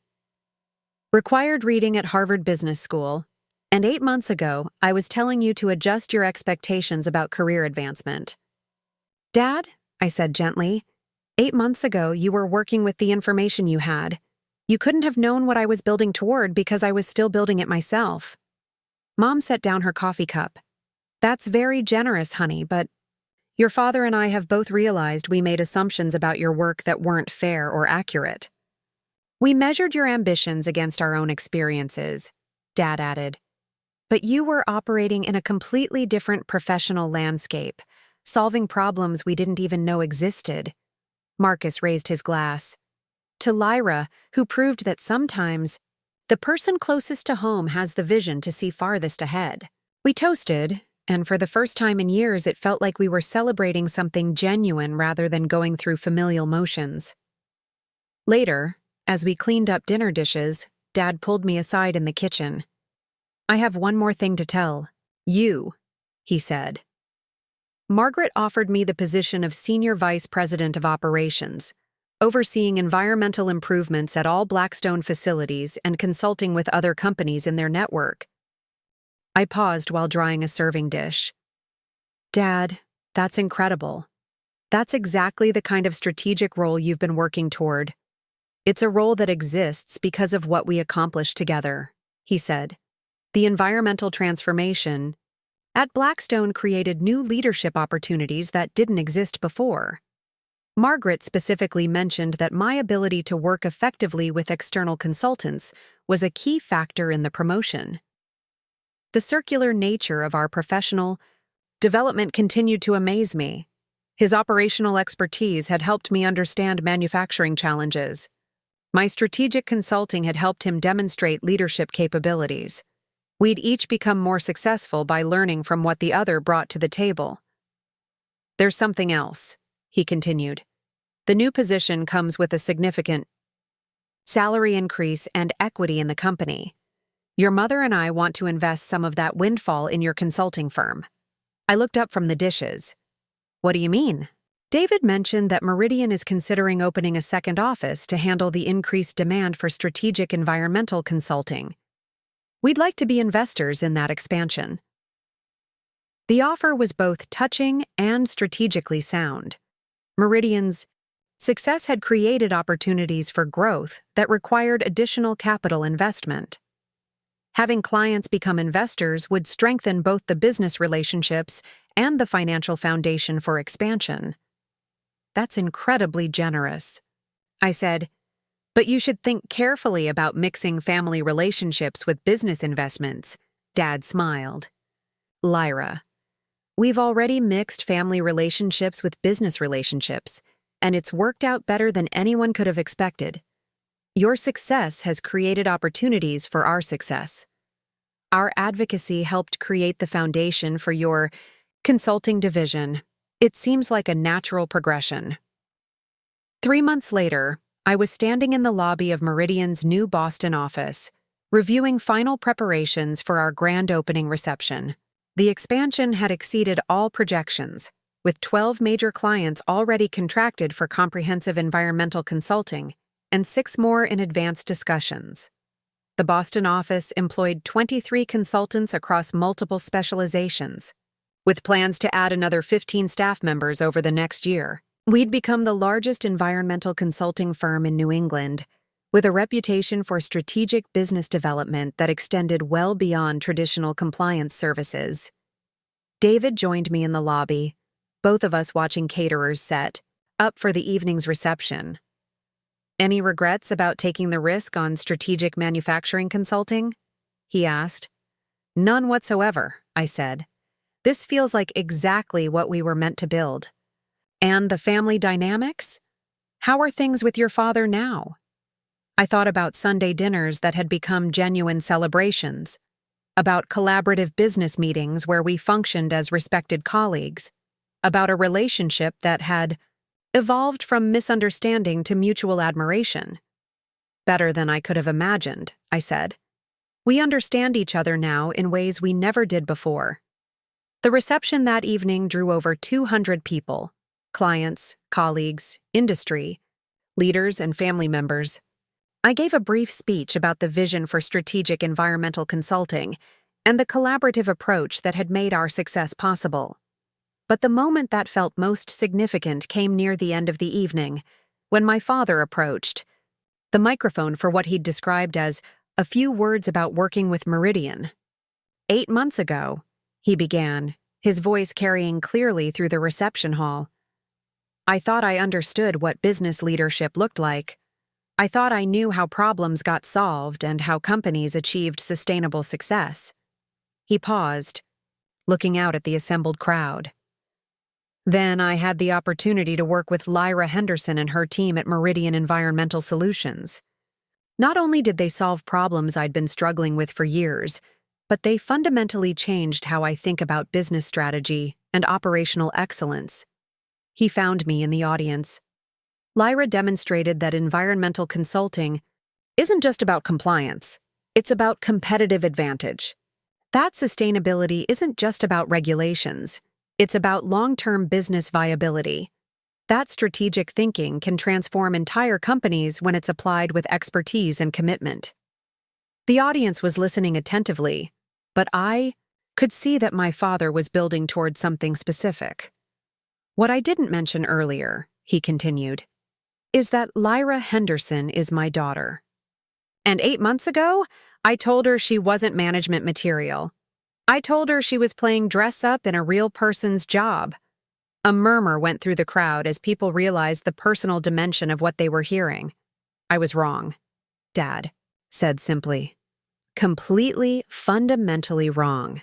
Required reading at Harvard Business School, and 8 months ago, I was telling you to adjust your expectations about career advancement. Dad, I said gently, 8 months ago you were working with the information you had. You couldn't have known what I was building toward because I was still building it myself. Mom set down her coffee cup. That's very generous, honey, but your father and I have both realized we made assumptions about your work that weren't fair or accurate. We measured your ambitions against our own experiences, Dad added. But you were operating in a completely different professional landscape, solving problems we didn't even know existed. Marcus raised his glass. To Lyra, who proved that sometimes the person closest to home has the vision to see farthest ahead. We toasted, and for the first time in years it felt like we were celebrating something genuine rather than going through familial motions. Later, as we cleaned up dinner dishes, Dad pulled me aside in the kitchen. I have one more thing to tell. You, he said. Margaret offered me the position of Senior Vice President of Operations, overseeing environmental improvements at all Blackstone facilities and consulting with other companies in their network. I paused while drying a serving dish. Dad, that's incredible. That's exactly the kind of strategic role you've been working toward. It's a role that exists because of what we accomplished together, he said. The environmental transformation at Blackstone created new leadership opportunities that didn't exist before. Margaret specifically mentioned that my ability to work effectively with external consultants was a key factor in the promotion. The circular nature of our professional development continued to amaze me. His operational expertise had helped me understand manufacturing challenges. My strategic consulting had helped him demonstrate leadership capabilities. We'd each become more successful by learning from what the other brought to the table. There's something else, he continued. The new position comes with a significant salary increase and equity in the company. Your mother and I want to invest some of that windfall in your consulting firm. I looked up from the dishes. What do you mean? David mentioned that Meridian is considering opening a second office to handle the increased demand for strategic environmental consulting. We'd like to be investors in that expansion. The offer was both touching and strategically sound. Meridian's success had created opportunities for growth that required additional capital investment. Having clients become investors would strengthen both the business relationships and the financial foundation for expansion. That's incredibly generous, I said, but you should think carefully about mixing family relationships with business investments. Dad smiled. Lyra, we've already mixed family relationships with business relationships, and it's worked out better than anyone could have expected. Your success has created opportunities for our success. Our advocacy helped create the foundation for your consulting division. It seems like a natural progression. 3 months later, I was standing in the lobby of Meridian's new Boston office, reviewing final preparations for our grand opening reception. The expansion had exceeded all projections, with 12 major clients already contracted for comprehensive environmental consulting and 6 more in advanced discussions. The Boston office employed 23 consultants across multiple specializations, with plans to add another 15 staff members over the next year. We'd become the largest environmental consulting firm in New England, with a reputation for strategic business development that extended well beyond traditional compliance services. David joined me in the lobby, both of us watching caterers set up for the evening's reception. Any regrets about taking the risk on strategic manufacturing consulting? He asked. None whatsoever, I said. This feels like exactly what we were meant to build. And the family dynamics? How are things with your father now? I thought about Sunday dinners that had become genuine celebrations, about collaborative business meetings where we functioned as respected colleagues, about a relationship that had evolved from misunderstanding to mutual admiration. Better than I could have imagined, I said. We understand each other now in ways we never did before. The reception that evening drew over 200 people. Clients, colleagues, industry, leaders, and family members. I gave a brief speech about the vision for strategic environmental consulting and the collaborative approach that had made our success possible. But the moment that felt most significant came near the end of the evening, when my father approached the microphone for what he'd described as a few words about working with Meridian. 8 months ago, he began, his voice carrying clearly through the reception hall. I thought I understood what business leadership looked like. I thought I knew how problems got solved and how companies achieved sustainable success. He paused, looking out at the assembled crowd. Then I had the opportunity to work with Lyra Henderson and her team at Meridian Environmental Solutions. Not only did they solve problems I'd been struggling with for years, but they fundamentally changed how I think about business strategy and operational excellence. He found me in the audience. Lyra demonstrated that environmental consulting isn't just about compliance, it's about competitive advantage. That sustainability isn't just about regulations, it's about long-term business viability. That strategic thinking can transform entire companies when it's applied with expertise and commitment. The audience was listening attentively, but I could see that my father was building toward something specific. What I didn't mention earlier, he continued, is that Lyra Henderson is my daughter. And 8 months ago, I told her she wasn't management material. I told her she was playing dress-up in a real person's job. A murmur went through the crowd as people realized the personal dimension of what they were hearing. I was wrong, Dad said simply. Completely, fundamentally wrong.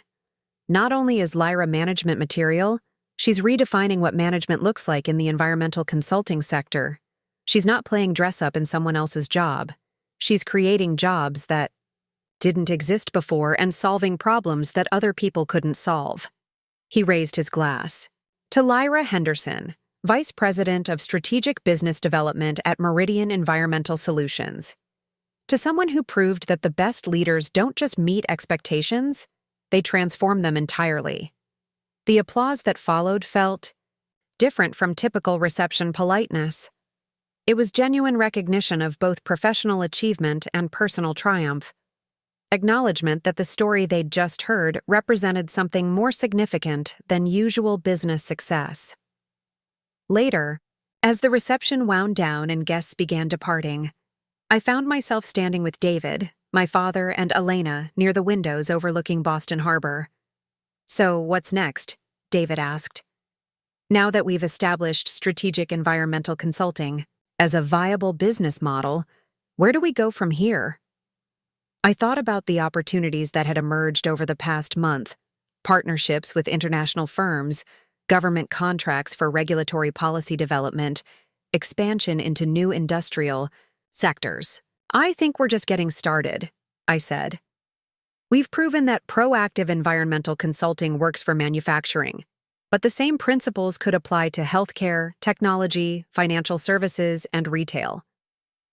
Not only is Lyra management material, she's redefining what management looks like in the environmental consulting sector. She's not playing dress-up in someone else's job. She's creating jobs that didn't exist before and solving problems that other people couldn't solve. He raised his glass. To Lyra Henderson, Vice President of Strategic Business Development at Meridian Environmental Solutions. To someone who proved that the best leaders don't just meet expectations, they transform them entirely. The applause that followed felt different from typical reception politeness. It was genuine recognition of both professional achievement and personal triumph. Acknowledgement that the story they'd just heard represented something more significant than usual business success. Later, as the reception wound down and guests began departing, I found myself standing with David, my father, and Elena near the windows overlooking Boston Harbor. "So, what's next?" David asked. "Now that we've established strategic environmental consulting as a viable business model, where do we go from here?" I thought about the opportunities that had emerged over the past month: partnerships with international firms, government contracts for regulatory policy development, expansion into new industrial sectors. "I think we're just getting started," I said. "We've proven that proactive environmental consulting works for manufacturing, but the same principles could apply to healthcare, technology, financial services, and retail.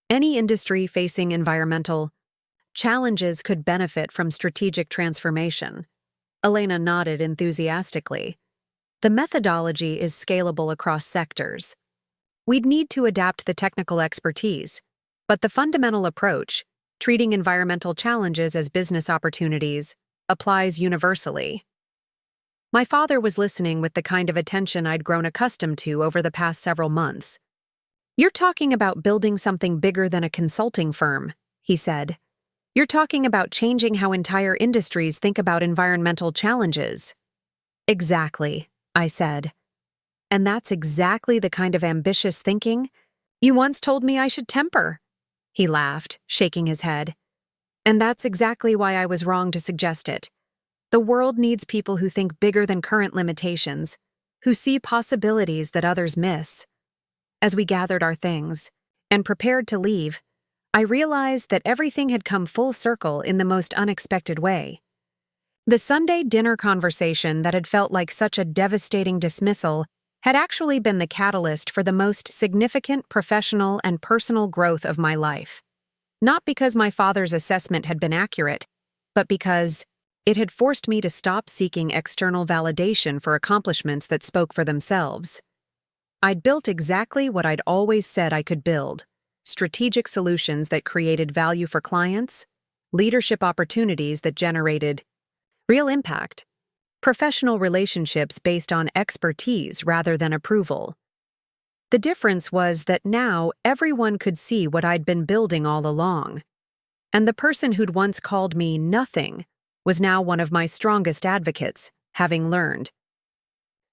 Any industry facing environmental challenges could benefit from strategic transformation." Elena nodded enthusiastically. "The methodology is scalable across sectors. We'd need to adapt the technical expertise, but the fundamental approach, treating environmental challenges as business opportunities, applies universally." My father was listening with the kind of attention I'd grown accustomed to over the past several months. "You're talking about building something bigger than a consulting firm," he said. "You're talking about changing how entire industries think about environmental challenges." "Exactly," I said. "And that's exactly the kind of ambitious thinking you once told me I should temper." He laughed, shaking his head. "And that's exactly why I was wrong to suggest it. The world needs people who think bigger than current limitations, who see possibilities that others miss." As we gathered our things and prepared to leave, I realized that everything had come full circle in the most unexpected way. The Sunday dinner conversation that had felt like such a devastating dismissal had actually been the catalyst for the most significant professional and personal growth of my life. Not because my father's assessment had been accurate, but because it had forced me to stop seeking external validation for accomplishments that spoke for themselves. I'd built exactly what I'd always said I could build: strategic solutions that created value for clients, leadership opportunities that generated real impact, professional relationships based on expertise rather than approval. The difference was that now everyone could see what I'd been building all along. And the person who'd once called me nothing was now one of my strongest advocates, having learned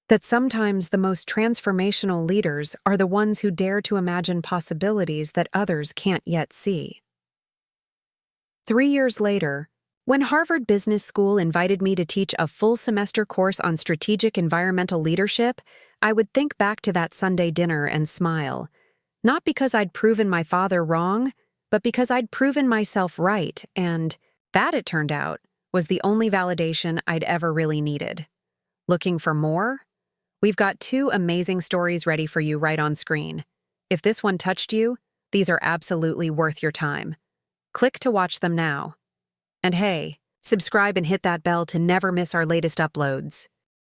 that sometimes the most transformational leaders are the ones who dare to imagine possibilities that others can't yet see. 3 years later, when Harvard Business School invited me to teach a full semester course on strategic environmental leadership, I would think back to that Sunday dinner and smile. Not because I'd proven my father wrong, but because I'd proven myself right, and that, it turned out, was the only validation I'd ever really needed. Looking for more? We've got 2 amazing stories ready for you right on screen. If this one touched you, these are absolutely worth your time. Click to watch them now. And hey, subscribe and hit that bell to never miss our latest uploads.